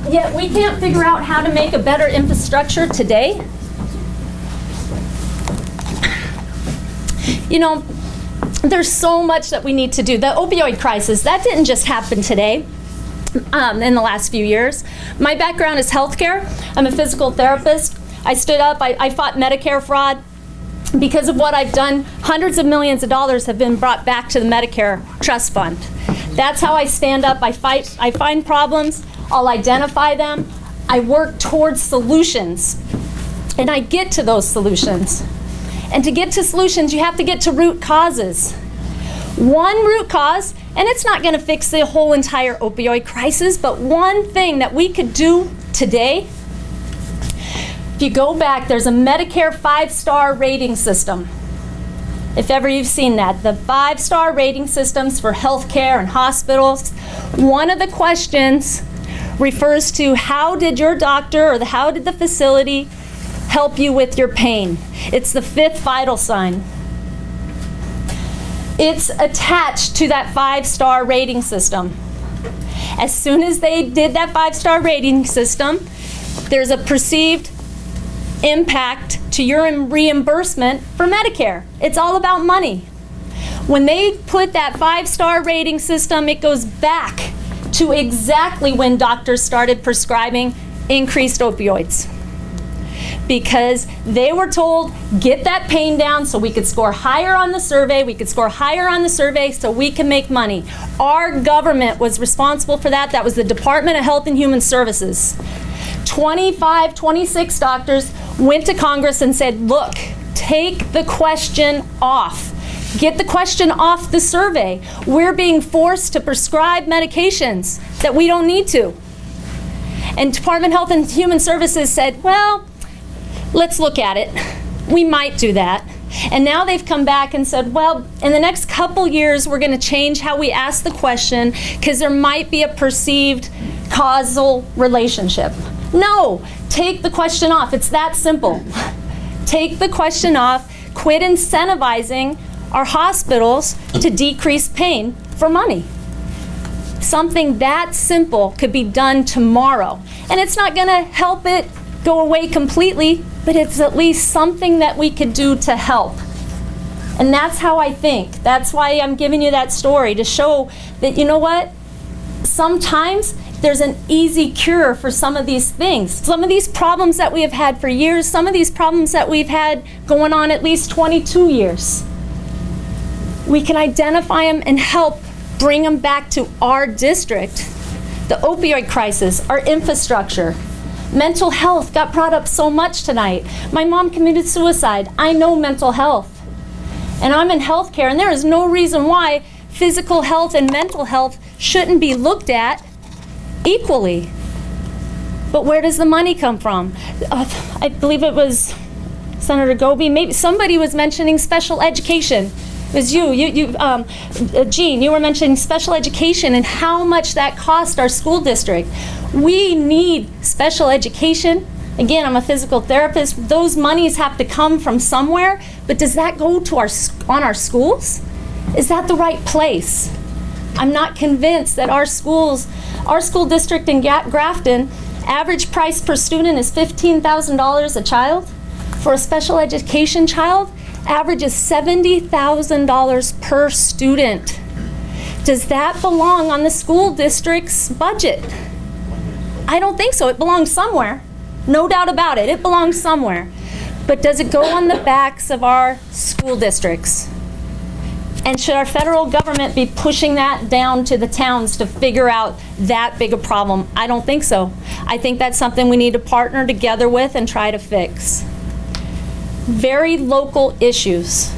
Yet we can't figure out how to make a better infrastructure today. You know, there's so much that we need to do. The opioid crisis, that didn't just happen today. In the last few years. My background is healthcare. I'm a physical therapist. I stood up, I fought Medicare fraud. Because of what I've done, hundreds of millions of dollars have been brought back to the Medicare Trust Fund. That's how I stand up. I fight, I find problems, I'll identify them, I work towards solutions, and I get to those solutions. And to get to solutions, you have to get to root causes. One root cause, and it's not going to fix the whole entire opioid crisis, but one thing that we could do today. If you go back, there's a Medicare 5-star rating system. If ever you've seen that, the 5-star rating systems for healthcare and hospitals, one of the questions refers to how did your doctor or how did the facility help you with your pain? It's the 5th vital sign. It's attached to that 5-star rating system. As soon as they did that 5-star rating system, there's a perceived impact to your reimbursement for Medicare. It's all about money. When they put that 5-star rating system, it goes back to exactly when doctors started prescribing increased opioids. Because they were told, get that pain down so we could score higher on the survey, so we can make money. Our government was responsible for that. That was the Department of Health and Human Services. 25, 26 doctors went to Congress and said, look, take the question off. Get the question off the survey. We're being forced to prescribe medications that we don't need to. And Department of Health and Human Services said, well, let's look at it. We might do that. And now they've come back and said, well, in the next couple years, we're going to change how we ask the question because there might be a perceived causal relationship. No, take the question off. It's that simple. Take the question off. Quit incentivizing our hospitals to decrease pain for money. Something that simple could be done tomorrow. And it's not going to help it go away completely, but it's at least something that we could do to help. And that's how I think. That's why I'm giving you that story, to show that, you know what? Sometimes there's an easy cure for some of these things. Some of these problems that we have had for years, some of these problems that we've had going on at least 22 years. We can identify them and help bring them back to our district. The opioid crisis, our infrastructure. Mental health got brought up so much tonight. My mom committed suicide. I know mental health. And I'm in healthcare, and there is no reason why physical health and mental health shouldn't be looked at equally. But where does the money come from? I believe it was Senator Goby. Maybe somebody was mentioning special education. It was Jean, you were mentioning special education and how much that cost our school district. We need special education. Again, I'm a physical therapist. Those monies have to come from somewhere, but does that go to on our schools? Is that the right place? I'm not convinced that our school district in Grafton, average price per student is $15,000 a child. For a special education child, average is $70,000 per student. Does that belong on the school district's budget? I don't think so. It belongs somewhere. No doubt about it. It belongs somewhere. But does it go on the backs of our school districts? And should our federal government be pushing that down to the towns to figure out that big a problem? I don't think so. I think that's something we need to partner together with and try to fix. Very local issues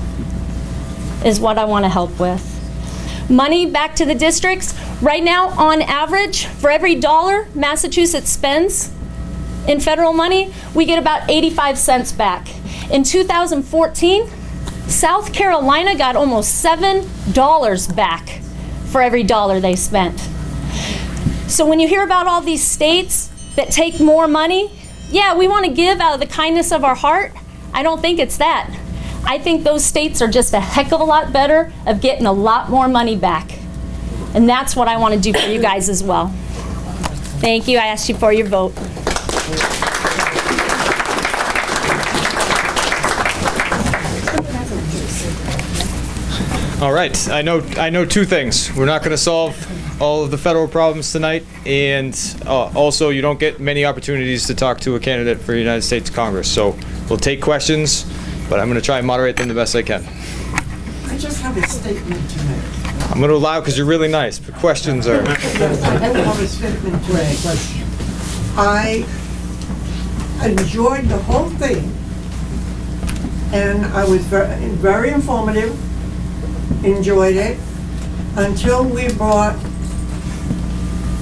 is what I want to help with. Money back to the districts. Right now, on average, for every dollar Massachusetts spends in federal money, we get about 85 cents back. In 2014, South Carolina got almost $7 back for every dollar they spent. So when you hear about all these states that take more money, yeah, we want to give out of the kindness of our heart. I don't think it's that. I think those states are just a heck of a lot better of getting a lot more money back. And that's what I want to do for you guys as well. Thank you. I asked you for your vote. All right, I know two things. We're not going to solve all of the federal problems tonight, and also you don't get many opportunities to talk to a candidate for United States Congress. So we'll take questions, but I'm going to try and moderate them the best I can. I just have a statement to make. I'm going to allow because you're really nice, but questions are... I have a statement to make. I enjoyed the whole thing, and I was very informative, enjoyed it, until we brought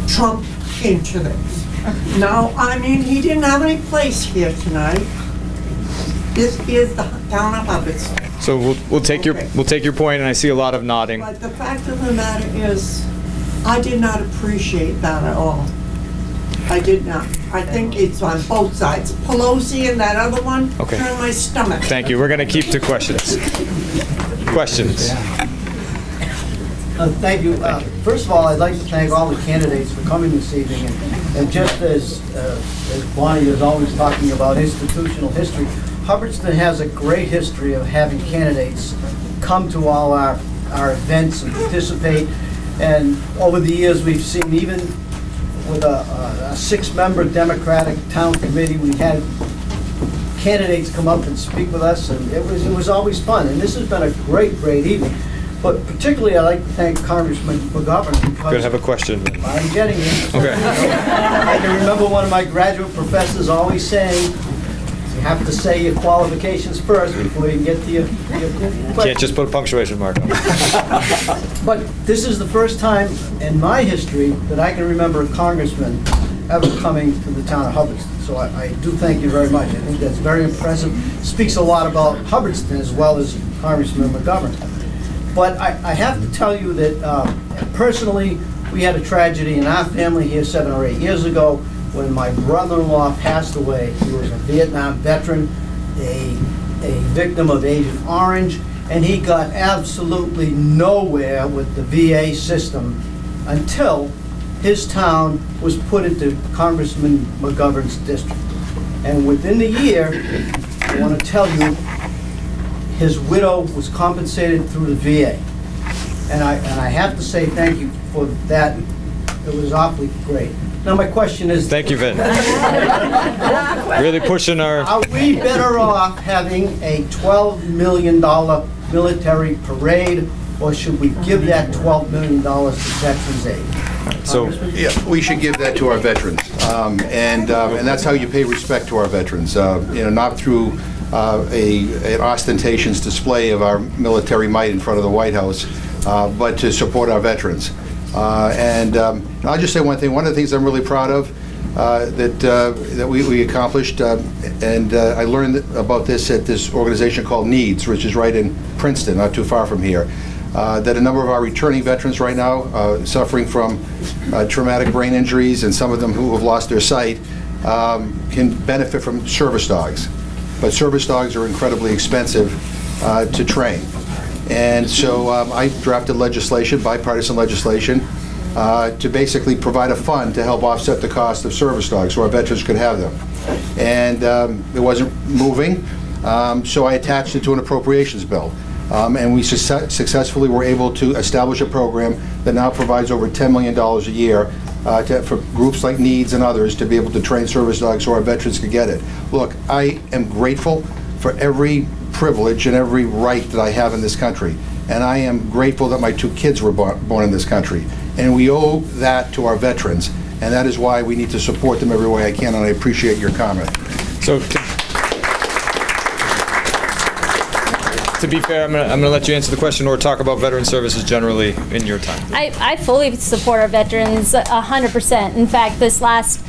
Trump into this. No, I mean, he didn't have any place here tonight. This is the town of Hubbardston. So we'll take your point, and I see a lot of nodding. But the fact of the matter is, I did not appreciate that at all. I did not. I think it's on both sides. Pelosi and that other one Okay. turned my stomach. Thank you. We're going to keep to questions. Questions? Thank you. First of all, I'd like to thank all the candidates for coming this evening. And just as Bonnie is always talking about institutional history, Hubbardston has a great history of having candidates come to all our events and participate. And over the years, we've seen, even with a 6-member Democratic town committee, we had candidates come up and speak with us, and it was always fun. And this has been a great evening. But particularly, I'd like to thank Congressman McGovern because... Good, have a question. I'm getting it. Okay. I can remember one of my graduate professors always saying, you have to say your qualifications first before you can get to your Can't just put a punctuation mark on it. But this is the first time in my history that I can remember a congressman ever coming to the town of Hubbardston. So I do thank you very much. I think that's very impressive. Speaks a lot about Hubbardston as well as Congressman McGovern. But I have to tell you that personally, we had a tragedy in our family here 7 or 8 years ago when my brother-in-law passed away. He was a Vietnam veteran, a victim of Agent Orange, and he got absolutely nowhere with the VA system until his town was put into Congressman McGovern's district. And within the year, I want to tell you, his widow was compensated through the VA. And I have to say thank you for that. It was awfully great. Now my question is... Thank you, Vin. Really pushing our... Are we better off having a $12 million military parade, or should we give that $12 million to Veterans Aid? So, yeah, we should give that to our veterans, and that's how you pay respect to our veterans. Not through an ostentatious display of our military might in front of the White House, but to support our veterans. And I'll just say one thing. One of the things I'm really proud of that we accomplished, and I learned about this at this organization called NEEDS, which is right in Princeton, not too far from here. That a number of our returning veterans right now suffering from traumatic brain injuries, and some of them who have lost their sight, can benefit from service dogs. But service dogs are incredibly expensive to train. And so I drafted legislation, bipartisan legislation, to basically provide a fund to help offset the cost of service dogs so our veterans could have them. And it wasn't moving, so I attached it to an appropriations bill. And we successfully were able to establish a program that now provides over $10 million a year for groups like NEEDS and others to be able to train service dogs so our veterans could get it. Look, I am grateful for every privilege and every right that I have in this country. And I am grateful that my 2 kids were born in this country. And we owe that to our veterans. And that is why we need to support them every way I can, and I appreciate your comment. So, to be fair, I'm going to let you answer the question or talk about veteran services generally in your time. I fully support our veterans 100%. In fact, this last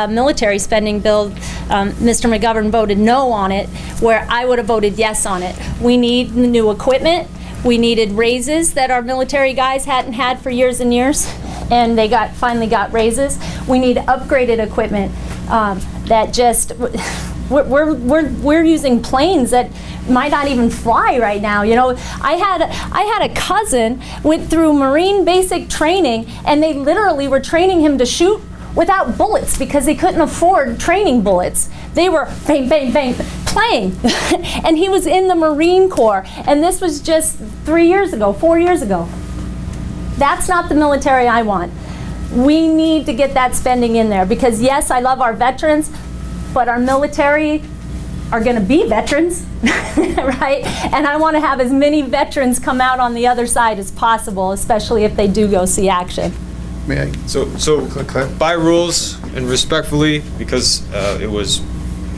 military spending bill, Mr. McGovern voted no on it, where I would have voted yes on it. We need new equipment. We needed raises that our military guys hadn't had for years and years, and they finally got raises. We need upgraded equipment that just... We're using planes that might not even fly right now. You know, I had a cousin went through Marine basic training, and they literally were training him to shoot without bullets because they couldn't afford training bullets. They were bang, bang, bang, playing. And he was in the Marine Corps, and this was just 4 years ago. That's not the military I want. We need to get that spending in there because yes, I love our veterans, but our military are going to be veterans, right? And I want to have as many veterans come out on the other side as possible, especially if they do go see action. May I? So by rules and respectfully, because it was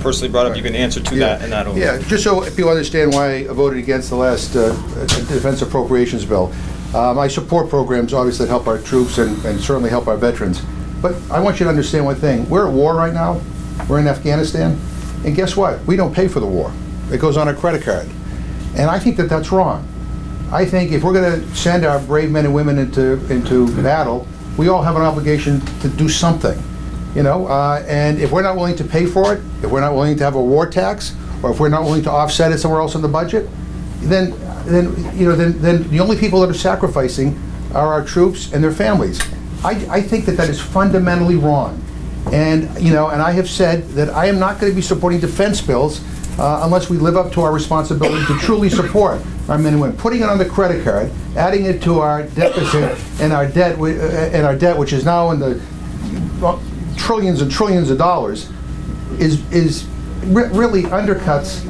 personally brought up, you can answer to that and that only. Yeah, just so people understand why I voted against the last defense appropriations bill. I support programs, obviously, that help our troops and certainly help our veterans. But I want you to understand one thing. We're at war right now. We're in Afghanistan. And guess what? We don't pay for the war. It goes on our credit card. And I think that that's wrong. I think if we're going to send our brave men and women into battle, we all have an obligation to do something. And if we're not willing to pay for it, if we're not willing to have a war tax, or if we're not willing to offset it somewhere else in the budget, then the only people that are sacrificing are our troops and their families. I think that is fundamentally wrong. And I have said that I am not going to be supporting defense bills unless we live up to our responsibility to truly support our men and women. Putting it on the credit card, adding it to our deficit and our debt, which is now in the trillions and trillions of dollars, really undercuts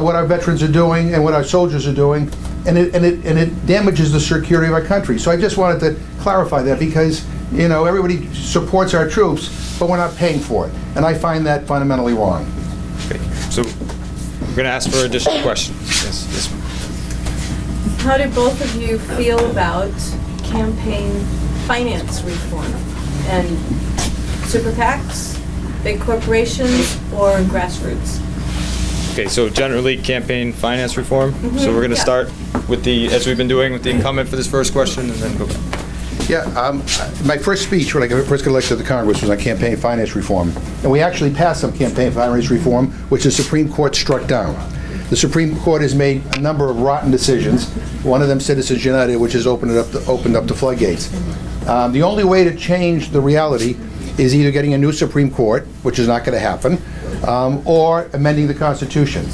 what our veterans are doing and what our soldiers are doing, and it damages the security of our country. So I just wanted to clarify that, because everybody supports our troops, but we're not paying for it, and I find that fundamentally wrong. Okay, so we're going to ask for additional questions. Yes. How do both of you feel about campaign finance reform and super PACs, big corporations, or grassroots? Okay, so generally campaign finance reform. So we're going to start with as we've been doing with the incumbent for this first question, and then go back. Yeah, my first speech when I first got elected to the Congress was on campaign finance reform. And we actually passed some campaign finance reform, which the Supreme Court struck down. The Supreme Court has made a number of rotten decisions. One of them, Citizens United, which has opened up the floodgates. The only way to change the reality is either getting a new Supreme Court, which is not going to happen, or amending the Constitution.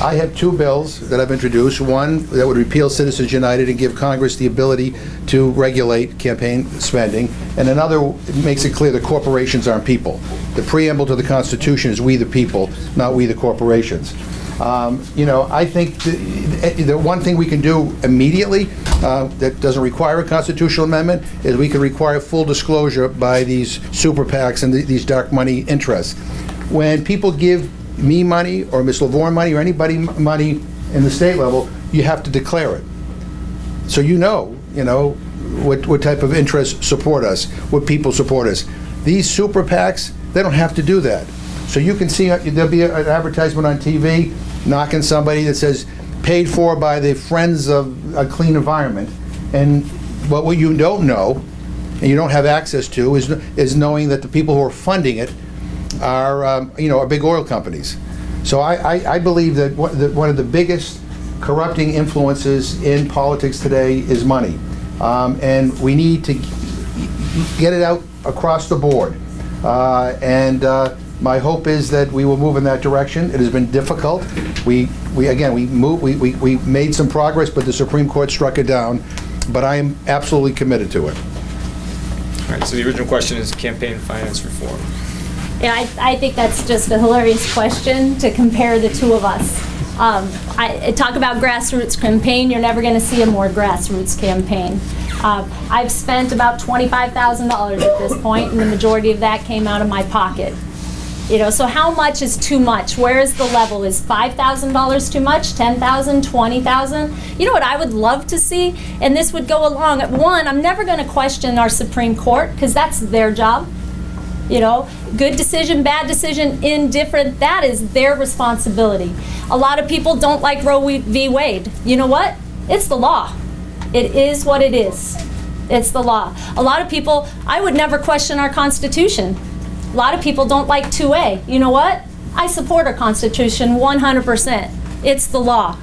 I have two bills that I've introduced. One that would repeal Citizens United and give Congress the ability to regulate campaign spending, and another makes it clear that corporations aren't people. The preamble to the Constitution is we the people, not we the corporations. I think the one thing we can do immediately that doesn't require a constitutional amendment is we can require full disclosure by these super PACs and these dark money interests. When people give me money or Ms. LaVorne money or anybody money in the state level, you have to declare it. So you know what type of interests support us, what people support us. These super PACs, they don't have to do that. So you can see there'll be an advertisement on TV knocking somebody that says paid for by the Friends of a Clean Environment. And what you don't know and you don't have access to is knowing that the people who are funding it are big oil companies. So I believe that one of the biggest corrupting influences in politics today is money. And we need to get it out across the board. My hope is that we will move in that direction. It has been difficult. We made some progress, but the Supreme Court struck it down. But I am absolutely committed to it. All right, so the original question is campaign finance reform. Yeah, I think that's just a hilarious question to compare the two of us. I talk about grassroots campaign. You're never going to see a more grassroots campaign. I've spent about $25,000 at this point, and the majority of that came out of my pocket. So how much is too much? Where is the level? Is $5,000 too much? $10,000? $20,000? You know what I would love to see? And this would go along. One, I'm never going to question our Supreme Court, because that's their job. Good decision, bad decision, indifferent, that is their responsibility. A lot of people don't like Roe v. Wade. You know what? It's the law. It is what it is. It's the law. A lot of people, I would never question our Constitution. A lot of people don't like 2A. You know what? I support our Constitution 100%. It's the law.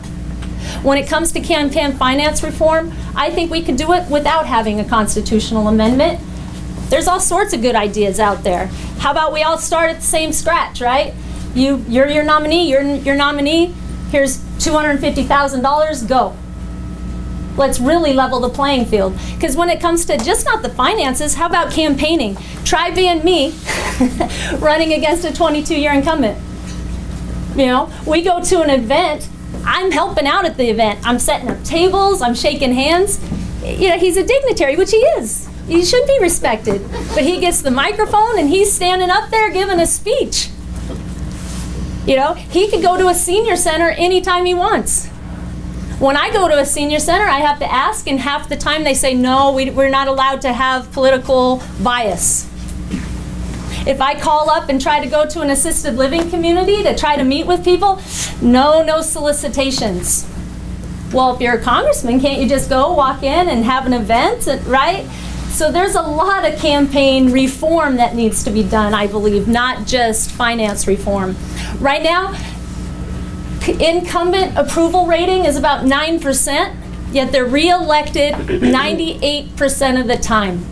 When it comes to campaign finance reform, I think we could do it without having a constitutional amendment. There's all sorts of good ideas out there. How about we all start at the same scratch, right? You're your nominee, you're your nominee, here's $250,000, go. Let's really level the playing field. Because when it comes to just not the finances, how about campaigning? Try being me running against a 22-year incumbent. We go to an event, I'm helping out at the event. I'm setting up tables, I'm shaking hands. He's a dignitary, which he is. He should be respected. But he gets the microphone and he's standing up there giving a speech. He could go to a senior center anytime he wants. When I go to a senior center, I have to ask, and half the time they say, no, we're not allowed to have political bias. If I call up and try to go to an assisted living community to try to meet with people, no solicitations. Well, if you're a congressman, can't you just go walk in and have an event, right? So there's a lot of campaign reform that needs to be done, I believe, not just finance reform. Right now, incumbent approval rating is about 9%, yet they're re-elected 98% of the time.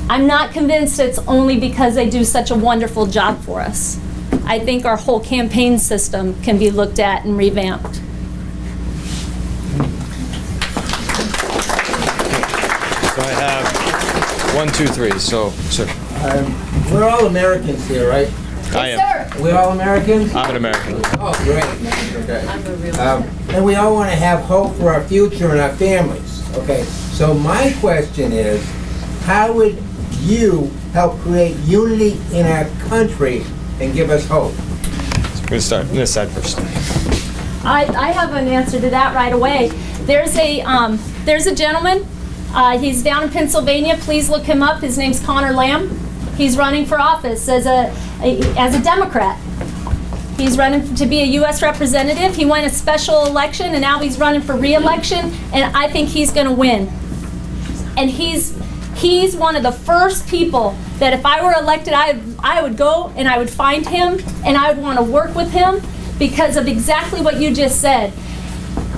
I'm not convinced it's only because they do such a wonderful job for us. I think our whole campaign system can be looked at and revamped. So I have 1, 2, 3. So, sir. We're all Americans here, right? I am. Sir. We're all Americans? I'm an American. Oh, great. Okay. And we all want to have hope for our future and our families. Okay. So my question is, how would you help create unity in our country and give us hope? So we're going to start on this side first. I have an answer to that right away. There's a gentleman. He's down in Pennsylvania. Please look him up. His name's Connor Lamb. He's running for office as a Democrat. He's running to be a U.S. representative. He won a special election, and now he's running for re-election, and I think he's going to win. And he's one of the first people that if I were elected, I would go and I would find him, and I would want to work with him because of exactly what you just said.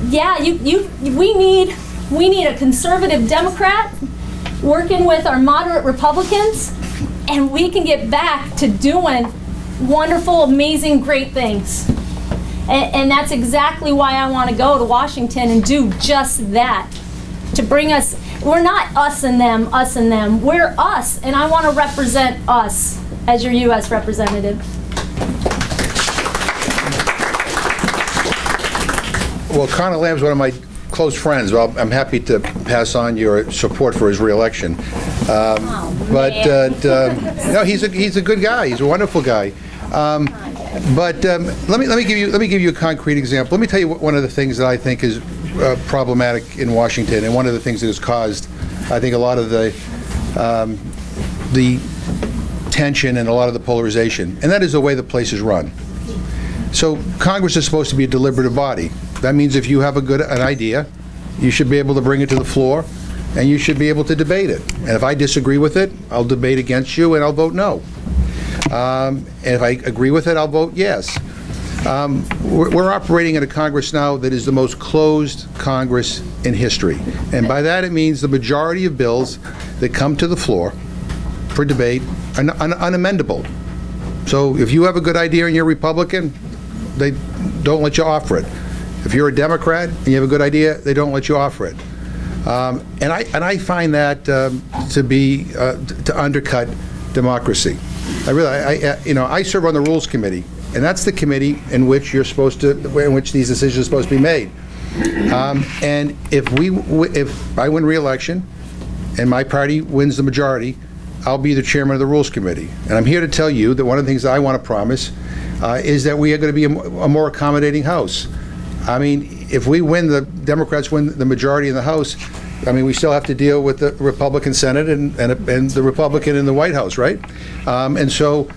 Yeah, we need a conservative Democrat working with our moderate Republicans, and we can get back to doing wonderful, amazing, great things. And that's exactly why I want to go to Washington and do just that. To bring us, we're not us and them, we're us, and I want to represent us as your U.S. representative. Well, Connor Lamb's one of my close friends. Well, I'm happy to pass on your support for his reelection. No, he's a good guy. He's a wonderful guy. Let me give you a concrete example. Let me tell you one of the things that I think is problematic in Washington, and one of the things that has caused, I think, a lot of the tension and a lot of the polarization, and that is the way the place is run. So Congress is supposed to be a deliberative body. That means if you have an idea, you should be able to bring it to the floor, and you should be able to debate it. And if I disagree with it, I'll debate against you, and I'll vote no. And if I agree with it, I'll vote yes. We're operating in a Congress now that is the most closed Congress in history. And by that it means the majority of bills that come to the floor for debate are unamendable. So if you have a good idea and you're a Republican, they don't let you offer it. If you're a Democrat and you have a good idea, they don't let you offer it. And I find that to undercut democracy. I serve on the Rules Committee, and that's the committee in which these decisions are supposed to be made. And if I win re-election and my party wins the majority, I'll be the chairman of the Rules Committee. And I'm here to tell you that one of the things that I want to promise is that we are going to be a more accommodating House. I mean, if the Democrats win the majority in the House, I mean, we still have to deal with the Republican Senate and the Republican in the White House, right? So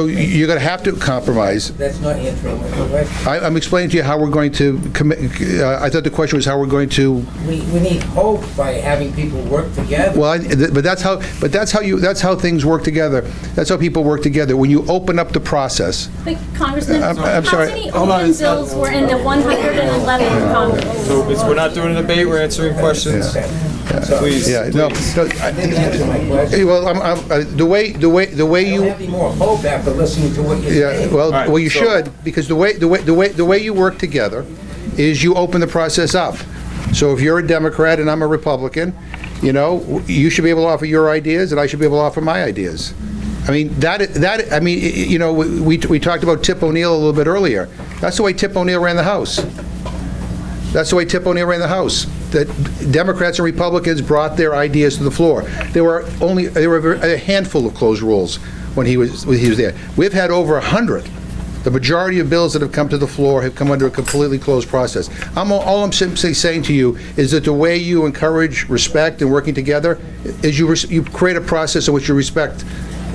you're going to have to compromise. That's not answering my question. I'm explaining to you how we're going to commit. I thought the question was how we're going to. We need hope by having people work together. Well, that's how things work together. That's how people work together. When you open up the process. But Congressman, I'm sorry. How many open bills were in the 111th Congress? So we're not doing a debate. We're answering questions. Please. Yeah. No. Well, the way you. Have any more hope after listening to what you're saying. Well, you should, because the way you work together is you open the process up. So if you're a Democrat and I'm a Republican, you should be able to offer your ideas, and I should be able to offer my ideas. I mean, we talked about Tip O'Neill a little bit earlier. That's the way Tip O'Neill ran the House. That Democrats and Republicans brought their ideas to the floor. There were a handful of closed rules when he was there. We've had over 100. The majority of bills that have come to the floor have come under a completely closed process. All I'm simply saying to you is that the way you encourage respect and working together is you create a process in which you respect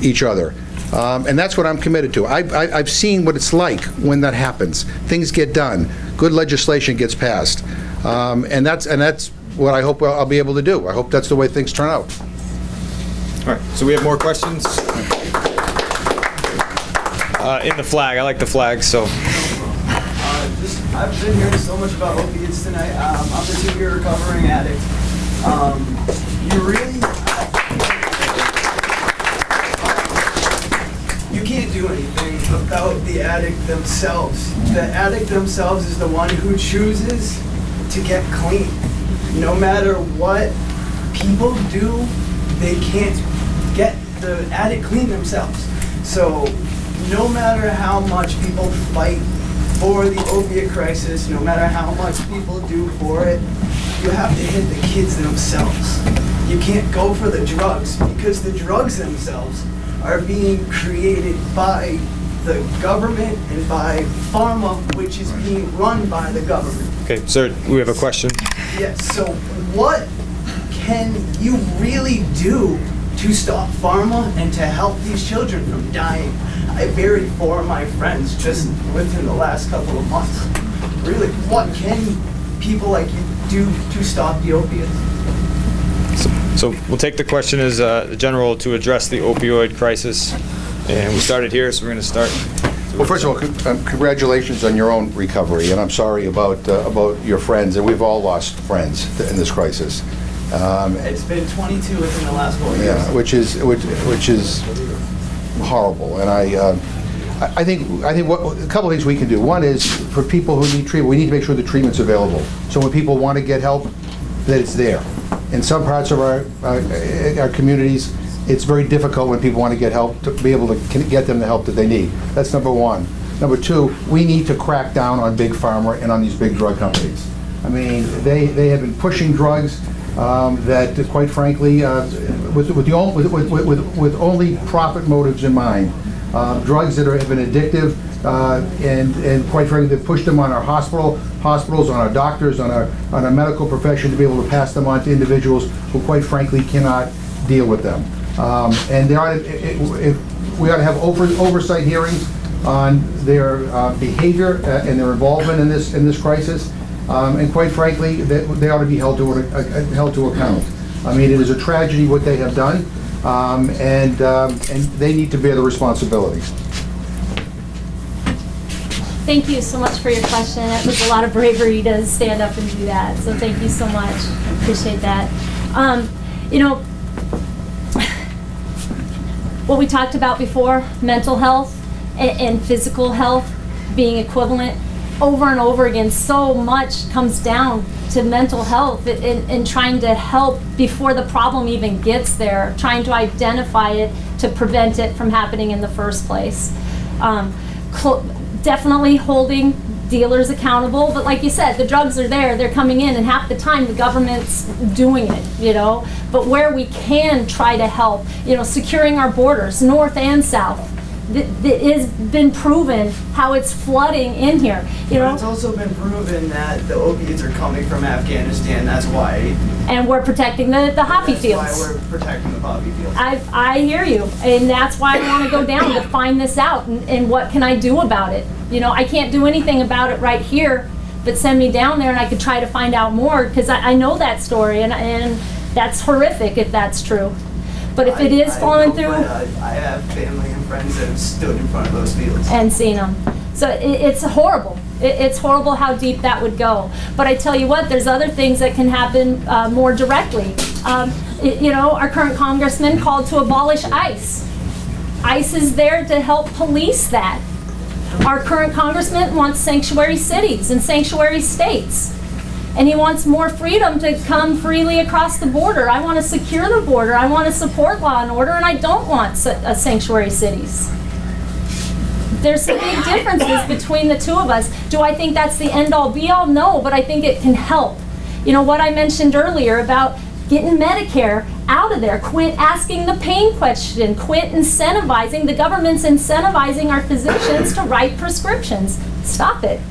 each other. And that's what I'm committed to. I've seen what it's like when that happens. Things get done. Good legislation gets passed. And that's what I hope I'll be able to do. I hope that's the way things turn out. All right, so we have more questions? In the flag, I like the flag, so. I've been hearing so much about opiates tonight. I'm a 2-year recovering addict. You can't do anything about the addict themselves. The addict themselves is the one who chooses to get clean. No matter what people do, they can't get the addict clean themselves. So no matter how much people fight for the opiate crisis, no matter how much people do for it, you have to hit the kids themselves. You can't go for the drugs because the drugs themselves are being created by the government and by pharma, which is being run by the government. Okay, sir, we have a question. Yes, so what can you really do to stop pharma and to help these children from dying? I buried 4 of my friends just within the last couple of months. Really, what can people like you do to stop the opiates? So we'll take the question as the general to address the opioid crisis. And we started here, so we're going to start. Well, first of all, congratulations on your own recovery, and I'm sorry about your friends, and we've all lost friends in this crisis. It's been 22 within the last 4 years. Yeah, which is horrible, and I think a couple of things we can do. One is for people who need treatment, we need to make sure the treatment's available. So when people want to get help, that it's there. In some parts of our communities, it's very difficult when people want to get help to be able to get them the help that they need. That's number one. Number two, we need to crack down on big pharma and on these big drug companies. I mean, they have been pushing drugs that, quite frankly, with only profit motives in mind. Drugs that have been addictive, and quite frankly, they've pushed them on our hospitals, on our doctors, on our medical profession to be able to pass them on to individuals who, quite frankly, cannot deal with them. And we ought to have oversight hearings on their behavior and their involvement in this crisis. And quite frankly, they ought to be held to account. I mean, it is a tragedy what they have done, and they need to bear the responsibility. Thank you so much for your question. It was a lot of bravery to stand up and do that, so thank you so much. I appreciate that. What we talked about before, mental health and physical health being equivalent, over and over again, so much comes down to mental health and trying to help before the problem even gets there, trying to identify it to prevent it from happening in the first place. Definitely holding dealers accountable, but like you said, the drugs are there, they're coming in, and half the time the government's doing it, But where we can try to help, securing our borders, north and south, it has been proven how it's flooding in here. But it's also been proven that the opiates are coming from Afghanistan. That's why. And we're protecting the poppy fields. That's why we're protecting the poppy fields. I hear you, and that's why I want to go down to find this out and what can I do about it. I can't do anything about it right here, but send me down there and I could try to find out more because I know that story and that's horrific if that's true. But if it is falling through... I have family and friends that have stood in front of those fields. And seen them. So it's horrible. It's horrible how deep that would go. But I tell you what, there's other things that can happen more directly. Our current congressman called to abolish ICE. ICE is there to help police that. Our current congressman wants sanctuary cities and sanctuary states. And he wants more freedom to come freely across the border. I want to secure the border. I want to support law and order, and I don't want sanctuary cities. There's some big differences between the two of us. Do I think that's the end-all, be-all? No, but I think it can help. What I mentioned earlier about getting Medicare out of there. Quit asking the pain question. Quit incentivizing. The government's incentivizing our physicians to write prescriptions. Stop it.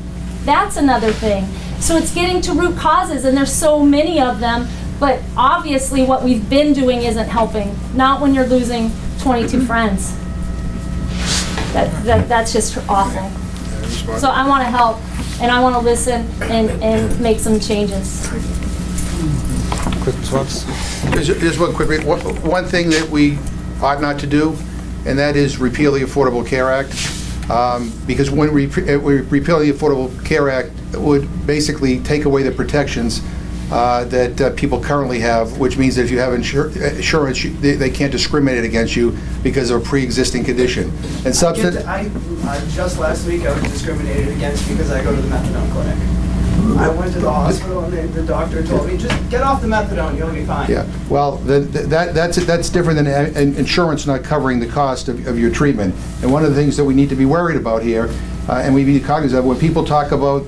That's another thing. So it's getting to root causes, and there's so many of them, but obviously what we've been doing isn't helping. Not when you're losing 22 friends. That's just awful. So I want to help, and I want to listen and make some changes. Quick response? Just one quick, one thing that we ought not to do, and that is repeal the Affordable Care Act. Because when we repeal the Affordable Care Act, it would basically take away the protections that people currently have, which means that if you have insurance, they can't discriminate against you because of a pre-existing condition. And Just last week, I was discriminated against because I go to the methadone clinic. I went to the hospital and the doctor told me, just get off the methadone, you'll be fine. Yeah, well, that's different than insurance not covering the cost of your treatment. And one of the things that we need to be worried about here, and we need to cognizant of, when people talk about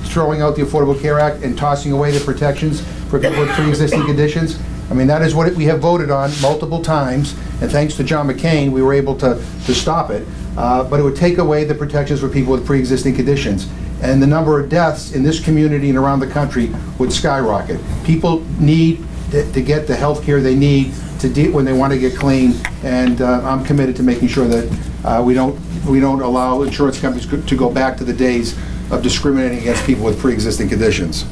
throwing out the Affordable Care Act and tossing away the protections for people with pre-existing conditions, I mean, that is what we have voted on multiple times, and thanks to John McCain, we were able to stop it. But it would take away the protections for people with pre-existing conditions. And the number of deaths in this community and around the country would skyrocket. People need to get the health care they need to deal when they want to get clean, and I'm committed to making sure that we don't allow insurance companies to go back to the days of discriminating against people with pre-existing conditions.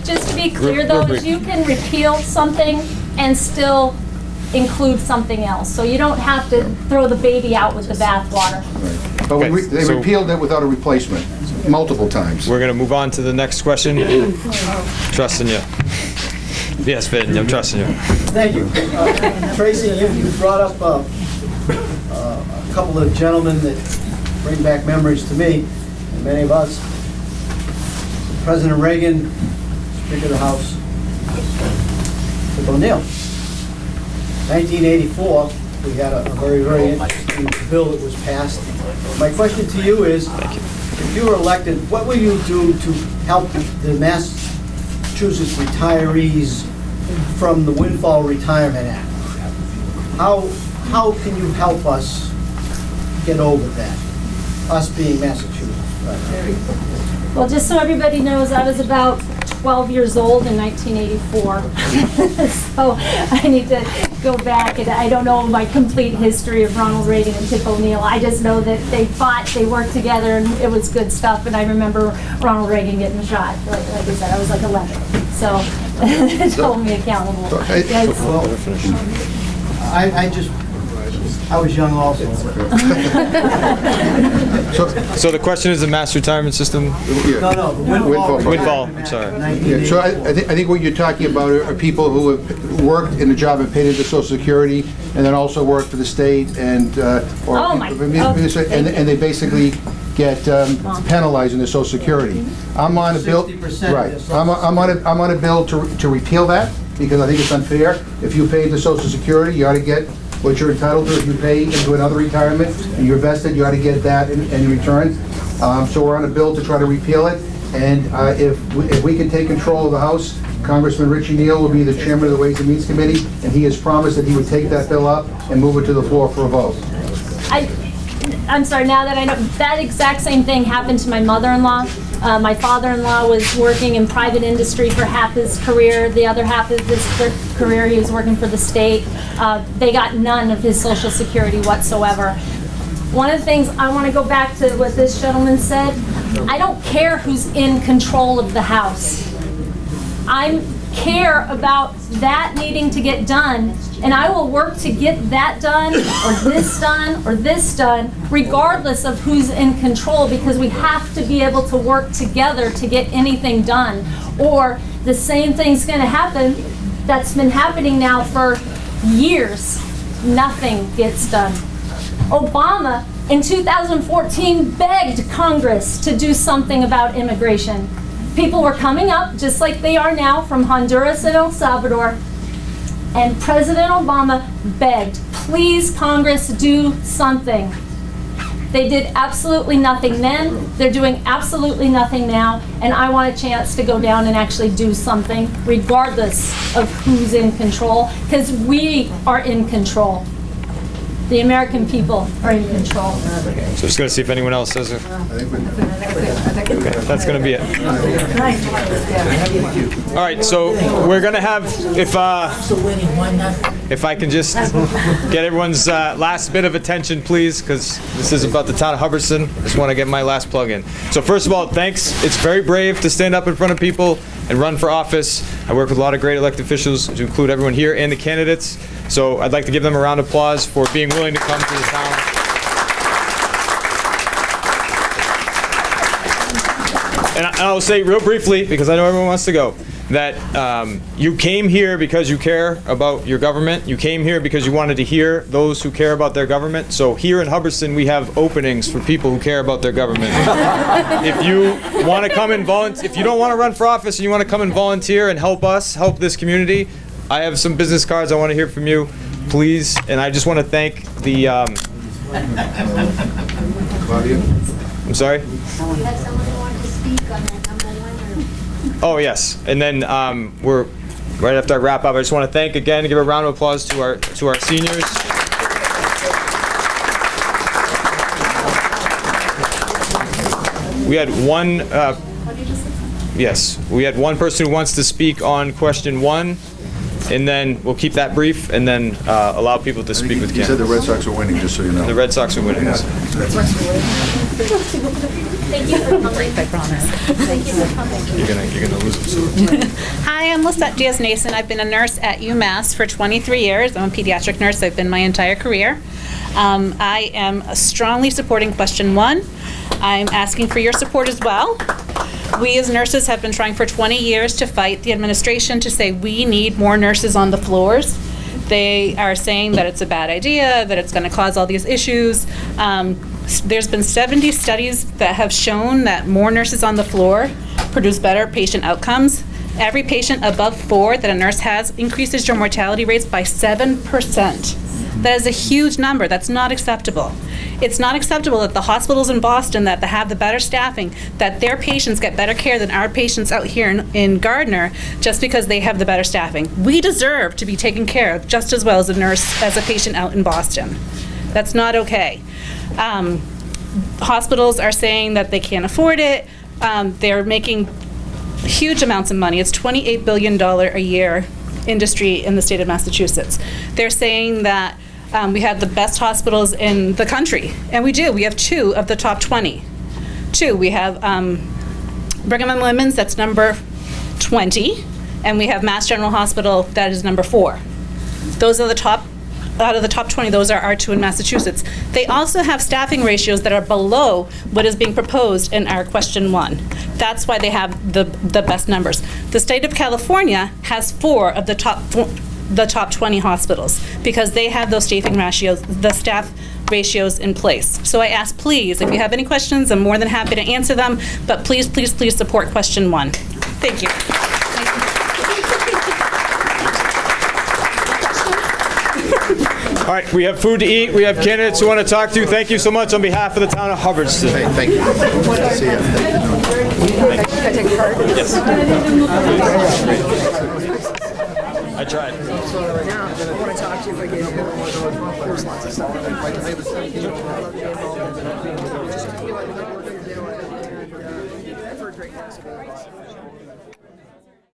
Just to be clear, though, is you can repeal something and still include something else. So you don't have to throw the baby out with the bathwater. Right. But they repealed it without a replacement multiple times. We're going to move on to the next question. Trusting you. Yes, Vin, I'm trusting you. Thank you. Tracy, you brought up a couple of gentlemen that bring back memories to me, and many of us. President Reagan, Speaker of the House, Tip O'Neill. 1984, we had a very, very interesting bill that was passed. My question to you is, if you were elected, what will you do to help the Massachusetts retirees from the Windfall Retirement Act? How can you help us get over that, us being Massachusetts? Well, just so everybody knows, I was about 12 years old in 1984. So I need to go back, and I don't know my complete history of Ronald Reagan and Tip O'Neill. I just know that they fought, they worked together, and it was good stuff. And I remember Ronald Reagan getting shot. Like I said, I was like 11. So it held me accountable. I was young also. So the question is the mass retirement system? No, the Windfall, I'm sorry. Yeah, so I think what you're talking about are people who have worked in a job and paid into Social Security, and then also worked for the state, and and they basically get penalized in their Social Security. I'm on a bill. 60%. Right. I'm on a bill to repeal that, because I think it's unfair. If you pay into Social Security, you ought to get what you're entitled to. If you pay into another retirement and you're vested, you ought to get that in return. So we're on a bill to try to repeal it. And if we can take control of the House, Congressman Richie Neal will be the chairman of the Ways and Means Committee, and he has promised that he would take that bill up and move it to the floor for a vote. I'm sorry, now that I know, that exact same thing happened to my mother-in-law. My father-in-law was working in private industry for half his career. The other half of his career, he was working for the state. They got none of his Social Security whatsoever. One of the things, I want to go back to what this gentleman said. I don't care who's in control of the House. I care about that needing to get done, and I will work to get that done, or this done, or this done, regardless of who's in control, because we have to be able to work together to get anything done, or the same thing's going to happen that's been happening now for years. Nothing gets done. Obama, in 2014, begged Congress to do something about immigration. People were coming up, just like they are now, from Honduras and El Salvador, and President Obama begged, please, Congress, do something. They did absolutely nothing then, they're doing absolutely nothing now, and I want a chance to go down and actually do something regardless of who's in control, because we are in control. The American people are in control. So just going to see if anyone else says it. Okay, that's going to be it. All right, so we're going to have, if I can just get everyone's last bit of attention, please, because this is about the town of Hubbardston. I just want to get my last plug in. So first of all, thanks. It's very brave to stand up in front of people and run for office. I work with a lot of great elected officials, to include everyone here and the candidates. So I'd like to give them a round of applause for being willing to come to the town. And I'll say real briefly, because I know everyone wants to go, that you came here because you care about your government. You came here because you wanted to hear those who care about their government. So here in Hubbardston, we have openings for people who care about their government. If you want to come and volunteer, if you don't want to run for office and you want to come and volunteer and help us, help this community, I have some business cards I want to hear from you, please. And I just want to thank the, I'm sorry? You had someone who wanted to speak on that number one, or? Oh, yes. And then we're, right after I wrap up, I just want to thank again, give a round of applause to our seniors. We had one, yes, we had one person who wants to speak on question 1. And then we'll keep that brief, and then allow people to speak with You said candidates. the Red Sox are winning, just so you know. The Red Sox are winning. Thank you for coming. I promise. Thank you for coming. You're gonna lose them. Hi, I'm Lisette Diaz-Nason. I've been a nurse at UMass for 23 years. I'm a pediatric nurse. I've been my entire career. I am strongly supporting question 1. I'm asking for your support as well. We as nurses have been trying for 20 years to fight the administration to say we need more nurses on the floors. They are saying that it's a bad idea, that it's going to cause all these issues. There's been 70 studies that have shown that more nurses on the floor produce better patient outcomes. Every patient above 4 that a nurse has increases your mortality rates by 7%. That is a huge number. That's not acceptable. It's not acceptable that the hospitals in Boston that have the better staffing, that their patients get better care than our patients out here in Gardner just because they have the better staffing. We deserve to be taken care of just as well as a nurse, as a patient out in Boston. That's not okay. Hospitals are saying that they can't afford it. They're making huge amounts of money. It's $28 billion a year industry in the state of Massachusetts. They're saying that we have the best hospitals in the country, and we do. We have 2 of the top 20. 2. We have Brigham and Women's, that's number 20, and we have Mass General Hospital, that is number 4. Those are the top, out of the top 20, those are our 2 in Massachusetts. They also have staffing ratios that are below what is being proposed in our question 1. That's why they have the best numbers. The state of California has 4 of the top 20 hospitals because they have those staffing ratios, the staff ratios in place. So I ask, please, if you have any questions, I'm more than happy to answer them, but please, please, please support question 1. Thank you. All right, we have food to eat. We have candidates who want to talk to you. Thank you so much on behalf of the town of Hubbardston. Hey, thank you. See you. Can I take a card? Yes. I tried. I want to talk to you if I get you. There's lots of stuff. I've heard great things about it.